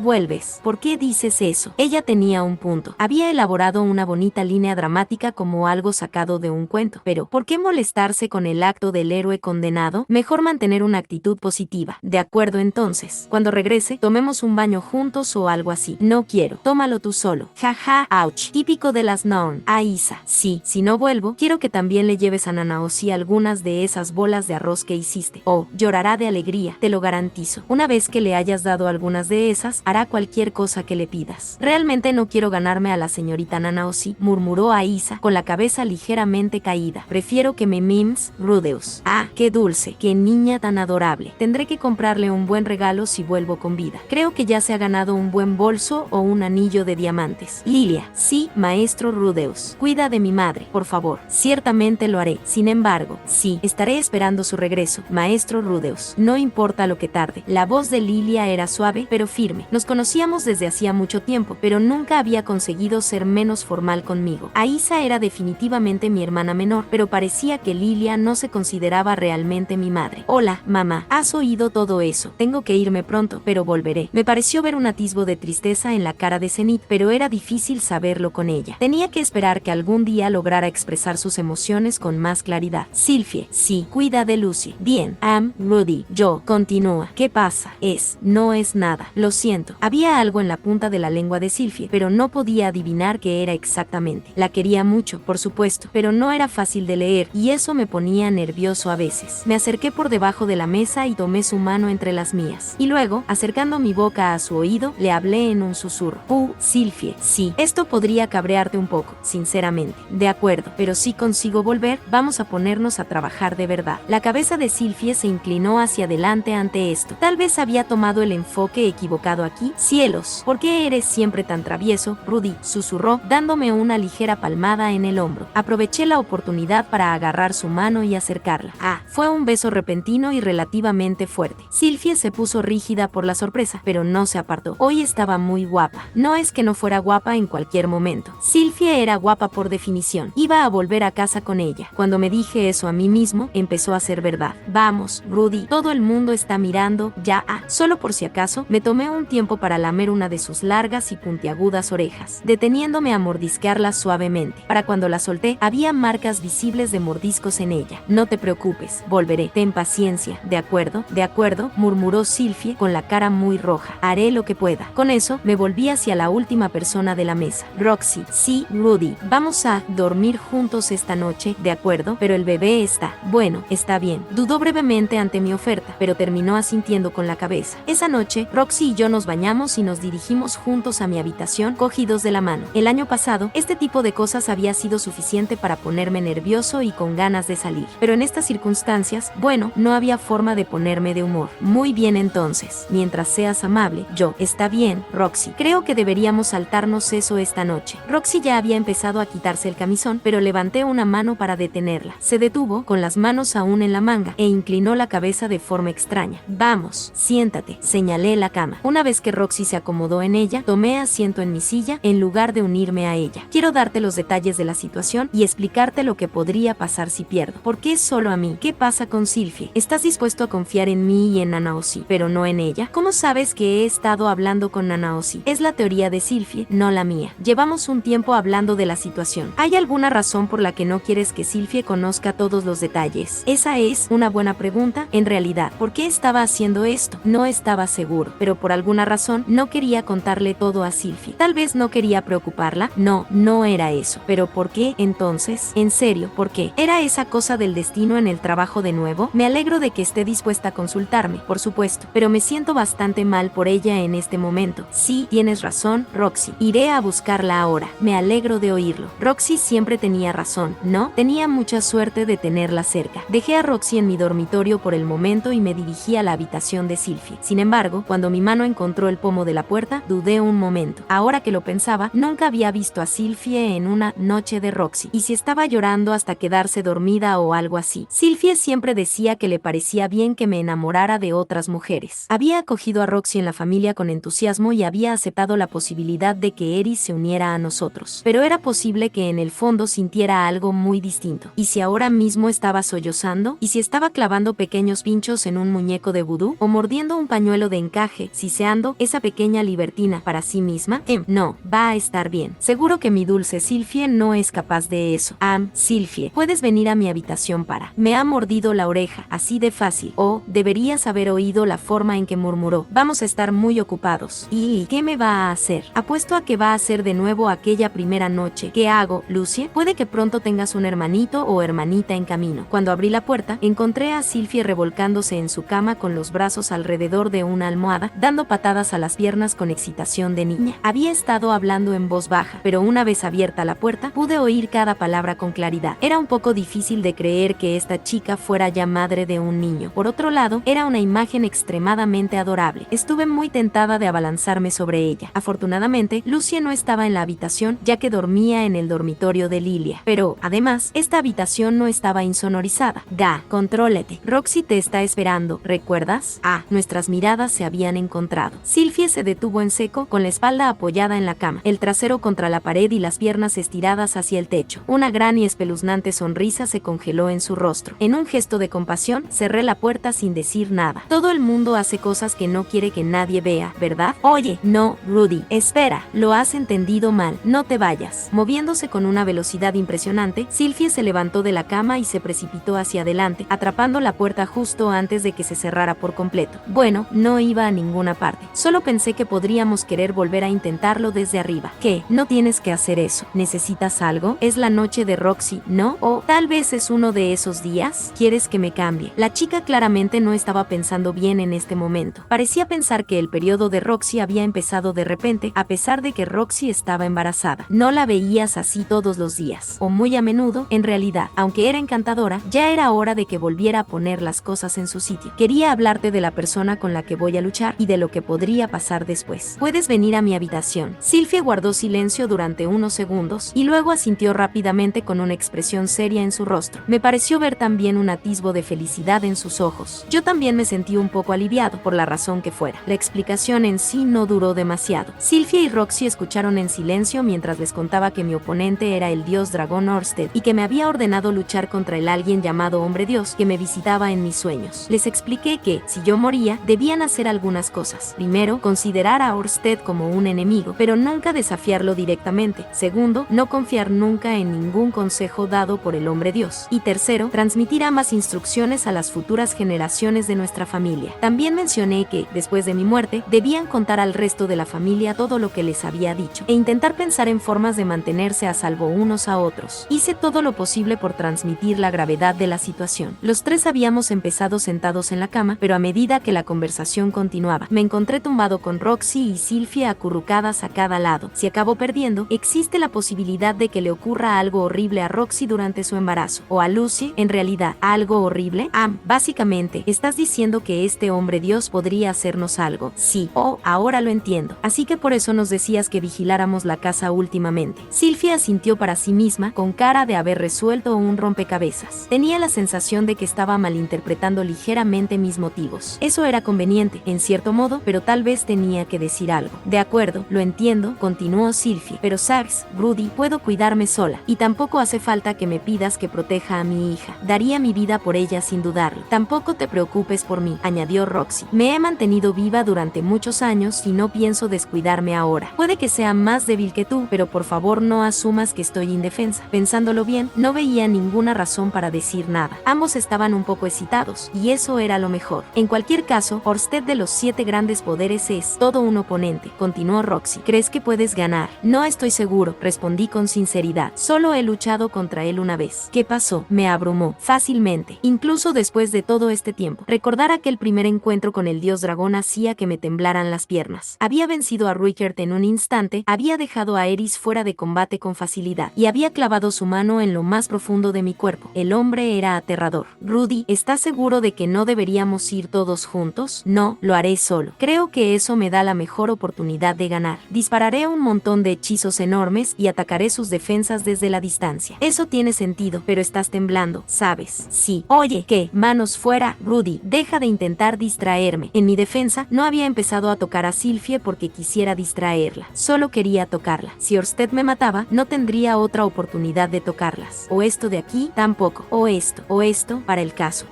vuelves, ¿por qué dices eso? Ella tenía un punto. Había elaborado una bonita línea dramática como algo sacado de un cuento, pero ¿por qué molestarse con el acto del héroe condenado? Mejor mantener una actitud positiva. De acuerdo, entonces. Cuando regrese, tomemos un baño juntos o algo así. No quiero. Tómalo tú solo. Jaja, ouch. Típico de las Norn. Aisa. Sí, si no vuelvo, quiero que también le lleves a Nanaoshi algunas de esas bolas de arroz que hiciste. Oh, llorará de alegría, te lo garantizo. Una vez que le hayas dado algunas de esas, hará cualquier cosa que le pidas. Realmente no quiero ganarme a la señorita Nanaoshi, murmuró Aisa, con la cabeza ligeramente caída. Prefiero que me mimes, Rudeus. Ah, qué dulce, qué niña tan adorable. Tendré que comprarle un buen regalo si vuelvo con vida. Creo que ya se ha ganado un buen bolso o un anillo de diamantes. Lilia. Sí, maestro Rudeus. Cuida de mi madre, por favor. Ciertamente lo haré. Sin embargo, sí, estaré esperando su regreso, maestro Rudeus. No importa lo que tarde. La voz de Lilia era suave, pero firme. Nos conocíamos desde hacía mucho tiempo, pero nunca había conseguido ser menos formal conmigo. Aisa era definitivamente mi hermana menor, pero parecía que Lilia no se consideraba realmente mi madre. Hola, mamá. ¿Has oído todo eso? Tengo que irme pronto, pero volveré. Me pareció ver un atisbo de tristeza en la cara de Zenith, pero era difícil saberlo con ella. Tenía que esperar que algún día lograra expresar sus emociones con más claridad. Sylphie, sí, cuida de Lucy. Bien, Rudy, yo, continúa. ¿Qué pasa? No es nada. Lo siento. Había algo en la punta de la lengua de Sylphie, pero no podía adivinar qué era exactamente. La quería mucho, por supuesto, pero no era fácil de leer, y eso me ponía nervioso a veces. Me acerqué por debajo de la mesa y tomé su mano entre las mías. Y luego, acercando mi boca a su oído, le hablé en un susurro. Sylphie, sí, esto podría cabrearte un poco, sinceramente. De acuerdo, pero si consigo volver, vamos a ponernos a trabajar de verdad. La cabeza de Sylphie se inclinó hacia adelante ante esto. Tal vez había tomado el enfoque equivocado aquí. Cielos, ¿por qué eres siempre tan travieso, Rudy? Susurró, dándome una ligera palmada en el hombro. Aproveché la oportunidad para agarrar su mano y acercarla. Fue un beso repentino fino y relativamente fuerte. Sylvie se puso rígida por la sorpresa, pero no se apartó. Hoy estaba muy guapa. No es que no fuera guapa en cualquier momento. Sylvie era guapa por definición. Iba a volver a casa con ella. Cuando me dije eso a mí mismo, empezó a ser verdad. Vamos, Rudy, todo el mundo está mirando, ya. Solo por si acaso, me tomé un tiempo para lamer una de sus largas y puntiagudas orejas, deteniéndome a mordisquearla suavemente. Para cuando la solté, había marcas visibles de mordiscos en ella. No te preocupes, volveré. Ten paciencia. De acuerdo, murmuró Sylvie con la cara muy roja. Haré lo que pueda. Con eso, me volví hacia la última persona de la mesa. Roxy. Sí, Rudy. Vamos a dormir juntos esta noche, de acuerdo, pero el bebé está. Bueno, está bien. Dudó brevemente ante mi oferta, pero terminó asintiendo con la cabeza. Esa noche, Roxy y yo nos bañamos y nos dirigimos juntos a mi habitación, cogidos de la mano. El año pasado, este tipo de cosas había sido suficiente para ponerme nervioso y con ganas de salir. Pero en estas circunstancias, bueno, no había forma de ponerme de humor. Muy bien entonces, mientras seas amable, yo. Está bien, Roxy. Creo que deberíamos saltarnos eso esta noche. Roxy ya había empezado a quitarse el camisón, pero levanté una mano para detenerla. Se detuvo, con las manos aún en la manga, e inclinó la cabeza de forma extraña. Vamos, siéntate, señalé la cama. Una vez que Roxy se acomodó en ella, tomé asiento en mi silla, en lugar de unirme a ella. Quiero darte los detalles de la situación y explicarte lo que podría pasar si pierdo. ¿Por qué solo a mí? ¿Qué pasa con Sylvie? ¿Estás dispuesto a confiar en mí y en Nanaoshi, pero no en ella? ¿Cómo sabes que he estado hablando con Nanaoshi? Es la teoría de Sylvie, no la mía. Llevamos un tiempo hablando de la situación. ¿Hay alguna razón por la que no quieres que Sylvie conozca todos los detalles? Esa es una buena pregunta. En realidad, ¿por qué estaba haciendo esto? No estaba seguro, pero por alguna razón no quería contarle todo a Sylvie. Tal vez no quería preocuparla. No era eso. ¿Pero por qué entonces? En serio, ¿por qué? ¿Era esa cosa del destino en el trabajo de nuevo? Me alegro de que esté dispuesta a consultarme, por supuesto, pero me siento bastante mal por ella en este momento. Sí, tienes razón, Roxy. Iré a buscarla ahora. Me alegro de oírlo. Roxy siempre tenía razón, ¿no? Tenía mucha suerte de tenerla cerca. Dejé a Roxy en mi dormitorio por el momento y me dirigí a la habitación de Sylvie. Sin embargo, cuando mi mano encontró el pomo de la puerta, dudé un momento. Ahora que lo pensaba, nunca había visto a Sylvie en una noche de Roxy. Y si estaba llorando hasta quedarse dormida o algo así. Sylvie siempre decía que le parecía bien que me enamorara de otras mujeres. Había acogido a Roxy en la familia con entusiasmo y había aceptado la posibilidad de que Eris se uniera a nosotros. Pero era posible que en el fondo sintiera algo muy distinto. ¿Y si ahora mismo estaba sollozando? ¿Y si estaba clavando pequeños pinchos en un muñeco de vudú? ¿O mordiendo un pañuelo de encaje, siseando esa pequeña libertina para sí misma? No, va a estar bien. Seguro que mi dulce Sylvie no es capaz de eso. Sylvie, puedes venir a mi habitación para. Me ha mordido la oreja, así de fácil. Oh, deberías haber oído la forma en que murmuró. Vamos a estar muy ocupados. ¿Y qué me va a hacer? Apuesto a que va a hacer de nuevo aquella primera noche. ¿Qué hago, Lucie? Puede que pronto tengas un hermanito o hermanita en camino. Cuando abrí la puerta, encontré a Sylvie revolcándose en su cama con los brazos alrededor de una almohada, dando patadas a las piernas con excitación de niña. Había estado hablando en voz baja, pero una vez abierta la puerta, pude oír cada palabra con claridad. Era un poco difícil de creer que esta chica fuera ya madre de un niño. Por otro lado, era una imagen extremadamente adorable. Estuve muy tentada de abalanzarme sobre ella. Afortunadamente, Lucie no estaba en la habitación, ya que dormía en el dormitorio de Lilia. Pero, además, esta habitación no estaba insonorizada. Contrólate. Roxy te está esperando, ¿recuerdas? Nuestras miradas se habían encontrado. Sylvie se detuvo en seco, con la espalda apoyada en la cama, el trasero contra la pared y las piernas estiradas hacia el techo. Una gran y espeluznante sonrisa se congeló en su rostro. En un gesto de compasión, cerré la puerta sin decir nada. Todo el mundo hace cosas que no quiere que nadie vea, ¿verdad? Oye, no, Rudy, espera, lo has entendido mal, no te vayas. Moviéndose con una velocidad impresionante, Sylvie se levantó de la cama y se precipitó hacia adelante, atrapando la puerta justo antes de que se cerrara por completo. Bueno, no iba a ninguna parte. Solo pensé que podríamos querer volver a intentarlo desde arriba. ¿Qué? No tienes que hacer eso. ¿Necesitas algo? Es la noche de Roxy, ¿no? O tal vez es uno de esos días. ¿Quieres que me cambie? La chica claramente no estaba pensando bien en este momento. Parecía pensar que el periodo de Roxy había empezado de repente, a pesar de que Roxy estaba embarazada. No la veías así todos los días, o muy a menudo, en realidad. Aunque era encantadora, ya era hora de que volviera a poner las cosas en su sitio. Quería hablarte de la persona con la que voy a luchar y de lo que podría pasar después. Puedes venir a mi habitación. Sylvie guardó silencio durante unos segundos y luego asintió rápidamente con una expresión seria en su rostro. Me pareció ver también un atisbo de felicidad felicidad en sus ojos. Yo también me sentí un poco aliviado, por la razón que fuera. La explicación en sí no duró demasiado. Sylvia y Roxy escucharon en silencio mientras les contaba que mi oponente era el dios dragón Orsted y que me había ordenado luchar contra el alguien llamado hombre dios que me visitaba en mis sueños. Les expliqué que, si yo moría, debían hacer algunas cosas. Primero, considerar a Orsted como un enemigo, pero nunca desafiarlo directamente. Segundo, no confiar nunca en ningún consejo dado por el hombre dios. Y tercero, transmitir ambas instrucciones a las futuras generaciones de nuestra familia. También mencioné que, después de mi muerte, debían contar al resto de la familia todo lo que les había dicho, e intentar pensar en formas de mantenerse a salvo unos a otros. Hice todo lo posible por transmitir la gravedad de la situación. Los tres habíamos empezado sentados en la cama, pero a medida que la conversación continuaba, me encontré tumbado con Roxy y Sylvia acurrucadas a cada lado. Si acabo perdiendo, existe la posibilidad de que le ocurra algo horrible a Roxy durante su embarazo, o a Lucy, en realidad, ¿algo horrible? Básicamente, estás diciendo que este hombre Dios podría hacernos algo. Sí, ahora lo entiendo. Así que por eso nos decías que vigiláramos la casa últimamente. Sylvia asintió para sí misma, con cara de haber resuelto un rompecabezas. Tenía la sensación de que estaba malinterpretando ligeramente mis motivos. Eso era conveniente, en cierto modo, pero tal vez tenía que decir algo. De acuerdo, lo entiendo, continuó Sylvia, pero sabes, Rudy, puedo cuidarme sola, y tampoco hace falta que me pidas que proteja a mi hija. Daría mi vida por ella sin dudarlo. Tampoco te preocupes por mí, añadió Roxy. Me he mantenido viva durante muchos años y no pienso descuidarme ahora. Puede que sea más débil que tú, pero por favor no asumas que estoy indefensa. Pensándolo bien, no veía ninguna razón para decir nada. Ambos estaban un poco excitados, y eso era lo mejor. En cualquier caso, Orsted de los 7 grandes poderes es todo un oponente, continuó Roxy. ¿Crees que puedes ganar? No estoy seguro, respondí con sinceridad. Solo he luchado contra él una vez. ¿Qué pasó? Me abrumó. Fácilmente. Incluso después de todo este tiempo. Recordar aquel primer encuentro con el dios dragón hacía que me temblaran las piernas. Había vencido a Rickert en un instante, había dejado a Eris fuera de combate con facilidad, y había clavado su mano en lo más profundo de mi cuerpo. El hombre era aterrador. Rudy, ¿estás seguro de que no deberíamos ir todos juntos? No, lo haré solo. Creo que eso me da la mejor oportunidad de ganar. Dispararé un montón de hechizos enormes y atacaré sus defensas desde la distancia. Eso tiene sentido, pero estás temblando, ¿sabes? Sí. Oye, ¿qué? Manos fuera, Rudy, deja de intentar distraerme. En mi defensa, no había empezado a tocar a Sylvia porque quisiera distraerla. Solo quería tocarla. Si Orsted me mataba, no tendría otra oportunidad de tocarlas. O esto de aquí, tampoco. O esto, para el caso.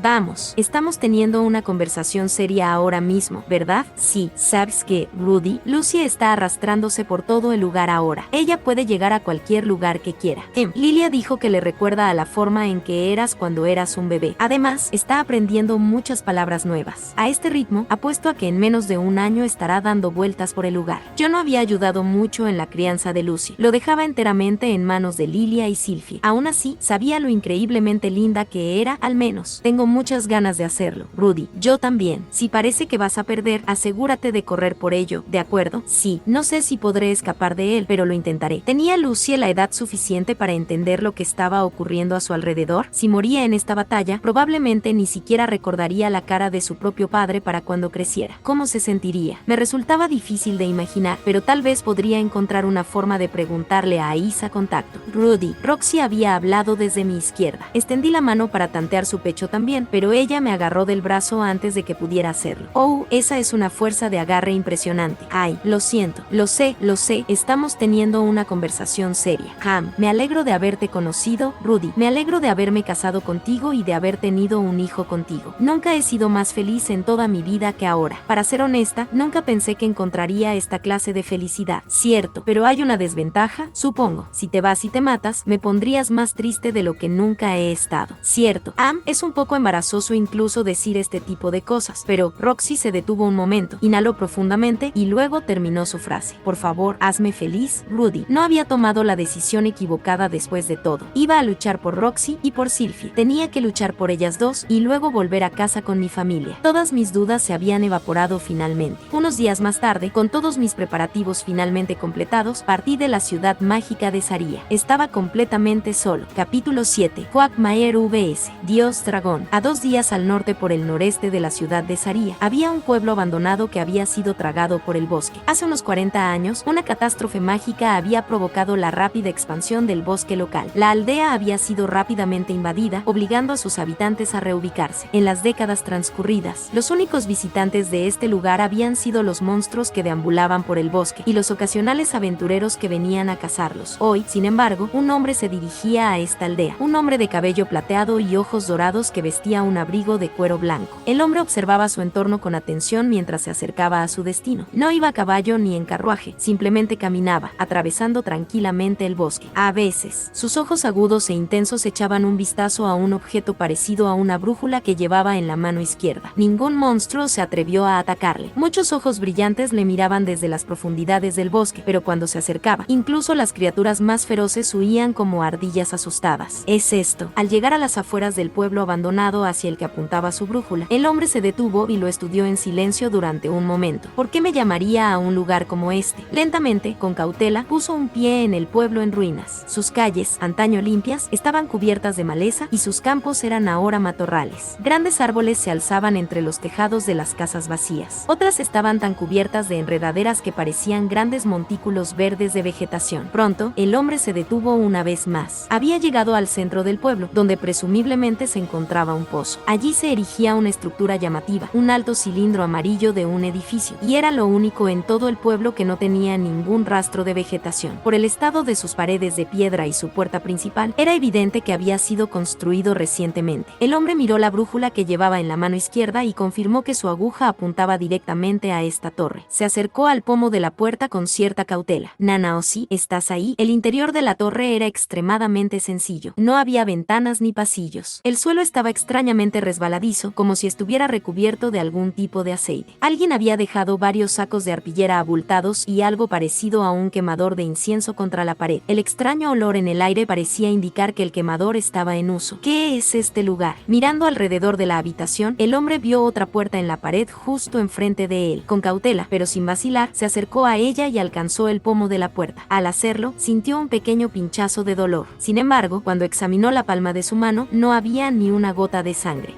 Vamos. Estamos teniendo una conversación seria ahora mismo, ¿verdad? Sí. ¿Sabes qué, Rudy? Lucy está arrastrándose por todo el lugar ahora. Ella puede llegar a cualquier lugar que quiera. Lilia dijo que le recuerda a la forma en que eras cuando eras un bebé. Además, está aprendiendo muchas palabras nuevas. A este ritmo, apuesto a que en menos de un año estará dando vueltas por el lugar. Yo no había ayudado mucho en la crianza de Lucy. Lo dejaba enteramente en manos de Lilia y Sylvia. Aún así, sabía lo increíblemente linda que era, al menos. Tengo muchas ganas de hacerlo, Rudy. Yo también. Si parece que vas a perder, asegúrate de correr por ello, ¿de acuerdo? Sí. No sé si podré escapar de él, pero lo intentaré. ¿Tenía Lucy la edad suficiente para entender lo que estaba ocurriendo a su alrededor? Si moría en esta batalla, probablemente ni siquiera recordaría la cara de su propio padre para cuando creciera. ¿Cómo se sentiría? Me resultaba difícil de imaginar, pero tal vez podría encontrar una forma de preguntarle a Isa contacto. Rudy. Roxy había hablado desde mi izquierda. Extendí la mano para tantear su pecho también, pero ella me agarró del brazo antes de que pudiera hacerlo. Oh, esa es una fuerza de agarre impresionante. Ay, lo siento. Lo sé. Estamos teniendo una conversación seria. Me alegro de haberte conocido, Rudy. Me alegro de haberme casado contigo y de haber tenido un hijo contigo. Nunca he sido más feliz en toda mi vida que ahora. Para ser honesta, nunca pensé que encontraría esta clase de felicidad. Cierto, pero hay una desventaja, supongo. Si te vas y te matas, me pondrías más triste de lo que nunca he estado. Cierto. Es un poco embarazoso incluso decir este tipo de cosas, pero Roxy se detuvo un momento, inhaló profundamente y luego terminó su frase. Por favor, hazme feliz, Rudy. No había tomado la decisión equivocada después de todo. Iba a luchar por Roxy y por Sylvia. Tenía que luchar por ellas dos y luego volver a casa con mi familia. Todas mis dudas se habían evaporado finalmente. Unos días más tarde, con todos mis preparativos finalmente completados, partí de la ciudad mágica de Saria. Estaba completamente solo. Capítulo 7. Quagmire vs. Dios Dragón. A 2 días al norte por el noreste de la ciudad de Saria, había un pueblo abandonado que había sido tragado por el bosque. Hace unos 40 años, una catástrofe mágica había provocado la rápida expansión del bosque local. La aldea había sido rápidamente invadida, obligando a sus sus habitantes a reubicarse. En las décadas transcurridas, los únicos visitantes de este lugar habían sido los monstruos que deambulaban por el bosque y los ocasionales aventureros que venían a cazarlos. Hoy, sin embargo, un hombre se dirigía a esta aldea, un hombre de cabello plateado y ojos dorados que vestía un abrigo de cuero blanco. El hombre observaba su entorno con atención mientras se acercaba a su destino. No iba a caballo ni en carruaje, simplemente caminaba, atravesando tranquilamente el bosque. A veces, sus ojos agudos e intensos echaban un vistazo a un objeto parecido a una brújula que llevaba en la mano izquierda. Ningún monstruo se atrevió a atacarle. Muchos ojos brillantes le miraban desde las profundidades del bosque, pero cuando se acercaba, incluso las criaturas más feroces huían como ardillas asustadas. Es esto. Al llegar a las afueras del pueblo abandonado hacia el que apuntaba su brújula, el hombre se detuvo y lo estudió en silencio durante un momento. ¿Por qué me llamaría a un lugar como este? Lentamente, con cautela, puso un pie en el pueblo en ruinas. Sus calles, antaño limpias, estaban cubiertas de maleza y sus campos eran ahora matorrales. Grandes árboles se alzaban entre los tejados de las casas vacías. Otras estaban tan cubiertas de enredaderas que parecían grandes montículos verdes de vegetación. Pronto, el hombre se detuvo una vez más. Había llegado al centro del pueblo, donde presumiblemente se encontraba un pozo. Allí se erigía una estructura llamativa, un alto cilindro amarillo de un edificio, y era lo único en todo el pueblo que no tenía ningún rastro de vegetación. Por el estado de sus paredes de piedra y su puerta principal, era evidente que había sido construido recientemente. El hombre miró la brújula que llevaba en la mano izquierda y confirmó que su aguja apuntaba directamente a esta torre. Se acercó al pomo de la puerta con cierta cautela. Nanaoshi, ¿estás ahí? El interior de la torre era extremadamente sencillo. No había ventanas ni pasillos. El suelo estaba extrañamente resbaladizo, como si estuviera recubierto de algún tipo de aceite. Alguien había dejado varios sacos de arpillera abultados y algo parecido a un quemador de incienso contra la pared. El extraño olor en el aire parecía indicar que el quemador estaba en uso. ¿Qué es este lugar? Mirando alrededor de la habitación, el hombre vio otra puerta en la pared justo enfrente de él. Con cautela, pero sin vacilar, se acercó a ella y alcanzó el pomo de la puerta. Al hacerlo, sintió un pequeño pinchazo de dolor. Sin embargo, cuando examinó la palma de su mano, no había ni una gota de sangre.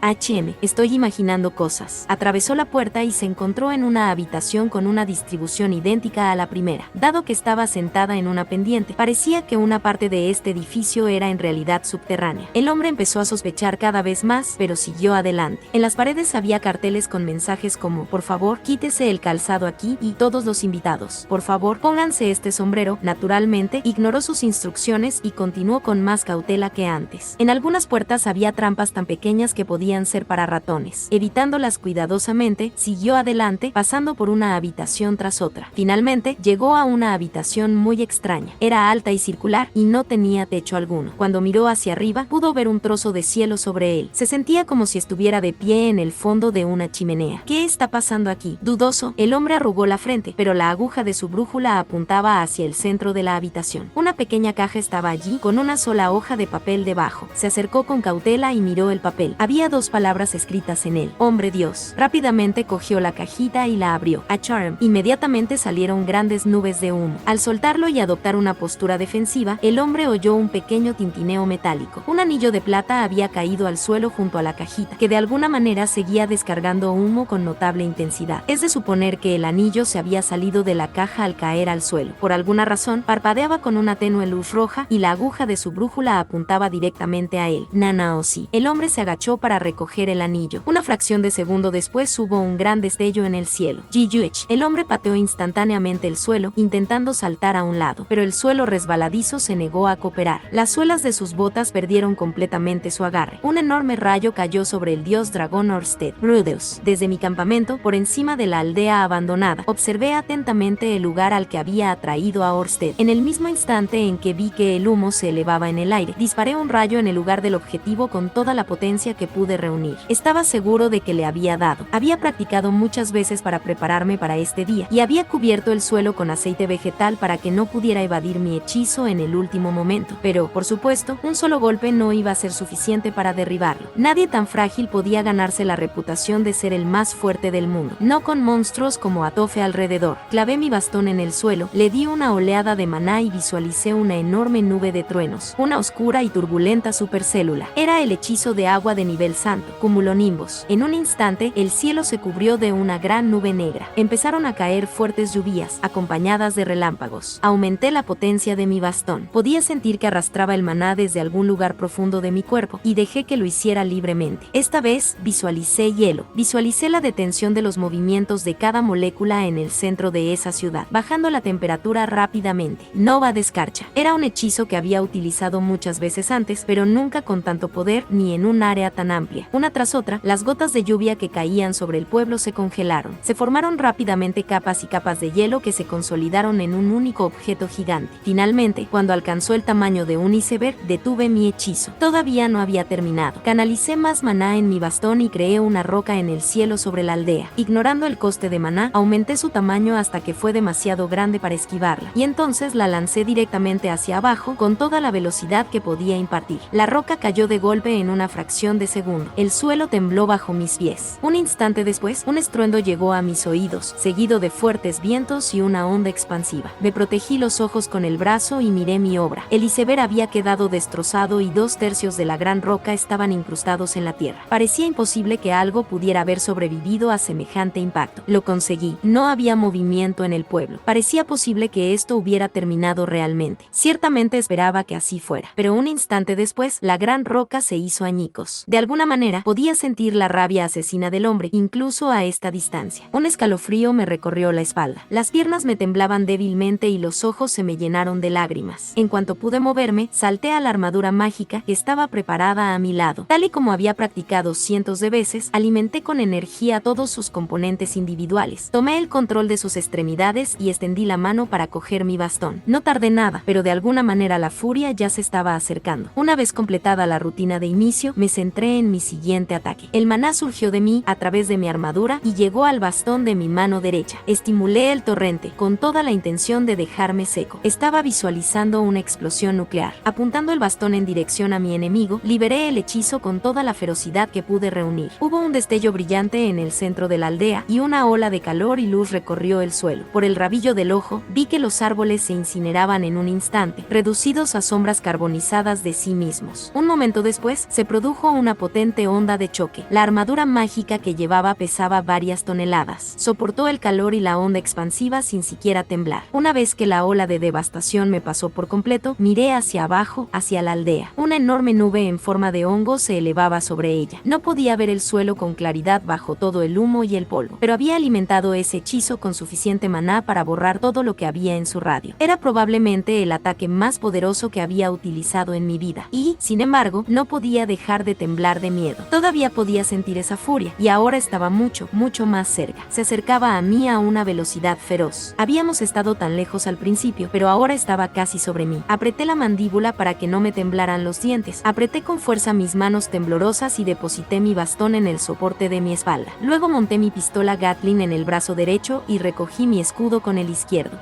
Estoy imaginando cosas. Atravesó la puerta y se encontró en una habitación con una distribución idéntica a la primera. Dado que estaba sentada en una pendiente, parecía que una parte de este edificio era en realidad subterránea. El hombre empezó a sospechar cada vez más, pero siguió adelante. En las paredes había carteles con mensajes como: por favor, quítese el calzado aquí, y todos los invitados, por favor, pónganse este sombrero. Naturalmente, ignoró sus instrucciones y continuó con más cautela que antes. En algunas puertas había trampas tan pequeñas que podían ser para ratones. Evitándolas cuidadosamente, siguió adelante, pasando por una habitación tras otra. Finalmente, llegó a una habitación muy extraña. Era alta y circular, y no tenía techo alguno. Cuando miró hacia arriba, pudo ver un trozo de cielo sobre él. Se sentía como si estuviera de pie en el fondo de una chimenea. ¿Qué está pasando aquí? Dudoso, el hombre arrugó la frente, pero la aguja de su brújula apuntaba hacia el centro de la habitación. Una pequeña caja estaba allí, con una sola hoja de papel debajo. Se acercó con cautela y miró el papel. Había dos palabras escritas en él: Hombre Dios. Rápidamente cogió la cajita y la abrió. A Charm. Inmediatamente salieron grandes nubes de humo. Al soltarlo y adoptar una postura defensiva, el hombre oyó un pequeño tintineo metálico. Un anillo de plata había caído al suelo junto a la cajita, que de alguna manera seguía descargando humo con notable intensidad. Es de suponer que el anillo se había salido de la caja al caer al suelo. Por alguna razón, parpadeaba con una tenue luz roja y la aguja de su brújula apuntaba directamente a él. Nanaoshi. El hombre se agachó para recoger el anillo. Una fracción de segundo después hubo un gran destello en el cielo. Jiyuich. El hombre pateó instantáneamente el suelo, intentando saltar a un lado, pero el suelo resbaladizo se negó a cooperar. Las suelas de sus botas perdieron completamente su agarre. Un enorme rayo cayó sobre el dios dragón Orsted. Rudeus. Desde mi campamento, por encima de la aldea abandonada, observé atentamente el lugar al que había atraído a Orsted. En el mismo instante en que vi que el humo se elevaba en el aire, disparé un rayo en el lugar del objetivo con toda la potencia que pude reunir. Estaba seguro de que le había dado. Había practicado muchas veces para prepararme para este día, y había cubierto el suelo con aceite vegetal para que no pudiera evadir mi hechizo en el último momento. Pero, por supuesto, un solo golpe no iba a ser suficiente para derribarlo. Nadie tan frágil podía ganarse la reputación de ser el más fuerte del mundo, no con monstruos como Atofe alrededor. Clavé mi bastón en el suelo, le di una oleada de maná y visualicé una enorme nube de truenos, una oscura y turbulenta supercélula. Era el hechizo de agua de nivel santo, cumulonimbus. En un instante, el cielo se cubrió de una gran nube negra. Empezaron a caer fuertes lluvias, acompañadas de relámpagos. Aumenté la potencia de mi bastón. Podía sentir que arrastraba el maná desde algún lugar profundo de mi cuerpo, y dejé dejé que lo hiciera libremente. Esta vez, visualicé hielo. Visualicé la detención de los movimientos de cada molécula en el centro de esa ciudad, bajando la temperatura rápidamente. Nova Descarcha. Era un hechizo que había utilizado muchas veces antes, pero nunca con tanto poder ni en un área tan amplia. Una tras otra, las gotas de lluvia que caían sobre el pueblo se congelaron. Se formaron rápidamente capas y capas de hielo que se consolidaron en un único objeto gigante. Finalmente, cuando alcanzó el tamaño de un iceberg, detuve mi hechizo. Todavía no había terminado. Canalicé más maná en mi bastón y creé una roca en el cielo sobre la aldea. Ignorando el coste de maná, aumenté su tamaño hasta que fue demasiado grande para esquivarla, y entonces la lancé directamente hacia abajo con toda la velocidad que podía impartir. La roca cayó de golpe en una fracción de segundo. El suelo tembló bajo mis pies. Un instante después, un estruendo llegó a mis oídos, seguido de fuertes vientos y una onda expansiva. Me protegí los ojos con el brazo y miré mi obra. El iceberg había quedado destrozado y 2/3 de la gran roca estaban incrustados en la tierra. Parecía imposible que algo pudiera haber sobrevivido a semejante impacto. Lo conseguí. No había movimiento en el pueblo. Parecía posible que esto hubiera terminado realmente. Ciertamente esperaba que así fuera, pero un instante después, la gran roca se hizo añicos. De alguna manera, podía sentir la rabia asesina del hombre, incluso a esta distancia. Un escalofrío me recorrió la espalda. Las piernas me temblaban débilmente y los ojos se me llenaron de lágrimas. En cuanto pude moverme, salté a la armadura mágica que estaba preparada a mi lado. Tal y como había practicado cientos de veces, alimenté con energía todos sus componentes individuales. Tomé el control de sus extremidades y extendí la mano para coger mi bastón. No tardé nada, pero de alguna manera la furia ya se estaba acercando. Una vez completada la rutina de inicio, me centré en mi siguiente ataque. El maná surgió de mí a través de mi armadura y llegó al bastón de mi mano derecha. Estimulé el torrente, con toda la intención de dejarme seco. Estaba visualizando una explosión nuclear. Apuntando el bastón en dirección a mi enemigo, liberé el hechizo con toda la ferocidad que pude reunir. Hubo un destello brillante en el centro de la aldea y una ola de calor y luz recorrió el suelo. Por el rabillo del ojo, vi que los árboles se incineraban en un instante, reducidos a sombras carbonizadas de sí mismos. Un momento después, se produjo una potente onda de choque. La armadura mágica que llevaba pesaba varias toneladas. Soportó el calor y la onda expansiva sin siquiera temblar. Una vez que la ola de devastación me pasó por completo, miré hacia abajo, hacia la aldea. Una enorme nube en forma de hongo se elevaba sobre ella. No podía ver el suelo con claridad bajo todo el humo y el polvo, pero había alimentado ese hechizo con suficiente maná para borrar todo lo que había en su radio. Era probablemente el ataque más poderoso que había utilizado en mi vida, y, sin embargo, no podía dejar de temblar de miedo. Todavía podía sentir esa furia, y ahora estaba mucho, mucho más cerca. Se acercaba a mí a una velocidad feroz. Habíamos estado tan lejos al principio, pero ahora estaba casi sobre mí. Apreté la mandíbula para que no me temblaran los dientes. Apreté con fuerza mis manos temblorosas y deposité mi bastón en el soporte de mi espalda. Luego monté mi pistola Gatling en el brazo derecho y recogí mi escudo con el izquierdo.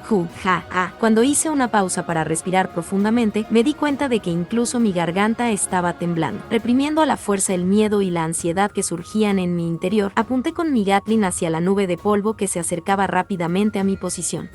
Cuando hice una pausa para respirar profundamente, me di cuenta de que incluso mi garganta estaba temblando. Reprimiendo a la fuerza el miedo y la ansiedad que surgían en mi interior, apunté con mi Gatling hacia la nube de polvo que se acercaba rápidamente a mi posición.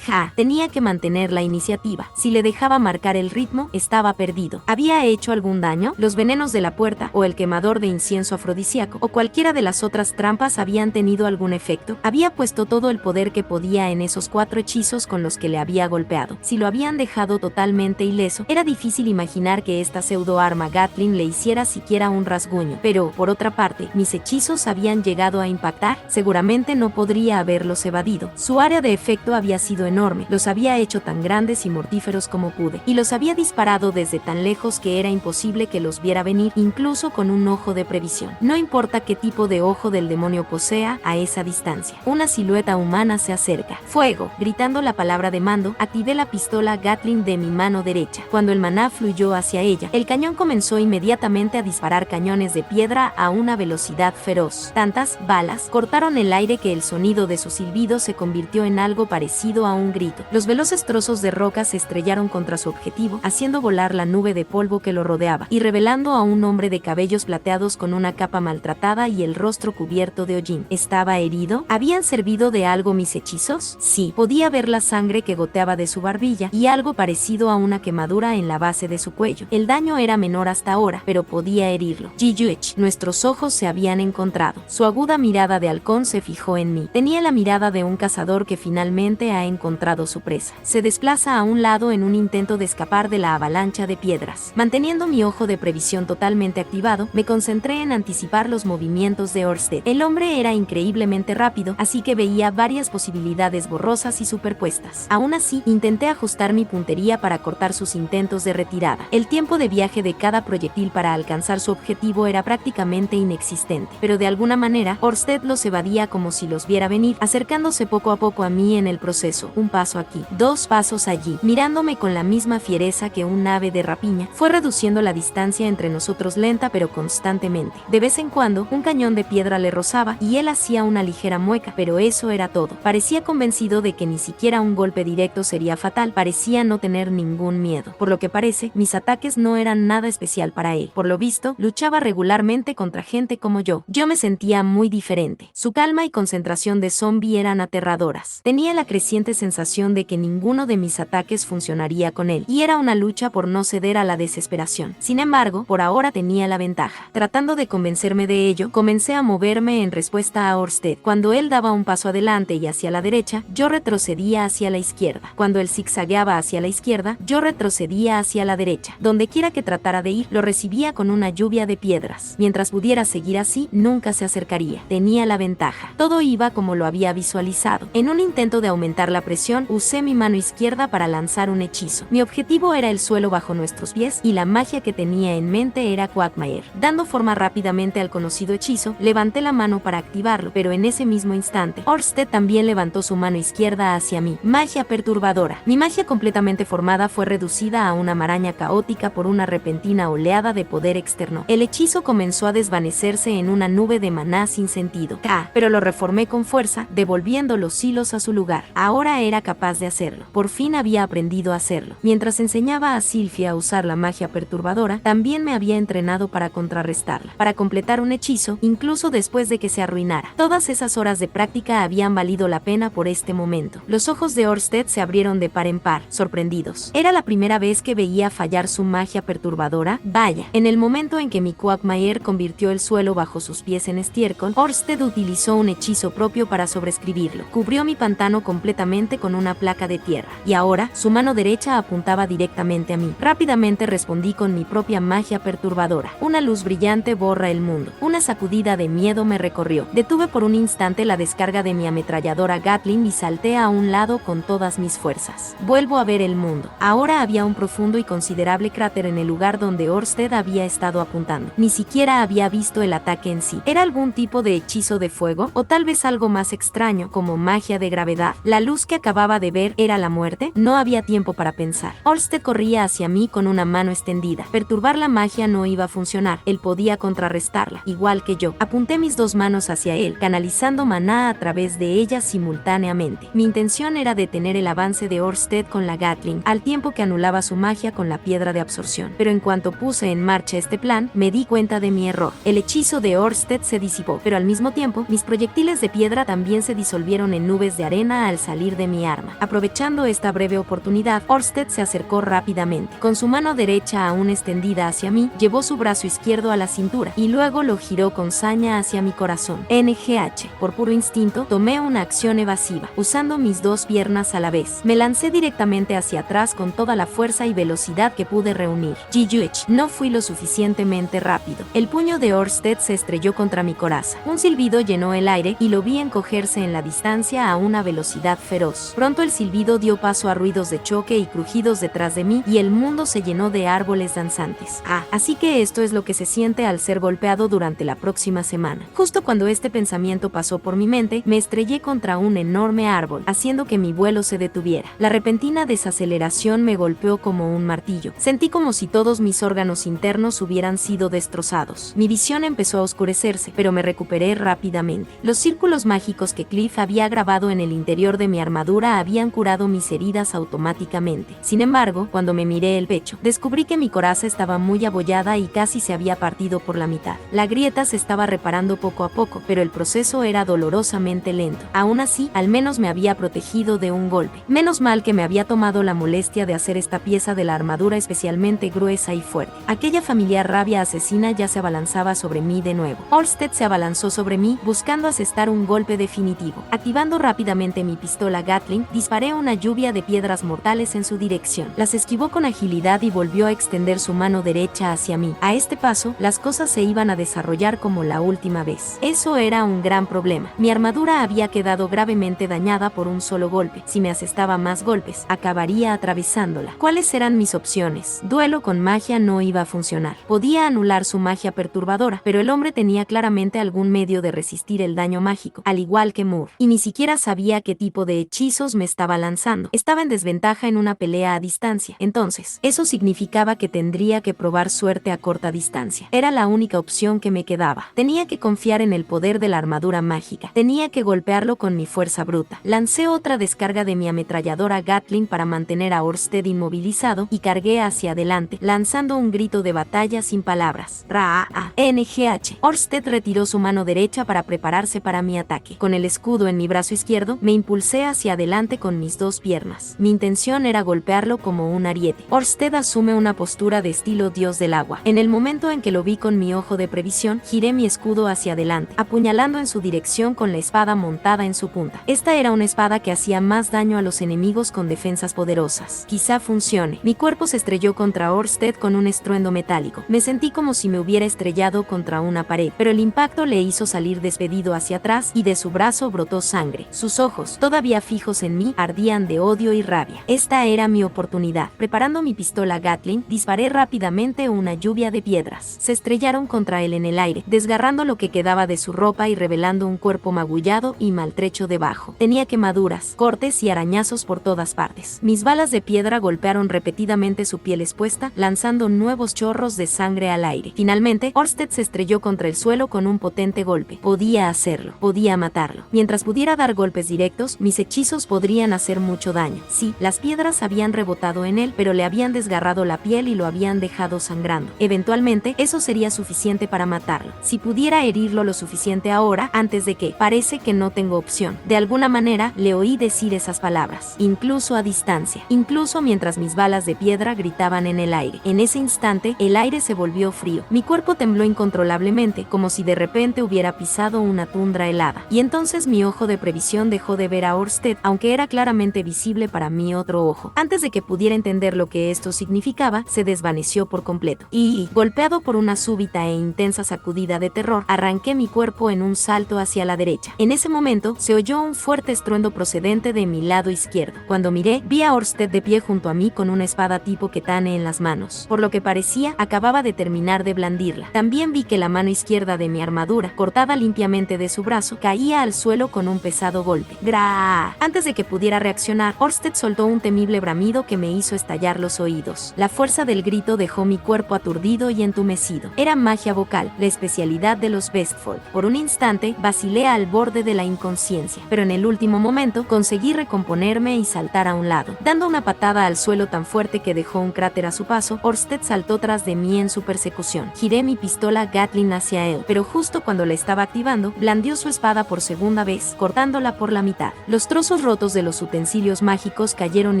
Tenía que mantener la iniciativa. Si le dejaba marcar el ritmo, estaba perdido. ¿Había hecho algún daño? Los venenos de la puerta, o el quemador de incienso afrodisíaco, o cualquiera de las otras trampas habían tenido algún efecto. Había puesto todo el poder que podía en esos 4 hechizos con los que le había golpeado. Si lo habían dejado totalmente ileso, era difícil imaginar que esta pseudo arma Gatling le hiciera siquiera un rasguño. Pero, por otra parte, mis hechizos habían llegado a impactar. Seguramente no podría haberlos evadido. Su área de efecto había sido enorme. Los había hecho tan grandes y mortíferos como pude, y los había disparado desde tan lejos que era imposible que los viera venir, incluso con un ojo de previsión. No importa qué tipo de ojo del demonio posea, a esa distancia, una silueta humana se acerca. ¡Fuego! Gritando la palabra de mando, activé la pistola Gatling de mi mano derecha. Cuando el maná fluyó hacia ella, el cañón comenzó inmediatamente a disparar cañones de piedra a una velocidad feroz. Tantas balas cortaron el aire que el sonido de su silbido se convirtió en algo parecido a un grito. Los veloces trozos de roca se estrellaron contra su objetivo, haciendo volar la nube de polvo que lo rodeaba, y revelando a un hombre de cabellos plateados con una capa maltratada y el rostro cubierto de hollín. ¿Estaba herido? ¿Habían servido de algo mis hechizos? Sí, podía ver la sangre que goteaba de su barbilla y algo parecido a una quemadura en la base de su cuello. El daño era menor hasta ahora, pero podía herirlo. Jiyuech, nuestros ojos se habían encontrado. Su aguda mirada de halcón se fijó en mí. Tenía la mirada de un cazador que finalmente ha encontrado su presa. Se desplaza a un lado en un intento de escapar de la avalancha de piedras. Manteniendo mi ojo de previsión corazón totalmente activado, me concentré en anticipar los movimientos de Orsted. El hombre era increíblemente rápido, así que veía varias posibilidades borrosas y superpuestas. Aún así, intenté ajustar mi puntería para cortar sus intentos de retirada. El tiempo de viaje de cada proyectil para alcanzar su objetivo era prácticamente inexistente, pero de alguna manera, Orsted los evadía como si los viera venir, acercándose poco a poco a mí en el proceso. Un paso aquí, 2 pasos allí, mirándome con la misma fiereza que un ave de rapiña. Fue reduciendo la distancia entre nosotros lenta pero constantemente. De vez en cuando, un cañón de piedra le rozaba y él hacía una ligera mueca, pero eso era todo. Parecía convencido de que ni siquiera un golpe directo sería fatal, parecía no tener ningún miedo. Por lo que parece, mis ataques no eran nada especial para él. Por lo visto, luchaba regularmente contra gente como yo. Yo me sentía muy diferente. Su calma y concentración de zombie eran aterradoras. Tenía la creciente sensación de que ninguno de mis ataques funcionaría con él, y era una lucha por no ceder a la desesperación. Sin embargo, por ahora tenía la ventaja. Tratando de convencerme de ello, comencé a moverme en respuesta a Orsted. Cuando él daba un paso adelante y hacia la derecha, yo retrocedía hacia la izquierda. Cuando él zigzagueaba hacia la izquierda, yo retrocedía hacia la derecha. Donde quiera que tratara de ir, lo recibía con una lluvia de piedras. Mientras pudiera seguir así, nunca se acercaría. Tenía la ventaja. Todo iba como lo había visualizado. En un intento de aumentar la presión, usé mi mano izquierda para lanzar un hechizo. Mi objetivo era el suelo bajo nuestros pies, y la magia que tenía en mente era Quagmire. Dando forma rápidamente al conocido hechizo, levanté la mano para activarlo, pero en ese mismo instante, Orsted también levantó su mano izquierda hacia mí. Magia perturbadora. Mi magia completamente formada fue reducida a una maraña caótica por una repentina oleada de poder externo. El hechizo comenzó a desvanecerse en una nube de maná sin sentido. Pero lo reformé con fuerza, devolviendo los hilos a su lugar. Ahora era capaz de hacerlo. Por fin había aprendido a hacerlo. Mientras enseñaba a Sylphia a usar la magia perturbadora, también me había entrenado para contrarrestarla, para completar un hechizo, incluso después de que se arruinara. Todas esas horas de práctica habían valido la pena por este momento. Los ojos de Orsted se abrieron de par en par, sorprendidos. Era la primera vez que veía fallar su magia perturbadora. Vaya, en el momento en que mi Quagmire convirtió el suelo bajo sus pies en estiércol, Orsted utilizó un hechizo propio para sobreescribirlo. Cubrió mi pantano completamente con una placa de tierra, y ahora su mano derecha apuntaba directamente a mí. Rápidamente respondí con mi propia magia perturbadora. Una luz brillante borra el mundo. Una sacudida de miedo me recorrió. Detuve por un instante la descarga de mi ametralladora Gatling y salté a un lado con todas mis fuerzas. Vuelvo a ver el mundo. Ahora había un profundo y considerable cráter en el lugar donde Orsted había estado apuntando. Ni siquiera había visto el ataque en sí. ¿Era algún tipo de hechizo de fuego? ¿O tal vez algo más extraño, como magia de gravedad? ¿La luz que acababa de ver era la muerte? No había tiempo para pensar. Orsted corría hacia mí con una mano extendida. Perturbar la magia no iba a funcionar. Él podía contrarrestarla, igual que yo. Apunté mis 2 manos hacia él, canalizando maná a través de ellas simultáneamente. Mi intención era detener el avance de Orsted con la Gatling, al tiempo que anulaba su magia con la piedra de absorción. Pero en cuanto puse en marcha este plan, me di cuenta de mi error. El hechizo de Orsted se disipó, pero al mismo tiempo, mis proyectiles de piedra también se disolvieron en nubes de arena al salir de mi arma. Aprovechando esta breve oportunidad, Orsted se acercó rápidamente. Con su mano derecha aún extendida hacia mí, llevó su brazo izquierdo a la cintura, y luego lo giró con saña hacia mi corazón. NGH. Por puro instinto, tomé una acción evasiva, usando mis 2 piernas a la vez. Me lancé directamente hacia atrás con toda la fuerza y velocidad que pude reunir. GG. No fui lo suficientemente rápido. El puño de Orsted se estrelló contra mi coraza. Un silbido llenó el aire y lo vi encogerse en la distancia a una velocidad feroz. Pronto el silbido dio paso a ruidos de choque y crujidos detrás de mí, y el mundo se llenó de árboles danzantes. Así que esto es lo que se siente al ser golpeado durante la próxima semana. Justo cuando este pensamiento pasó por mi mente, me estrellé contra un enorme árbol, haciendo que mi vuelo se detuviera. La repentina desaceleración me golpeó como un martillo. Sentí como si todos mis órganos internos hubieran sido destrozados. Mi visión empezó a oscurecerse, pero me recuperé rápidamente. Los círculos mágicos que Cliff había grabado en el interior de mi armadura habían curado mis heridas automáticamente. Sin embargo, cuando me miré el pecho, descubrí que mi coraza estaba muy abollada y casi se había partido por la mitad. La grieta se estaba reparando poco a poco, pero el proceso era dolorosamente lento. Aún así, al menos me había protegido de un golpe. Menos mal que me había tomado la molestia de hacer esta pieza de la armadura especialmente gruesa y fuerte. Aquella familiar rabia asesina ya se abalanzaba sobre mí de nuevo. Orsted se abalanzó sobre mí, buscando asestar un golpe definitivo. Activando rápidamente mi pistola Gatling, disparé una lluvia de piedras mortales en su dirección. Las esquivó con agilidad y volvió a extender su mano derecha hacia mí. A este paso, las cosas se iban a desarrollar como la última vez. Eso era un gran problema. Mi armadura había quedado gravemente dañada por un solo golpe. Si me asestaba más golpes, acabaría atravesándola. ¿Cuáles eran mis opciones? Duelo con magia no iba a funcionar. Podía anular su magia perturbadora, pero el hombre tenía claramente algún medio de resistir el daño mágico, al igual que Moore. Y ni siquiera sabía qué tipo de hechizos me estaba lanzando. Estaba en desventaja en una pelea a distancia. Entonces, eso significaba que tendría que probar suerte a corta distancia. Era la única opción que me quedaba. Tenía que confiar en el poder de la armadura mágica. Tenía que golpearlo con mi fuerza bruta. Lancé otra descarga de mi ametralladora Gatling para mantener a Orsted inmovilizado y cargué hacia adelante, lanzando un grito de batalla sin palabras. Ra-A-N-G-H. Orsted retiró su mano derecha para prepararse para mi ataque. Con el escudo en mi brazo izquierdo, me impulsé hacia adelante con mis dos piernas. Mi intención era golpearlo como un ariete. Orsted asume una postura de estilo dios del agua. En el momento en que lo vi con mi ojo de previsión, giré mi escudo hacia adelante, apuñalando en su dirección con la espada montada en su punta. Esta era una espada que hacía más daño a los enemigos con defensas poderosas. Quizá funcione. Mi cuerpo se estrelló contra Orsted con un estruendo metálico. Me sentí como si me hubiera estrellado contra una pared, pero el impacto le hizo salir despedido hacia atrás y de su brazo brotó sangre. Sus ojos, todavía fijos en mí, ardían de odio y rabia. Esta era mi oportunidad. Preparando mi pistola Gatling, disparé rápidamente una lluvia de piedras. Se estrellaron contra él en el aire, desgarrando lo que quedaba de su ropa y revelando un cuerpo magullado y maltrecho debajo. Tenía quemaduras, cortes y arañazos por todas partes. Mis balas de piedra golpearon repetidamente su piel expuesta, lanzando nuevos chorros de sangre al aire. Finalmente, Orsted se estrelló contra el suelo con un potente golpe. Podía hacerlo, podía matarlo. Mientras pudiera dar golpes directos, mis hechizos podrían hacer mucho daño. Sí, las piedras habían rebotado en él, pero le habían desgarrado la piel y lo habían dejado sangrando. Eventualmente, eso sería suficiente para matarlo. Si pudiera herirlo lo suficiente ahora, antes de que, parece que no tengo opción. De alguna manera, le oí decir esas palabras, incluso a distancia, incluso mientras mis balas de piedra gritaban en el aire. En ese instante, el aire se volvió frío. Mi cuerpo tembló incontrolablemente, como si de repente hubiera pisado una tundra helada. Y entonces mi ojo de previsión dejó de ver a Orsted, aunque era claramente visible para mi otro ojo. Antes de que pudiera entender lo que esto significaba, se desvaneció por completo. Y, golpeado por una súbita e intensa sacudida de terror, arranqué mi cuerpo en un salto hacia la derecha. En ese momento, se oyó un fuerte estruendo procedente de mi lado izquierdo. Cuando miré, vi a Orsted de pie junto a mí con una espada tipo ketane en las manos. Por lo que parecía, acababa de terminar de blandirla. También vi que la mano izquierda de mi armadura, cortada limpiamente de su brazo, caía al suelo con un pesado golpe. ¡Gra! Antes de que pudiera reaccionar, Orsted soltó un temible bramido que me hizo estallar los oídos. La fuerza del grito dejó mi cuerpo aturdido y entumecido. Era magia vocal, la especialidad de los Vestfold. Por un instante, vacilé al borde de la inconsciencia, pero en el último momento conseguí recomponerme y saltar a un lado. Dando una patada al suelo tan fuerte que dejó un cráter a su paso, Orsted saltó tras de mí en su persecución. Giré mi pistola Gatling hacia él, pero justo cuando la estaba activando, blandió su espada por segunda vez, cortándola por la mitad. Los trozos rotos de los utensilios mágicos cayeron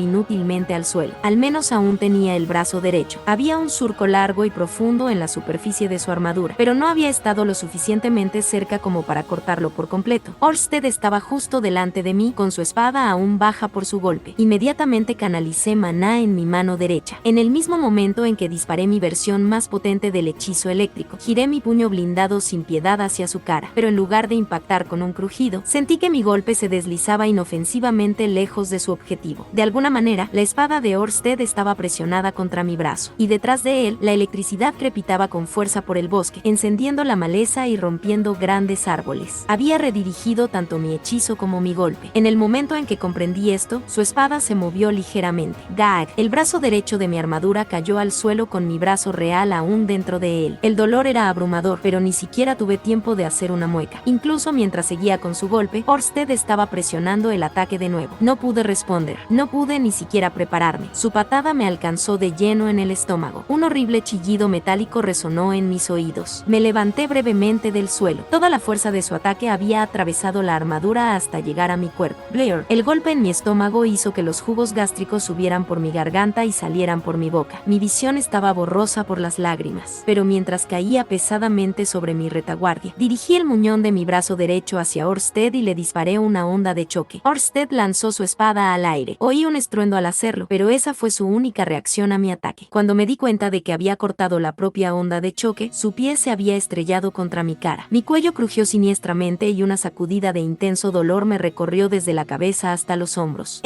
inútilmente al suelo. Al menos aún tenía el brazo derecho. Había un surco largo y profundo en la superficie de su armadura, pero no había estado lo suficientemente cerca como para cortarlo por completo. Orsted estaba justo delante de mí, con su espada aún baja por su golpe. Inmediatamente canalicé maná en mi mano derecha. En el mismo momento en que disparé mi versión más potente del hechizo eléctrico, giré mi puño blindado sin piedad hacia su cara, pero en lugar de impactar con un crujido, sentí que mi golpe se deslizaba inofensivamente lejos de su objetivo. De alguna manera, la espada de Orsted estaba presionada contra mi brazo, y detrás de él, la electricidad crepitaba con fuerza por el bosque, encendiendo la maleza y rompiendo grandes árboles. Había redirigido tanto mi hechizo como mi golpe. En el momento en que comprendí esto, su espada se movió ligeramente. Gag. El brazo derecho de mi armadura cayó al suelo con mi brazo real aún dentro de él. El dolor era abrumador, pero ni siquiera tuve tiempo de hacer una mueca. Incluso mientras seguía con su golpe, Orsted estaba presionando el ataque de nuevo. No pude responder. No pude ni siquiera prepararme. Su patada me alcanzó de lleno en el estómago. Un horrible chillido metálico resonó en mis oídos. Me levanté brevemente del suelo. Toda la fuerza de su ataque había atravesado la armadura hasta llegar a mi cuerpo. Blair. El golpe en mi estómago hizo que los jugos gástricos subieran por mi garganta y salieran por mi boca. Mi visión estaba borrosa por las lágrimas, pero mientras caía pesadamente sobre mi retaguardia, dirigí el muñón de mi brazo derecho hacia Orsted y le disparé una onda de choque. Orsted lanzó su espada al aire. Oí un estruendo al hacerlo, pero esa fue su única reacción a mi ataque. Cuando me di cuenta de que había cortado la propia onda de choque, su pie se había estrellado contra mi cara. Mi cuello crujió siniestramente y una sacudida de intenso dolor me recorrió desde la cabeza hasta los hombros.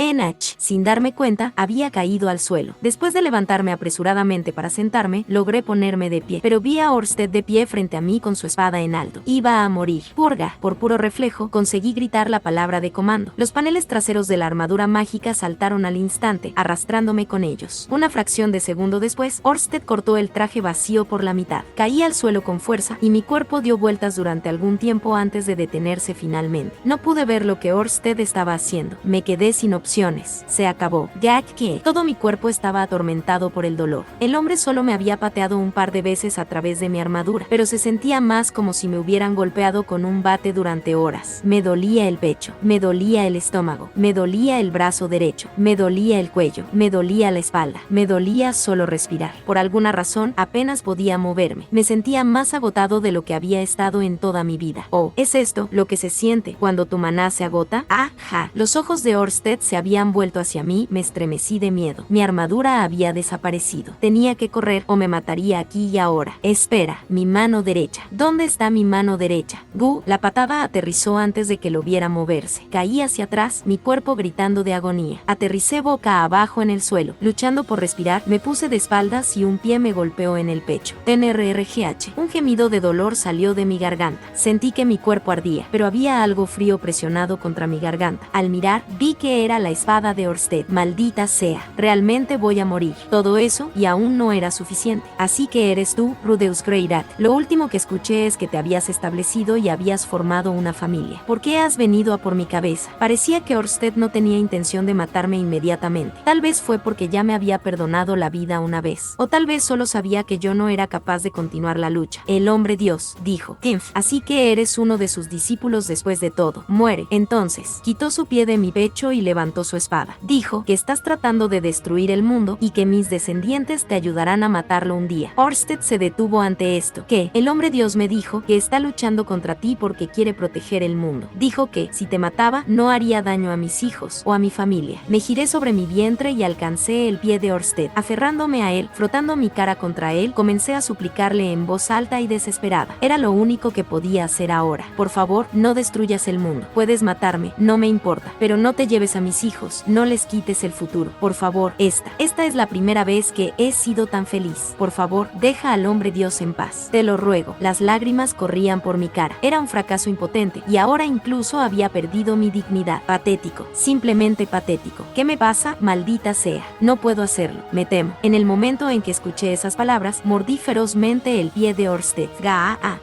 Sin darme cuenta, había caído al suelo. Después de levantarme apresuradamente para sentarme, logré ponerme de pie, pero vi a Orsted de pie frente a mí con su espada en alto. Iba a morir. Purga. Por puro reflejo, conseguí gritar la palabra de comando. Los paneles traseros de la armadura mágica saltaron al instante, arrastrándome con ellos. Una fracción de segundo después, Orsted cortó el traje vacío por la mitad. Caí al suelo con fuerza y mi cuerpo dio vueltas durante algún tiempo antes de detenerse finalmente. No pude ver lo que Orsted estaba haciendo. Me quedé sin opciones. Se acabó. ¿Qué? Todo mi cuerpo estaba atormentado por el dolor. El hombre solo me había pateado un par de veces a través de mi armadura, pero se sentía más como si me hubieran golpeado con un bate durante horas. Me dolía el pecho, me dolía el estómago, me dolía el brazo derecho, me dolía el cuello, me dolía la espalda, me dolía solo respirar. Por alguna razón, apenas podía moverme. Me sentía más agotado de lo que había estado en toda mi vida. Oh, ¿es esto lo que se siente cuando tu maná se agota? Ajá. Los ojos de Orsted se habían vuelto hacia mí, me estremecí de miedo. Mi armadura había desaparecido. Tenía que correr o me mataría aquí y ahora. Espera, mi mano derecha. ¿Dónde está mi mano derecha? La patada aterrizó antes de que lo viera moverse. Caí hacia atrás, mi cuerpo gritando de agonía. Aterricé boca abajo en el suelo. Luchando por respirar, me puse de espaldas y un pie me golpeó en el pecho. TNRRGH. Un gemido de dolor salió de mi garganta. Sentí que mi cuerpo ardía, pero había algo frío presionado contra mi garganta. Al mirar, vi que era la espada de Orsted. Maldita sea. Realmente voy a morir. Todo eso y aún no era suficiente. Así que eres tú, Rudeus Greyrat. Lo último que escuché es que te habías establecido y habías formado una familia. ¿Por qué has venido a por mi cabeza? Parecía que Orsted no tenía intención de matarme inmediatamente. Tal vez fue porque ya me había perdonado la vida una vez. O tal vez solo sabía que yo no era capaz de continuar la lucha. El hombre Dios, dijo. Así que eres uno de sus discípulos después de todo. Muere. Entonces, quitó su pie de mi pecho y levantó su espada. Dijo que estás tratando de destruir el mundo y que mis descendientes te ayudarán a matarlo un día. Orsted se detuvo ante esto. ¿Qué? El hombre Dios me dijo que está luchando contra ti porque quiere proteger el mundo. Dijo que, si te mataba, no haría daño a mis hijos o a mi familia. Me giré sobre mi vientre y alcancé el pie de Orsted. Aferrándome a él, frotando mi cara contra él, comencé a suplicarle en voz alta y desesperada. Era lo único que podía hacer ahora. Por favor, no destruyas el mundo. Puedes matarme, no me importa. Pero no te lleves a mis hijos, no les quites el futuro. Por favor, esta es la primera vez que he sido tan feliz. Por favor, deja al hombre Dios en paz. Te lo ruego. Las lágrimas corrían por mi cara. Era un fracaso impotente y ahora incluso había perdido mi dignidad. Patético. Simplemente patético. ¿Qué me pasa? Maldita sea. No puedo hacerlo. Me temo. En el momento en que escuché esas palabras, mordí ferozmente el pie de Orsted.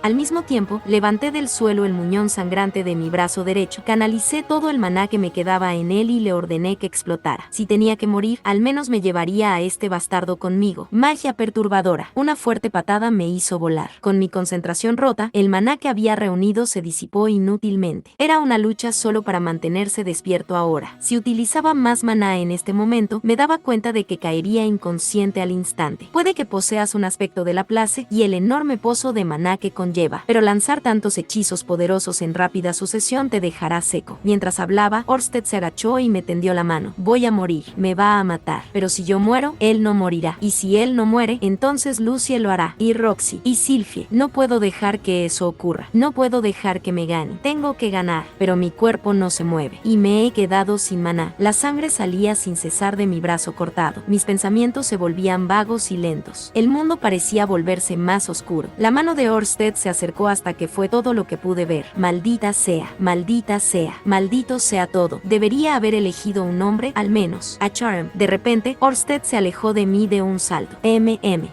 Al mismo tiempo, levanté del suelo el muñón sangrante de mi brazo derecho, canalicé todo el maná que me quedaba en él y le ordené que explotara. Si tenía que morir, al menos me llevaría a este bastardo conmigo. Magia perturbadora. Una fuerte patada me hizo volar. Con mi concentración rota, el maná que había reunido se disipó inútilmente. Era una lucha solo para mantenerse despierto ahora. Si utilizaba más maná en este momento, me daba cuenta de que caería inconsciente al instante. Puede que poseas un aspecto de Laplace y el enorme pozo de maná que conlleva, pero lanzar tantos hechizos poderosos en rápida sucesión te dejará seco. Mientras hablaba, Orsted se agachó y me tendió la mano. Voy a morir, me va a matar, pero si yo muero, él no morirá. Y si él no muere, entonces Lucie lo hará, y Roxy, y Sylphie. No puedo dejar que eso ocurra. No puedo dejar que me gane. Tengo que ganar, pero mi cuerpo no se mueve, y me he quedado sin maná. La sangre salía sin cesar de mi brazo cortado. Mis pensamientos se volvían vagos y lentos. El mundo parecía volverse más oscuro. La mano de Orsted se acercó hasta que fue todo lo que pude ver. Maldita sea, maldita sea, maldito sea todo. Debería haber elegido un nombre, al menos. A Charm. De repente, Orsted se alejó de mí de un salto.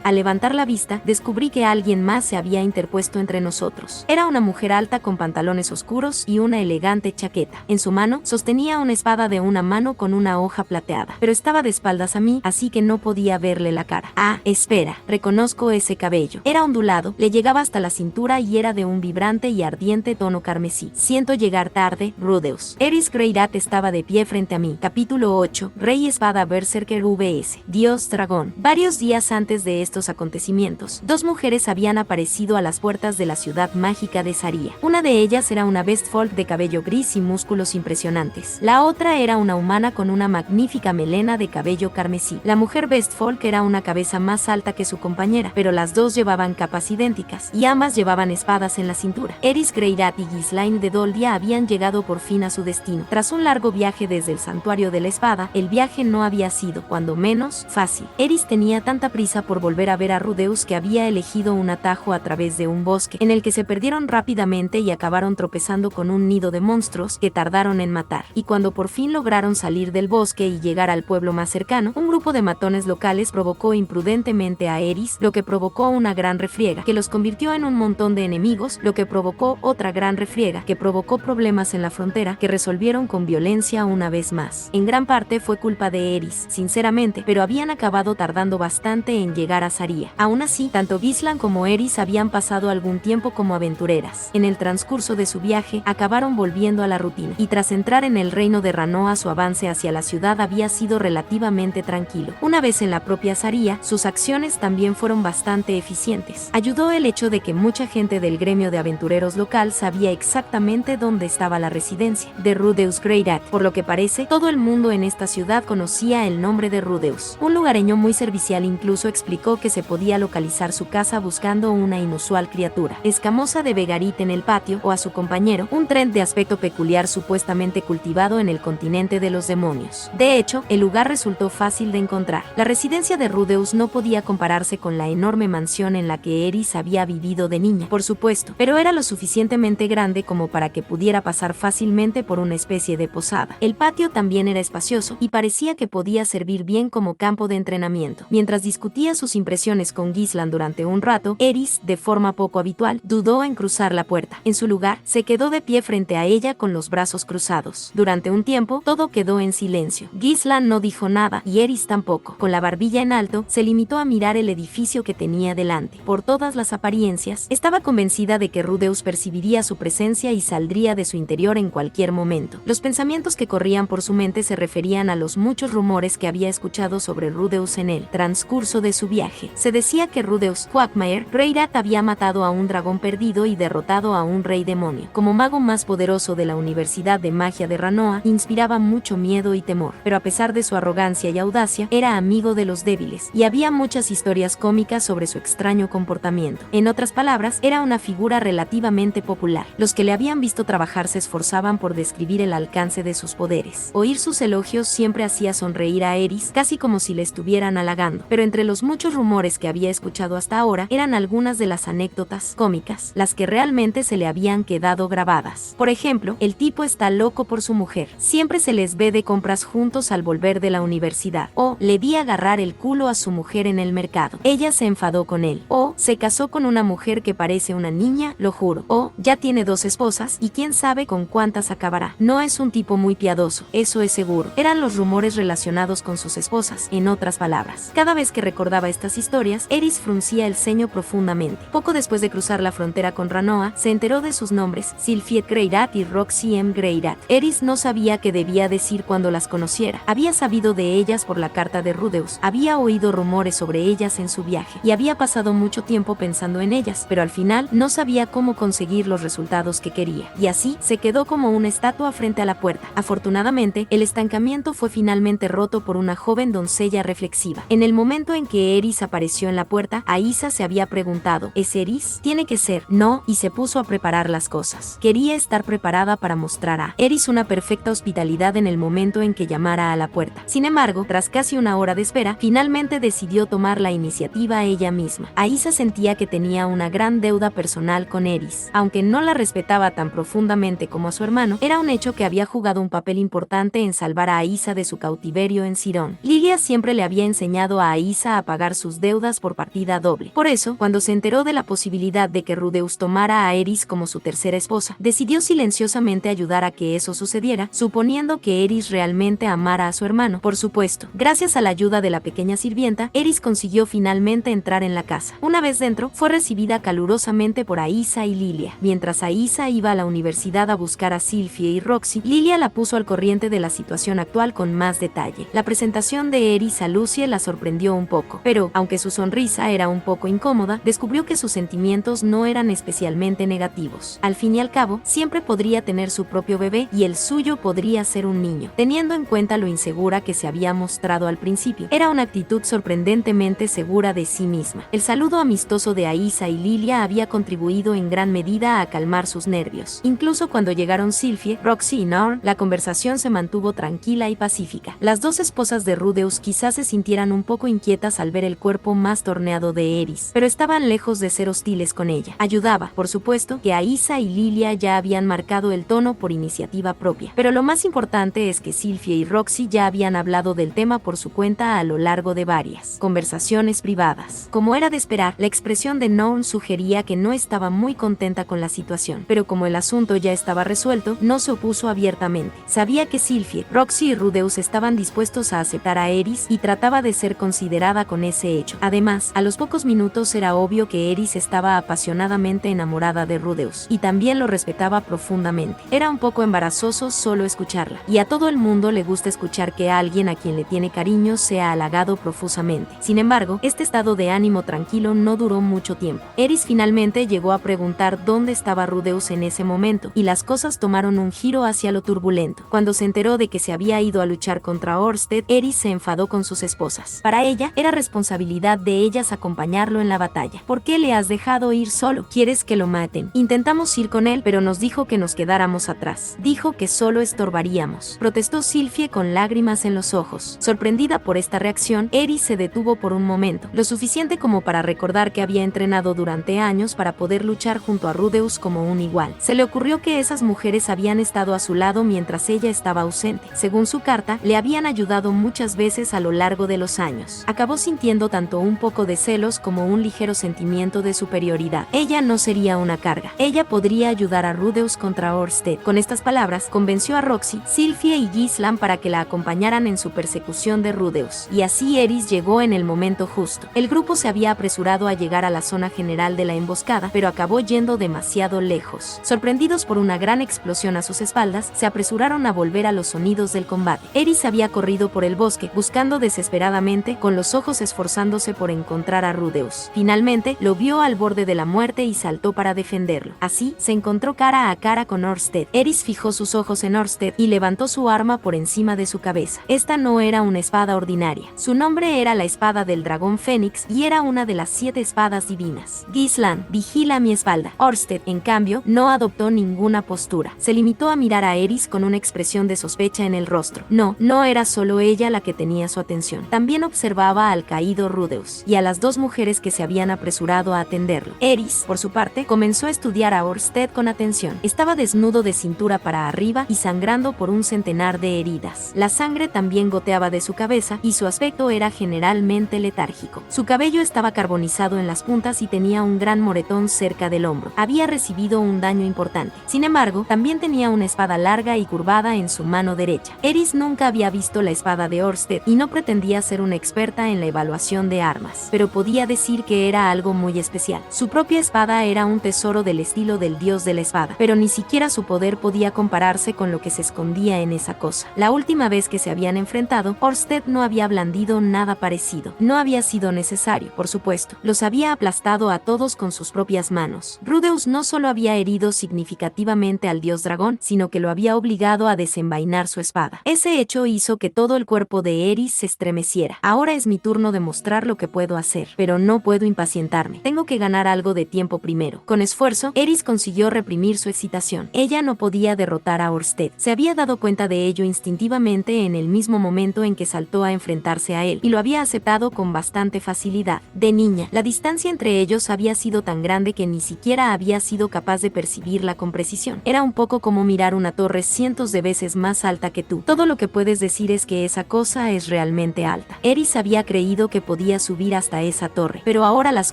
Al levantar la vista, descubrí que alguien más se había interpuesto entre nosotros. Era una mujer alta con pantalones oscuros y una elegante chaqueta. En su mano, sostenía una espada de una mano con una hoja plateada, pero estaba de espaldas a mí, así que no podía verle la cara. Espera, reconozco ese cabello. Era ondulado, le llegaba hasta la cintura y era de un vibrante y ardiente tono carmesí. Siento llegar tarde, Rudeus. Eris Greyrat estaba de pie frente a mí. Capítulo 8. Rey Espada Berserker vs. Dios Dragón. Varios días antes de estos acontecimientos, dos mujeres habían aparecido a las puertas de la ciudad mágica de Saria. Una de ellas era una Bestfolk de cabello gris y músculos impresionantes. La otra era una humana con una magnífica melena de cabello carmesí. La mujer Bestfolk era una cabeza más más alta que su compañera, pero las dos llevaban capas idénticas, y ambas llevaban espadas en la cintura. Eris Greyrat y Ghislaine de Doldia habían llegado por fin a su destino. Tras un largo viaje desde el santuario de la espada, el viaje no había sido, cuando menos, fácil. Eris tenía tanta prisa por volver a ver a Rudeus que había elegido un atajo a través de un bosque, en el que se perdieron rápidamente y acabaron tropezando con un nido de monstruos que tardaron en matar. Y cuando por fin lograron salir del bosque y llegar al pueblo más cercano, un grupo de matones locales provocó imprudentemente a Eris, lo que provocó una gran refriega, que los convirtió en un montón de enemigos, lo que provocó otra gran refriega, que provocó problemas en la frontera, que resolvieron con violencia una vez más. En gran parte fue culpa de Eris, sinceramente, pero habían acabado tardando bastante en llegar a Saria. Aún así, tanto Ghislaine como Eris habían pasado algún tiempo como aventureras. En el transcurso de su viaje, acabaron volviendo a la rutina, y tras entrar en el reino de Ranoa, su avance hacia la ciudad había sido relativamente tranquilo. Una vez en la propia Saria, sus acciones también fueron bastante eficientes. Ayudó el hecho de que mucha gente del gremio de aventureros local sabía exactamente dónde estaba la residencia de Rudeus Greyrat. Por lo que parece, todo el mundo en esta ciudad conocía el nombre de Rudeus. Un lugareño muy servicial incluso explicó que se podía localizar su casa buscando una inusual criatura escamosa de Vegarit en el patio, o a su compañero, un tren de aspecto peculiar supuestamente cultivado en el continente de los demonios. De hecho, el lugar resultó fácil de encontrar. La residencia de Rudeus no podía compararse con la enorme mansión en la que Eris había vivido de niña, por supuesto, pero era lo suficientemente grande como para que pudiera pasar fácilmente por una especie de posada. El patio también era espacioso y parecía que podía servir bien como campo de entrenamiento. Mientras discutía sus impresiones con Ghislaine durante un rato, Eris, de forma poco habitual, dudó en cruzar la puerta. En su lugar, se quedó de pie frente a ella con los brazos cruzados. Durante un tiempo, todo quedó en silencio. Ghislaine no dijo nada, y Eris tampoco. Con la barbilla en alto, se limitó a mirar el edificio que tenía delante. Por todas las apariencias, estaba convencida de que Rudeus percibiría su presencia y saldría de su interior en cualquier momento. Los pensamientos que corrían por su mente se referían a los muchos rumores que había escuchado sobre Rudeus en el transcurso de su viaje. Se decía que Rudeus Quagmire Greyrat había matado a un dragón perdido y derrotado a un rey demonio. Como mago más poderoso de la Universidad de Magia de Ranoa, inspiraba mucho miedo y temor, pero a pesar de su arrogancia y audacia, era amigo de los débiles, y había muchas historias cómicas sobre su extraño comportamiento. En otras palabras, era una figura relativamente popular. Los que le habían visto trabajar se esforzaban por describir el alcance de sus poderes. Oír sus elogios siempre hacía sonreír a Eris, casi como si le estuvieran halagando, pero entre los muchos rumores que había escuchado hasta ahora, eran algunas de las anécdotas cómicas, las que realmente se le habían quedado grabadas. Por ejemplo, el tipo está loco por su mujer. Siempre se les ve de compras juntos al volver de la universidad. O le vi agarrar el culo a su mujer en el mercado. Ella se enfadó con él. O se casó con una mujer que parece una niña, lo juro. O ya tiene 2 esposas y quién sabe con cuántas acabará. No es un tipo muy piadoso, eso es seguro. Eran los rumores relacionados con sus esposas, en otras palabras. Cada vez que recordaba estas historias, Eris fruncía el ceño profundamente. Poco después de cruzar la frontera con Ranoa, se enteró de sus nombres, Sylphiet Greyrat y Roxy M. Greyrat. Eris no sabía qué debía decir cuando las conociera. Había sabido de ellas por la carta de Rudeus, había oído rumores sobre ellas en su viaje, y había pasado mucho tiempo pensando en ellas, pero al final no sabía cómo conseguir los resultados que quería, y así se quedó como una estatua frente a la puerta. Afortunadamente, el estancamiento fue finalmente roto por una joven doncella reflexiva. En el momento en que Eris apareció en la puerta, Aisa se había preguntado, ¿es Eris? Tiene que ser, no, y se puso a preparar las cosas. Quería estar preparada para mostrar a Eris una perfecta hospitalidad en el momento en que llamara a la puerta. Sin embargo, tras casi una hora de espera, finalmente decidió tomar la iniciativa ella misma. Aisa sentía que tenía una gran deuda personal con Eris. Aunque no la respetaba tan profundamente como a su hermano, era un hecho que había jugado un papel importante en salvar a Aisa de su cautiverio en Sirón. Lilia siempre le había enseñado a Aisa a pagar sus deudas por partida doble. Por eso, cuando se enteró de la posibilidad de que Rudeus tomara a Eris como su tercera esposa, decidió silenciosamente ayudar a que eso sucediera, suponiendo que Eris realmente amara a su hermano. Por supuesto, gracias a la ayuda de la pequeña sirvienta, Eris consiguió finalmente entrar en la casa. Una vez dentro, fue recibida calurosamente por Aisa y Lilia. Mientras Aisa iba a la universidad a buscar a Sylphie y Roxy, Lilia la puso al corriente de la situación actual con más detalle. La presentación de Eris a Lucie la sorprendió un poco, pero, aunque su sonrisa era un poco incómoda, descubrió que sus sentimientos no eran especialmente negativos. Al fin y al cabo, siempre podría tener su propio bebé y el suyo podría ser un niño. Teniendo en cuenta lo insegura que se había mostrado al principio, era una actitud sorprendentemente increíblemente segura de sí misma. El saludo amistoso de Aisa y Lilia había contribuido en gran medida a calmar sus nervios. Incluso cuando llegaron Sylphie, Roxy y Norn, la conversación se mantuvo tranquila y pacífica. Las dos esposas de Rudeus quizás se sintieran un poco inquietas al ver el cuerpo más torneado de Eris, pero estaban lejos de ser hostiles con ella. Ayudaba, por supuesto, que Aisa y Lilia ya habían marcado el tono por iniciativa propia. Pero lo más importante es que Sylphie y Roxy ya habían hablado del tema por su cuenta a lo largo de varias conversaciones privadas. Como era de esperar, la expresión de Norn sugería que no estaba muy contenta con la situación, pero como el asunto ya estaba resuelto, no se opuso abiertamente. Sabía que Sylphie, Roxy y Rudeus estaban dispuestos a aceptar a Eris y trataba de ser considerada con ese hecho. Además, a los pocos minutos era obvio que Eris estaba apasionadamente enamorada de Rudeus y también lo respetaba profundamente. Era un poco embarazoso solo escucharla, y a todo el mundo le gusta escuchar que alguien a quien le tiene cariño sea halagado profusamente. Sin embargo, este estado de ánimo tranquilo no duró mucho tiempo. Eris finalmente llegó a preguntar dónde estaba Rudeus en ese momento, y las cosas tomaron un giro hacia lo turbulento. Cuando se enteró de que se había ido a luchar contra Orsted, Eris se enfadó con sus esposas. Para ella, era responsabilidad de ellas acompañarlo en la batalla. ¿Por qué le has dejado ir solo? ¿Quieres que lo maten? Intentamos ir con él, pero nos dijo que nos quedáramos atrás. Dijo que solo estorbaríamos. Protestó Sylphie con lágrimas en los ojos. Sorprendida por esta reacción, Eris se detuvo por un momento, lo suficiente como para recordar que había entrenado durante años para poder luchar junto a Rudeus como un igual. Se le ocurrió que esas mujeres habían estado a su lado mientras ella estaba ausente. Según su carta, le habían ayudado muchas veces a lo largo de los años. Acabó sintiendo tanto un poco de celos como un ligero sentimiento de superioridad. Ella no sería una carga. Ella podría ayudar a Rudeus contra Orsted. Con estas palabras, convenció a Roxy, Sylphie y Gislan para que la acompañaran en su persecución de Rudeus. Y así Eris llegó en el momento justo. El grupo se había apresurado a llegar a la zona general de la emboscada, pero acabó yendo demasiado lejos. Sorprendidos por una gran explosión a sus espaldas, se apresuraron a volver a los sonidos del combate. Eris había corrido por el bosque, buscando desesperadamente, con los ojos esforzándose por encontrar a Rudeus. Finalmente, lo vio al borde de la muerte y saltó para defenderlo. Así, se encontró cara a cara con Orsted. Eris fijó sus ojos en Orsted y levantó su arma por encima de su cabeza. Esta no era una espada ordinaria. Su nombre era la espada del dragón Fénix y era una de las 7 espadas divinas. Gislan, vigila a mi espalda. Orsted, en cambio, no adoptó ninguna postura. Se limitó a mirar a Eris con una expresión de sospecha en el rostro. No era solo ella la que tenía su atención. También observaba al caído Rudeus y a las dos mujeres que se habían apresurado a atenderlo. Eris, por su parte, comenzó a estudiar a Orsted con atención. Estaba desnudo de cintura para arriba y sangrando por un centenar de heridas. La sangre también goteaba de su cabeza y su aspecto era generalmente letárgico. Su cabello estaba carbonizado en las puntas y tenía un gran moretón cerca del hombro. Había recibido un daño importante. Sin embargo, también tenía una espada larga y curvada en su mano derecha. Eris nunca había visto la espada de Orsted y no pretendía ser una experta en la evaluación de armas, pero podía decir que era algo muy especial. Su propia espada era un tesoro del estilo del dios de la espada, pero ni siquiera su poder podía compararse con lo que se escondía en esa cosa. La última vez que se habían enfrentado, Orsted no había blandido nada parecido. No había sido necesario, por supuesto. Los había aplastado a todos con sus propias manos. Rudeus no solo había herido significativamente al dios dragón, sino que lo había obligado a desenvainar su espada. Ese hecho hizo que todo el cuerpo de Eris se estremeciera. Ahora es mi turno de mostrar lo que puedo hacer, pero no puedo impacientarme. Tengo que ganar algo de tiempo primero. Con esfuerzo, Eris consiguió reprimir su excitación. Ella no podía derrotar a Orsted. Se había dado cuenta de ello instintivamente en el mismo momento en que saltó a enfrentarse a él, y lo había aceptado con bastante facilidad. De niña, la distancia entre ellos había sido tan grande que ni siquiera había sido capaz de percibirla con precisión. Era un poco como mirar una torre cientos de veces más alta que tú. Todo lo que puedes decir es que esa cosa es realmente alta. Eris había creído que podía subir hasta esa torre, pero ahora las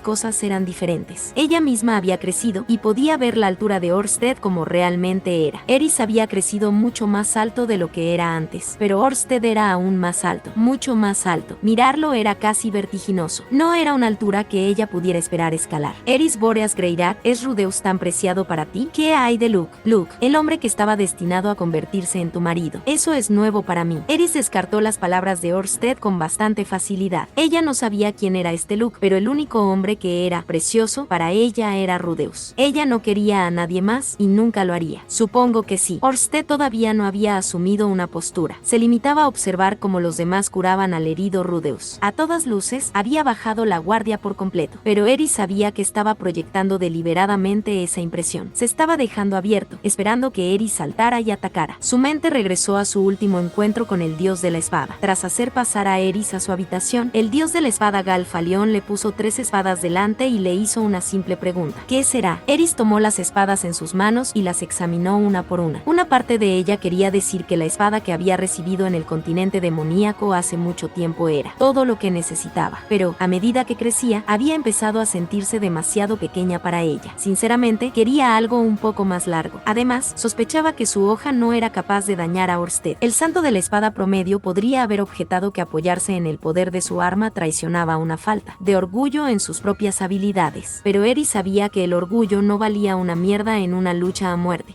cosas eran diferentes. Ella misma había crecido y podía ver la altura de Orsted como realmente era. Eris había crecido mucho más alto de lo que era antes, pero Orsted era aún más alto, mucho más alto. Mirarlo era casi vertiginoso. No era una altura que ella pudiera esperar escalar. Eris Boreas Greyrat, ¿es Rudeus tan preciado para ti? ¿Qué hay de Luke? Luke, el hombre que estaba destinado a convertirse en tu marido. Eso es nuevo para mí. Eris descartó las palabras de Orsted con bastante facilidad. Ella no sabía quién era este Luke, pero el único hombre que era precioso para ella era Rudeus. Ella no quería a nadie más y nunca lo haría. Supongo que sí. Orsted todavía no había asumido una postura. Se limitaba a observar cómo los demás curaban al herido Rudeus. A todas todas luces, había bajado la guardia por completo. Pero Eris sabía que estaba proyectando deliberadamente esa impresión. Se estaba dejando abierto, esperando que Eris saltara y atacara. Su mente regresó a su último encuentro con el dios de la espada. Tras hacer pasar a Eris a su habitación, el dios de la espada Galfalión le puso 3 espadas delante y le hizo una simple pregunta. ¿Qué será? Eris tomó las espadas en sus manos y las examinó una por una. Una parte de ella quería decir que la espada que había recibido en el continente demoníaco hace mucho tiempo era todo lo que necesitaba, pero a medida que crecía, había empezado a sentirse demasiado pequeña para ella. Sinceramente, quería algo un poco más largo. Además, sospechaba que su hoja no era capaz de dañar a Orsted. El santo de la espada promedio podría haber objetado que apoyarse en el poder de su arma traicionaba una falta de orgullo en sus propias habilidades, pero Eris sabía que el orgullo no valía una mierda en una lucha a muerte.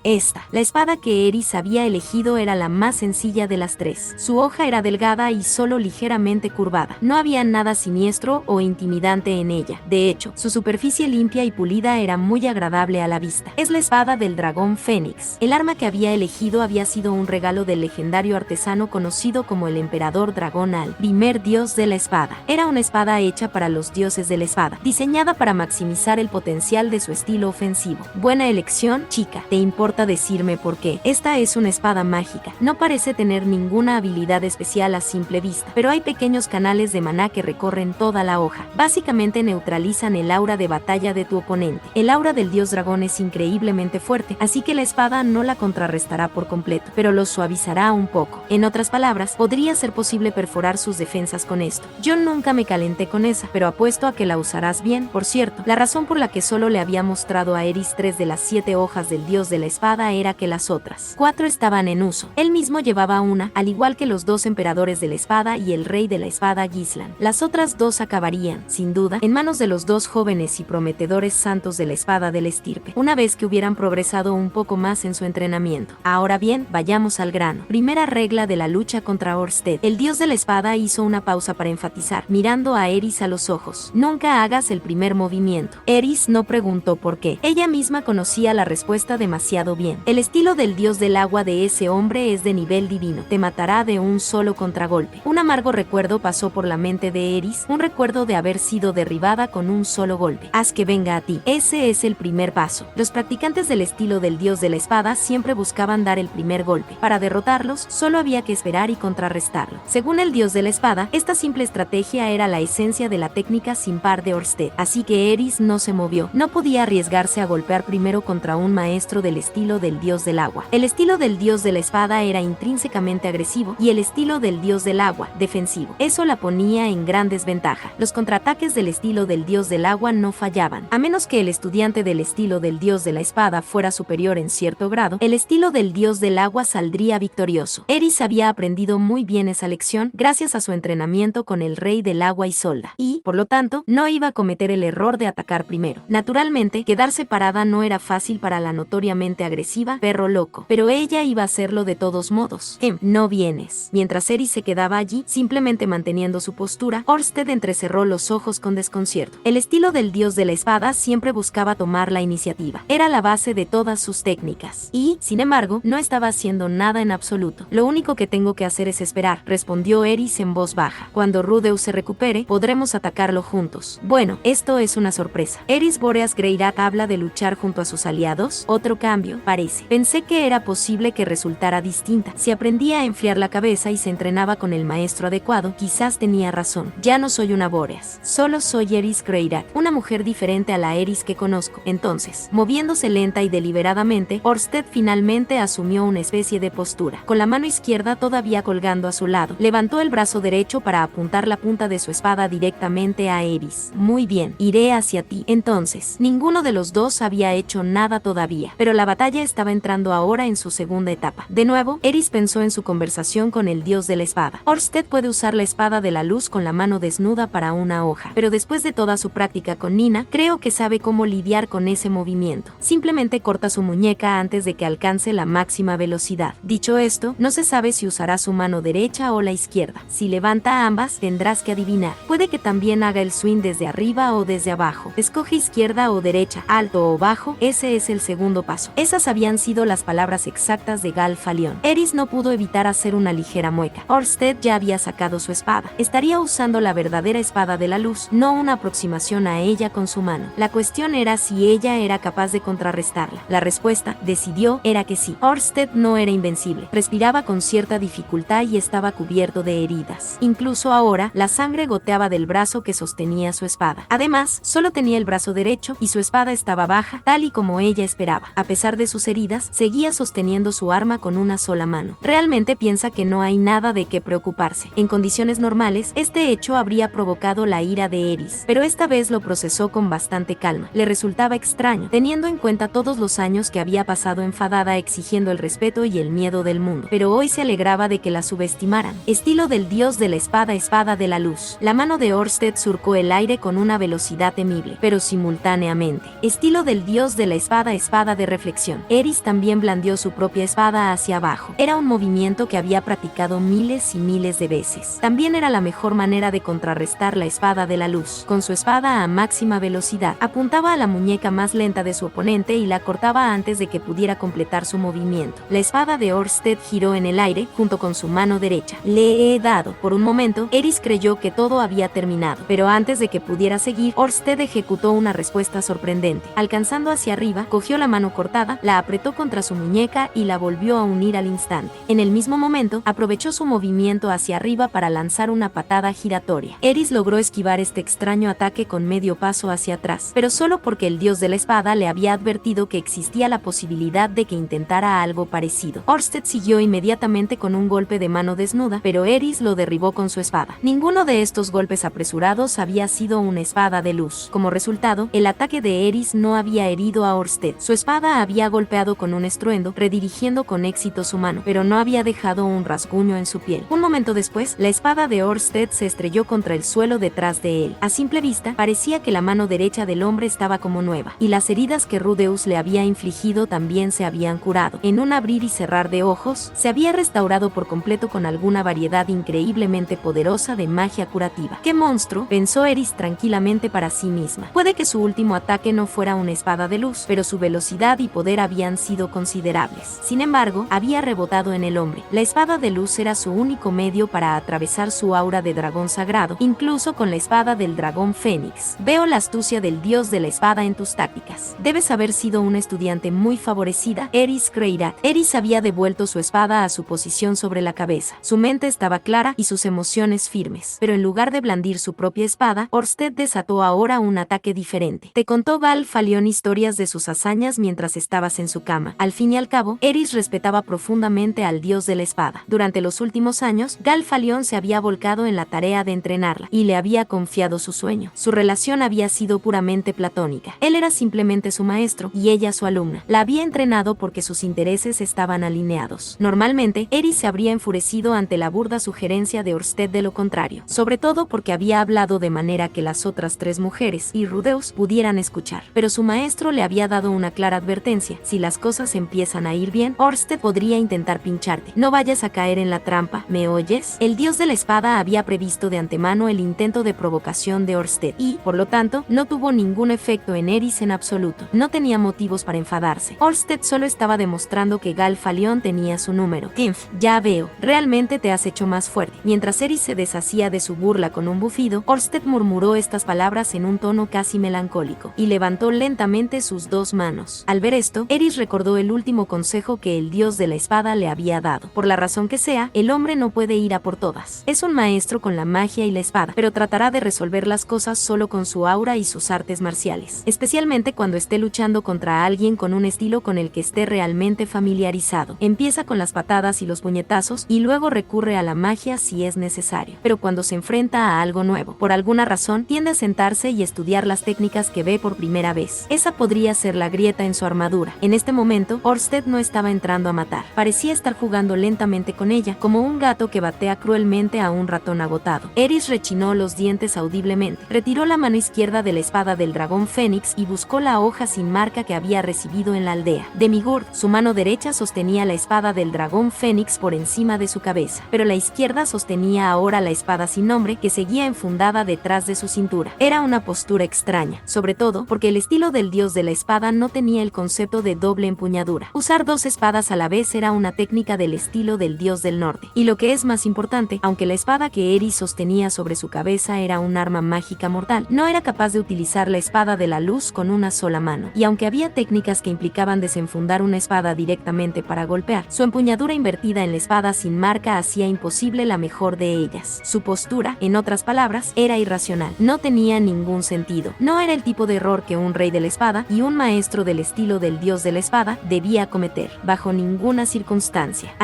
La espada que Eris había elegido era la más sencilla de las 3. Su hoja era delgada y solo ligeramente curvada. No había nada siniestro o intimidante en ella. De hecho, su superficie limpia y pulida era muy agradable a la vista. Es la espada del dragón Fénix. El arma que había elegido había sido un regalo del legendario artesano conocido como el Emperador Dragón Al, primer dios de la espada. Era una espada hecha para los dioses de la espada, diseñada para maximizar el potencial de su estilo ofensivo. Buena elección, chica. ¿Te importa decirme por qué? Esta es una espada mágica. No parece tener ninguna habilidad especial a simple vista, pero hay pequeños canales de maná que recorren toda la hoja. Básicamente neutralizan el aura de batalla de tu oponente. El aura del dios dragón es increíblemente fuerte, así que la espada no la contrarrestará por completo, pero lo suavizará un poco. En otras palabras, podría ser posible perforar sus defensas con esto. Yo nunca me calenté con esa, pero apuesto a que la usarás bien. Por cierto, la razón por la que solo le había mostrado a Eris 3 de las 7 hojas del dios de la espada era que las otras 4 estaban en uso. Él mismo llevaba una, al igual que los 2 emperadores de la espada y el rey de la espada Gislan. Las otras 2 acabarían, sin duda, en manos de los 2 jóvenes y prometedores santos de la espada del estirpe, una vez que hubieran progresado un poco más en su entrenamiento. Ahora bien, vayamos al grano. Primera regla de la lucha contra Orsted. El dios de la espada hizo una pausa para enfatizar, mirando a Eris a los ojos. Nunca hagas el primer movimiento. Eris no preguntó por qué. Ella misma conocía la respuesta demasiado bien. El estilo del dios del agua de ese hombre es de nivel divino. Te matará de un solo contragolpe. Un amargo recuerdo pasó por la mente de Eris, un recuerdo de haber sido derribada con un solo golpe. Haz que venga a ti. Ese es el primer paso. Los practicantes del estilo del dios de la espada siempre buscaban dar el primer golpe. Para derrotarlos, solo había que esperar y contrarrestarlo. Según el dios de la espada, esta simple estrategia era la esencia de la técnica sin par de Orsted, así que Eris no se movió. No podía arriesgarse a golpear primero contra un maestro del estilo del dios del agua. El estilo del dios de la espada era intrínsecamente agresivo y el estilo del dios del agua, defensivo. Eso la ponía en gran desventaja. Los contraataques del estilo del dios del agua no fallaban. A menos que el estudiante del estilo del dios de la espada fuera superior en cierto grado, el estilo del dios del agua saldría victorioso. Eris había aprendido muy bien esa lección gracias a su entrenamiento con el rey del agua Isolda, y, por lo tanto, no iba a cometer el error de atacar primero. Naturalmente, quedarse parada no era fácil para la notoriamente agresiva perro loco, pero ella iba a hacerlo de todos modos. No vienes. Mientras Eris se quedaba allí, simplemente manteniendo su postura, Orsted entrecerró los ojos con desconcierto. El estilo del dios de la espada siempre buscaba tomar la iniciativa. Era la base de todas sus técnicas. Y, sin embargo, no estaba haciendo nada en absoluto. Lo único que tengo que hacer es esperar, respondió Eris en voz baja. Cuando Rudeus se recupere, podremos atacarlo juntos. Bueno, esto es una sorpresa. Eris Boreas Greyrat habla de luchar junto a sus aliados. Otro cambio, parece. Pensé que era posible que resultara distinta. Si aprendía a enfriar la cabeza y se entrenaba con el maestro adecuado, quizás tenía razón. Ya no soy una Boreas. Solo soy Eris Greyrat, una mujer diferente a la Eris que conozco. Entonces, moviéndose lenta y deliberadamente, Orsted finalmente asumió una especie de postura. Con la mano izquierda todavía colgando a su lado, levantó el brazo derecho para apuntar la punta de su espada directamente a Eris. Muy bien, iré hacia ti. Entonces, ninguno de los dos había hecho nada todavía, pero la batalla estaba entrando ahora en su segunda etapa. De nuevo, Eris pensó en su conversación con el dios de la espada. Orsted puede usar la espada de la luz con la mano desnuda para una hoja, pero después de toda su práctica con Nina, creo que sabe cómo lidiar con ese movimiento. Simplemente corta su muñeca antes de que alcance la máxima velocidad. Dicho esto, no se sabe si usará su mano derecha o la izquierda. Si levanta ambas, tendrás que adivinar. Puede que también haga el swing desde arriba o desde abajo. Escoge izquierda o derecha, alto o bajo. Ese es el segundo paso. Esas habían sido las palabras exactas de Galfalión. Eris no pudo evitar hacer una ligera mueca. Orsted ya había sacado su espada. ¿Estaría usando la verdadera espada de la luz, no una aproximación a ella con su mano. La cuestión era si ella era capaz de contrarrestarla. La respuesta, decidió, era que sí. Ørsted no era invencible. Respiraba con cierta dificultad y estaba cubierto de heridas. Incluso ahora, la sangre goteaba del brazo que sostenía su espada. Además, solo tenía el brazo derecho y su espada estaba baja, tal y como ella esperaba. A pesar de sus heridas, seguía sosteniendo su arma con una sola mano. Realmente piensa que no hay nada de qué preocuparse. En condiciones normales, este hecho habría provocado la ira de Eris, pero esta vez lo procesó con bastante calma. Le resultaba extraño, teniendo en cuenta todos los años que había pasado enfadada exigiendo el respeto y el miedo del mundo, pero hoy se alegraba de que la subestimaran. Estilo del dios de la espada, espada de la luz. La mano de Ørsted surcó el aire con una velocidad temible, pero simultáneamente. Estilo del dios de la espada, espada de reflexión. Eris también blandió su propia espada hacia abajo. Era un movimiento que había practicado miles y miles de veces. También era la mejor manera de contrarrestar la espada de la luz. Con su espada a máxima velocidad, apuntaba a la muñeca más lenta de su oponente y la cortaba antes de que pudiera completar su movimiento. La espada de Ørsted giró en el aire junto con su mano derecha. Le he dado. Por un momento, Eris creyó que todo había terminado, pero antes de que pudiera seguir, Ørsted ejecutó una respuesta sorprendente. Alcanzando hacia arriba, cogió la mano cortada, la apretó contra su muñeca y la volvió a unir al instante. En el mismo momento, aprovechó su movimiento hacia arriba para lanzar una patada giratoria. Eris logró esquivar este extraño ataque con medio paso hacia atrás, pero solo porque el dios de la espada le había advertido que existía la posibilidad de que intentara algo parecido. Ørsted siguió inmediatamente con un golpe de mano desnuda, pero Eris lo derribó con su espada. Ninguno de estos golpes apresurados había sido una espada de luz. Como resultado, el ataque de Eris no había herido a Ørsted. Su espada había golpeado con un estruendo, redirigiendo con éxito su mano, pero no había dejado un rasguño en su piel. Un momento después, la espada de Ørsted se estrelló contra el suelo detrás de él. A simple vista, parecía que la mano derecha del hombre estaba como nueva, y las heridas que Rudeus le había infligido también se habían curado. En un abrir y cerrar de ojos, se había restaurado por completo con alguna variedad increíblemente poderosa de magia curativa. ¡Qué monstruo!, pensó Eris tranquilamente para sí misma. Puede que su último ataque no fuera una espada de luz, pero su velocidad y poder habían sido considerables. Sin embargo, había rebotado en el hombre. La espada de luz era su único medio para atravesar su aura de dragón sagrado, incluso con la espada del dragón Fénix. Veo la astucia del dios de la espada en tus tácticas. Debes haber sido una estudiante muy favorecida, Eris Kreirat. Eris había devuelto su espada a su posición sobre la cabeza. Su mente estaba clara y sus emociones firmes. Pero en lugar de blandir su propia espada, Ørsted desató ahora un ataque diferente. Te contó Gal Falion historias de sus hazañas mientras estabas en su cama. Al fin y al cabo, Eris respetaba profundamente al dios de la espada. Durante los últimos años, Gal Falion se había volcado en la tarea de entrenarla y le había confiado su sueño. Su relación había sido puramente platónica. Él era simplemente su maestro y ella su alumna. La había entrenado porque sus intereses estaban alineados. Normalmente, Eris se habría enfurecido ante la burda sugerencia de Ørsted de lo contrario, sobre todo porque había hablado de manera que las otras tres mujeres y Rudeus pudieran escuchar. Pero su maestro le había dado una clara advertencia: si las cosas empiezan a ir bien, Ørsted podría intentar pincharte. No vayas a caer en la trampa, ¿me oyes? El dios de la espada había previsto de antemano el intento de provocación de Ørsted y, por lo tanto, no tuvo ningún efecto en Eris en absoluto. No tenía motivos para enfadarse. Ørsted solo estaba demostrando que Gal Falion tenía su número. Ya veo, realmente te has hecho más fuerte. Mientras Eris se deshacía de su burla con un bufido, Ørsted murmuró estas palabras en un tono casi melancólico y levantó lentamente sus dos manos. Al ver esto, Eris recordó el último consejo que el dios de la espada le había dado. Por la razón que sea, el hombre no puede ir a por todas. Es un maestro con la magia y la espada, pero tratará de resolver las cosas solo con su aura y sus artes marciales, especialmente cuando esté luchando contra alguien con un estilo con el que esté realmente familiarizado. Empieza con las patadas y los puñetazos y luego recurre a la magia si es necesario. Pero cuando se enfrenta a algo nuevo, por alguna razón, tiende a sentarse y estudiar las técnicas que ve por primera vez. Esa podría ser la grieta en su armadura. En este momento, Ørsted no estaba entrando a matar. Parecía estar jugando lentamente con ella, como un gato que batea cruelmente a un ratón agotado. Eris rechinó los dientes audiblemente, retiró la mano izquierda de la espada del dragón Fénix y buscó la hoja sin marca que había recibido en la aldea. Demigurd, su mano derecha sostenía la espada del dragón Fénix por encima de su cabeza, pero la izquierda sostenía ahora la espada sin nombre que seguía enfundada detrás de su cintura. Era una postura extraña, sobre todo porque el estilo del dios de la espada no tenía el concepto de doble empuñadura. Usar dos espadas a la vez era una técnica del estilo del dios del norte. Y lo que es más importante, aunque la espada que Eris Eris sostenía sobre su cabeza era un arma mágica mortal. No era capaz de utilizar la espada de la luz con una sola mano, y aunque había técnicas que implicaban desenfundar una espada directamente para golpear, su empuñadura invertida en la espada sin marca hacía imposible la mejor de ellas. Su postura, en otras palabras, era irracional. No tenía ningún sentido. No era el tipo de error que un rey de la espada y un maestro del estilo del dios de la espada debía cometer, bajo ninguna circunstancia.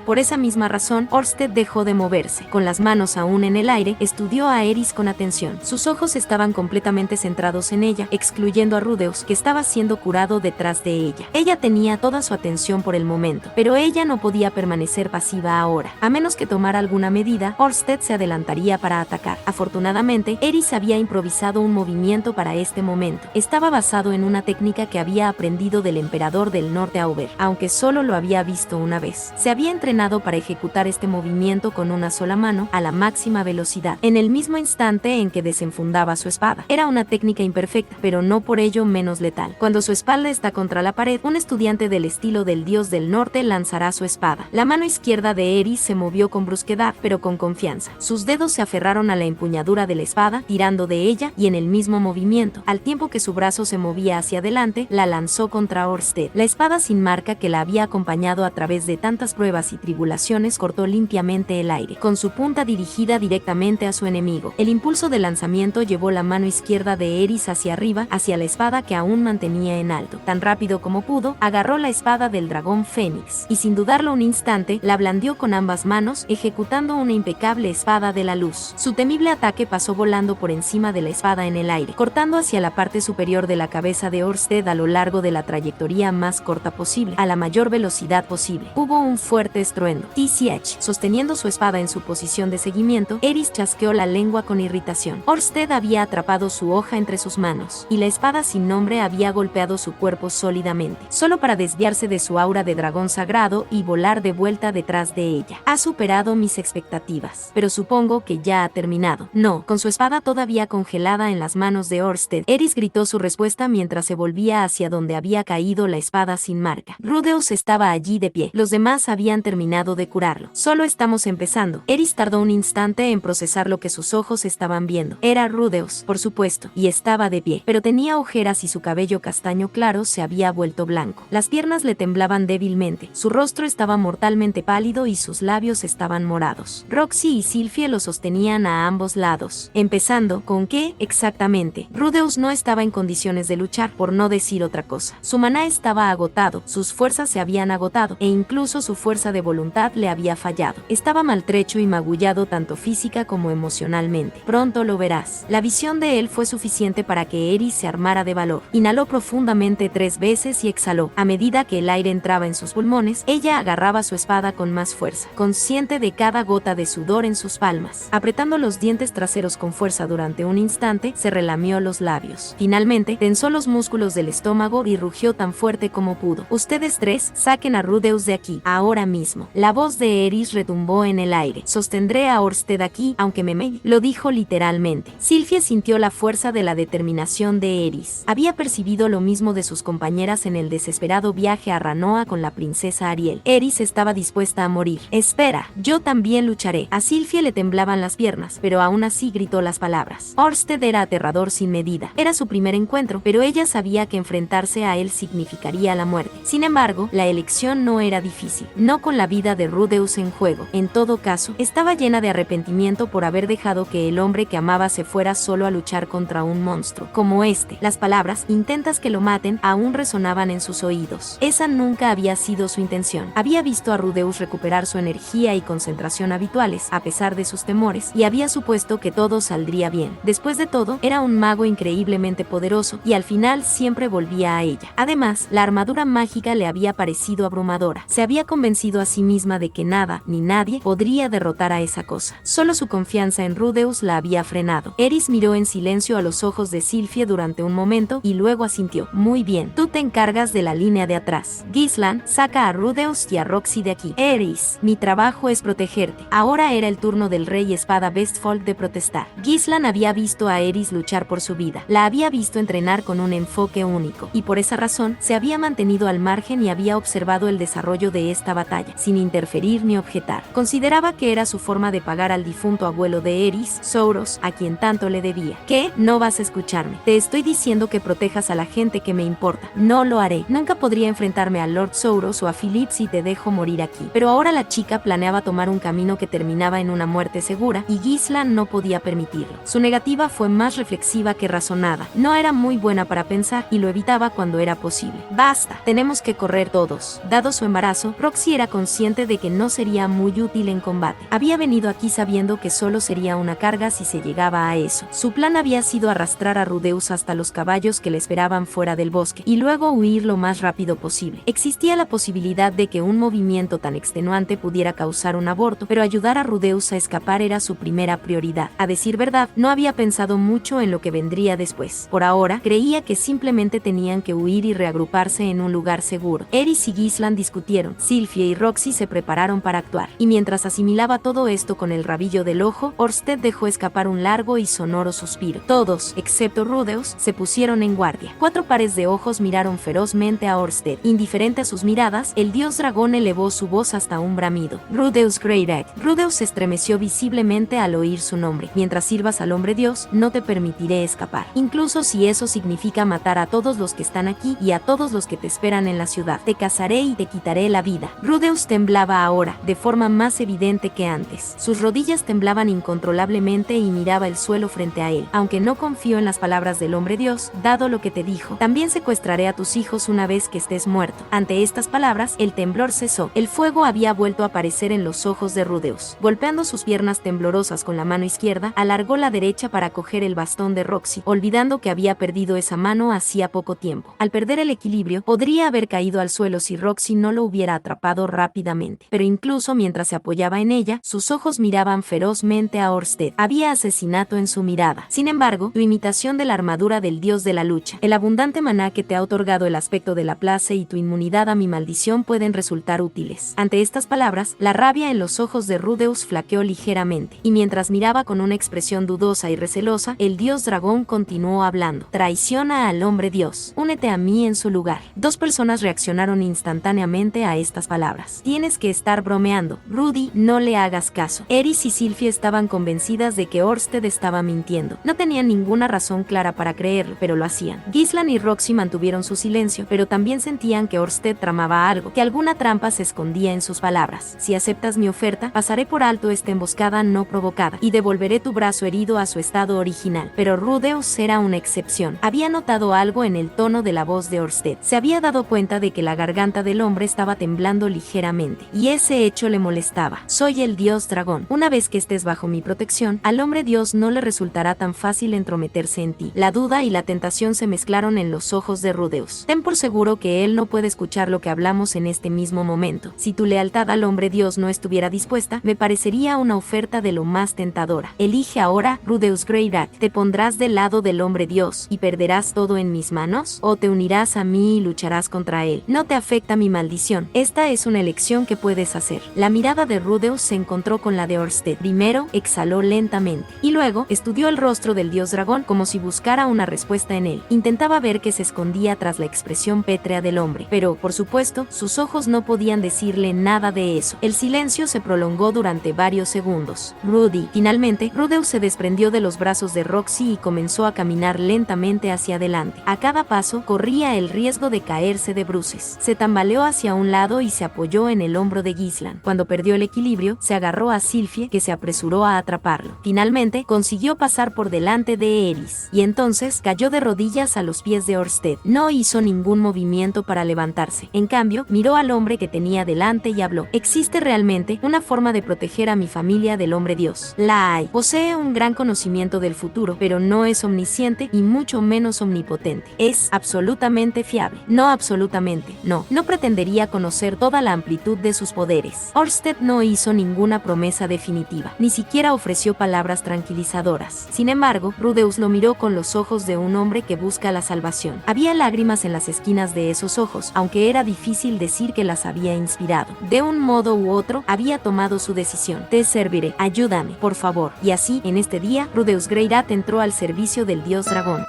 Por esa misma razón, Orsted dejó de moverse. Con las manos aún en el aire, estudió a Eris con atención. Sus ojos estaban completamente centrados en ella, excluyendo a Rudeus, que estaba siendo curado detrás de ella. Ella tenía toda su atención por el momento, pero ella no podía permanecer pasiva ahora. A menos que tomara alguna medida, Orsted se adelantaría para atacar. Afortunadamente, Eris había improvisado un movimiento para este momento. Estaba basado en una técnica que había aprendido del emperador del norte Aubert, aunque solo lo había visto una vez. Se había entrenado para ejecutar este movimiento con una sola mano a la máxima velocidad, en el mismo instante en que desenfundaba su espada. Era una técnica imperfecta, pero no por ello menos letal. Cuando su espalda está contra la pared, un estudiante del estilo del dios del norte lanzará su espada. La mano izquierda de Eris se movió con brusquedad, pero con confianza. Sus dedos se aferraron a la empuñadura de la espada, tirando de ella, y en el mismo movimiento, al tiempo que su brazo se movía hacia adelante, la lanzó contra Orsted. La espada sin marca que la había acompañado a través de tantas pruebas y tribulaciones cortó limpiamente el aire, con su punta dirigida directamente a su enemigo. El impulso de lanzamiento llevó la mano izquierda de Eris hacia arriba, hacia la espada que aún mantenía en alto. Tan rápido como pudo, agarró la espada del dragón Fénix, y sin dudarlo un instante, la blandió con ambas manos, ejecutando una impecable espada de la luz. Su temible ataque pasó volando por encima de la espada en el aire, cortando hacia la parte superior de la cabeza de Orsted a lo largo de la trayectoria más corta posible, a la mayor velocidad posible. Hubo un fuerte estruendo. TCH, sosteniendo su espada en su posición de seguimiento, Eris chasqueó la lengua con irritación. Orsted había atrapado su hoja entre sus manos, y la espada sin nombre había golpeado su cuerpo sólidamente, solo para desviarse de su aura de dragón sagrado y volar de vuelta detrás de ella. Ha superado mis expectativas, pero supongo que ya ha terminado. No, con su espada todavía congelada en las manos de Orsted, Eris gritó su respuesta mientras se volvía hacia donde había caído la espada sin marca. Rudeus estaba allí de pie. Los demás habían terminado de curarlo. Solo estamos empezando. Eris tardó un instante en procesar lo que sus ojos estaban viendo. Era Rudeus, por supuesto, y estaba de pie, pero tenía ojeras y su cabello castaño claro se había vuelto blanco. Las piernas le temblaban débilmente, su rostro estaba mortalmente pálido y sus labios estaban morados. Roxy y Sylphie lo sostenían a ambos lados. Empezando, ¿con qué exactamente? Rudeus no estaba en condiciones de luchar, por no decir otra cosa. Su maná estaba agotado, sus fuerzas se habían agotado, e incluso su fuerza de voluntad le había fallado. Estaba maltrecho y magullado tanto física como emocionalmente. Pronto lo verás. La visión de él fue suficiente para que Eris se armara de valor. Inhaló profundamente 3 veces y exhaló. A medida que el aire entraba en sus pulmones, ella agarraba su espada con más fuerza, consciente de cada gota de sudor en sus palmas. Apretando los dientes traseros con fuerza durante un instante, se relamió los labios. Finalmente, tensó los músculos del estómago y rugió tan fuerte como pudo. Ustedes 3, saquen a Rudeus de aquí, ahora mismo. La voz de Eris retumbó en el aire. Sostendré a Orsted aquí, aunque lo dijo literalmente. Sylphie sintió la fuerza de la determinación de Eris. Había percibido lo mismo de sus compañeras en el desesperado viaje a Ranoa con la princesa Ariel. Eris estaba dispuesta a morir. Espera, yo también lucharé. A Sylphie le temblaban las piernas, pero aún así gritó las palabras. Orsted era aterrador sin medida. Era su primer encuentro, pero ella sabía que enfrentarse a él significaría la muerte. Sin embargo, la elección no era difícil. No con la vida de Rudeus en juego. En todo caso, estaba llena de arrepentimiento por haber dejado que el hombre que amaba se fuera solo a luchar contra un monstruo como este. Las palabras "intentas que lo maten" aún resonaban en sus oídos. Esa nunca había sido su intención. Había visto a Rudeus recuperar su energía y concentración habituales, a pesar de sus temores, y había supuesto que todo saldría bien. Después de todo, era un mago increíblemente poderoso, y al final siempre volvía a ella. Además, la armadura mágica le había parecido abrumadora. Se había convencido a sí misma de que nada, ni nadie, podría derrotar a esa cosa. Solo su confianza en Rudeus la había frenado. Eris miró en silencio a los ojos de Sylphie durante un momento y luego asintió. Muy bien, tú te encargas de la línea de atrás. Gislan, saca a Rudeus y a Roxy de aquí. Eris, mi trabajo es protegerte. Ahora era el turno del rey espada Vestfold de protestar. Gislan había visto a Eris luchar por su vida. La había visto entrenar con un enfoque único, y por esa razón se había mantenido al margen y había observado el desarrollo de esta batalla, sin interferir ni objetar. Consideraba que era su forma de pagar interrogar al difunto abuelo de Eris, Souros, a quien tanto le debía. ¿Qué? No vas a escucharme. Te estoy diciendo que protejas a la gente que me importa. No lo haré. Nunca podría enfrentarme a Lord Souros o a Philip si te dejo morir aquí. Pero ahora la chica planeaba tomar un camino que terminaba en una muerte segura, y Gislan no podía permitirlo. Su negativa fue más reflexiva que razonada. No era muy buena para pensar, y lo evitaba cuando era posible. Basta, tenemos que correr todos. Dado su embarazo, Roxy era consciente de que no sería muy útil en combate. Había venido aquí sabiendo que solo sería una carga si se llegaba a eso. Su plan había sido arrastrar a Rudeus hasta los caballos que le esperaban fuera del bosque, y luego huir lo más rápido posible. Existía la posibilidad de que un movimiento tan extenuante pudiera causar un aborto, pero ayudar a Rudeus a escapar era su primera prioridad. A decir verdad, no había pensado mucho en lo que vendría después. Por ahora, creía que simplemente tenían que huir y reagruparse en un lugar seguro. Eris y Gislan discutieron. Sylphie y Roxy se prepararon para actuar. Y mientras asimilaba todo esto con el rabillo del ojo, Orsted dejó escapar un largo y sonoro suspiro. Todos, excepto Rudeus, se pusieron en guardia. 4 pares de ojos miraron ferozmente a Orsted. Indiferente a sus miradas, el dios dragón elevó su voz hasta un bramido. Rudeus Greyback. Rudeus se estremeció visiblemente al oír su nombre. Mientras sirvas al hombre dios, no te permitiré escapar. Incluso si eso significa matar a todos los que están aquí y a todos los que te esperan en la ciudad. Te cazaré y te quitaré la vida. Rudeus temblaba ahora, de forma más evidente que antes. Sus rodillas temblaban incontrolablemente y miraba el suelo frente a él. Aunque no confío en las palabras del hombre dios, dado lo que te dijo, también secuestraré a tus hijos una vez que estés muerto. Ante estas palabras, el temblor cesó. El fuego había vuelto a aparecer en los ojos de Rudeus. Golpeando sus piernas temblorosas con la mano izquierda, alargó la derecha para coger el bastón de Roxy, olvidando que había perdido esa mano hacía poco tiempo. Al perder el equilibrio, podría haber caído al suelo si Roxy no lo hubiera atrapado rápidamente. Pero incluso mientras se apoyaba en ella, sus ojos miraban ferozmente a Orsted. Había asesinato en su mirada. Sin embargo, tu imitación de la armadura del dios de la lucha, el abundante maná que te ha otorgado el aspecto de la plaza y tu inmunidad a mi maldición pueden resultar útiles. Ante estas palabras, la rabia en los ojos de Rudeus flaqueó ligeramente, y mientras miraba con una expresión dudosa y recelosa, el dios dragón continuó hablando. Traiciona al hombre dios. Únete a mí en su lugar. 2 personas reaccionaron instantáneamente a estas palabras. Tienes que estar bromeando. Rudy, no le hagas caso. Eris y Sylphie estaban convencidas de que Orsted estaba mintiendo. No tenían ninguna razón clara para creerlo, pero lo hacían. Gislan y Roxy mantuvieron su silencio, pero también sentían que Orsted tramaba algo, que alguna trampa se escondía en sus palabras. Si aceptas mi oferta, pasaré por alto esta emboscada no provocada, y devolveré tu brazo herido a su estado original. Pero Rudeus era una excepción. Había notado algo en el tono de la voz de Orsted. Se había dado cuenta de que la garganta del hombre estaba temblando ligeramente, y ese hecho le molestaba. Soy el dios dragón. Una vez que estés bajo mi protección, al hombre dios no le resultará tan fácil entrometerse en ti. La duda y la tentación se mezclaron en los ojos de Rudeus. Ten por seguro que él no puede escuchar lo que hablamos en este mismo momento. Si tu lealtad al hombre dios no estuviera dispuesta, me parecería una oferta de lo más tentadora. Elige ahora, Rudeus Greyback. ¿Te pondrás del lado del hombre dios y perderás todo en mis manos? ¿O te unirás a mí y lucharás contra él? No te afecta mi maldición. Esta es una elección que puedes hacer. La mirada de Rudeus se encontró con la de Orsted. Primero, exhaló lentamente, y luego, estudió el rostro del dios dragón como si buscara una respuesta en él. Intentaba ver qué se escondía tras la expresión pétrea del hombre, pero, por supuesto, sus ojos no podían decirle nada de eso. El silencio se prolongó durante varios segundos. Rudy. Finalmente, Rudeus se desprendió de los brazos de Roxy y comenzó a caminar lentamente hacia adelante. A cada paso, corría el riesgo de caerse de bruces. Se tambaleó hacia un lado y se apoyó en el hombro de Gislan. Cuando perdió el equilibrio, se agarró a Sylphie, que se apresuró a atraparlo. Finalmente, consiguió pasar por delante de Eris, y entonces cayó de rodillas a los pies de Orsted. No hizo ningún movimiento para levantarse. En cambio, miró al hombre que tenía delante y habló. ¿Existe realmente una forma de proteger a mi familia del hombre dios? La hay. Posee un gran conocimiento del futuro, pero no es omnisciente y mucho menos omnipotente. Es absolutamente fiable. No absolutamente, no. No pretendería conocer toda la amplitud de sus poderes. Orsted no hizo ninguna promesa definitiva, ni siquiera ofreció palabras tranquilizadoras. Sin embargo, Rudeus lo miró con los ojos de un hombre que busca la salvación. Había lágrimas en las esquinas de esos ojos, aunque era difícil decir que las había inspirado. De un modo u otro, había tomado su decisión. Te serviré, ayúdame, por favor. Y así, en este día, Rudeus Greyback entró al servicio del dios dragón.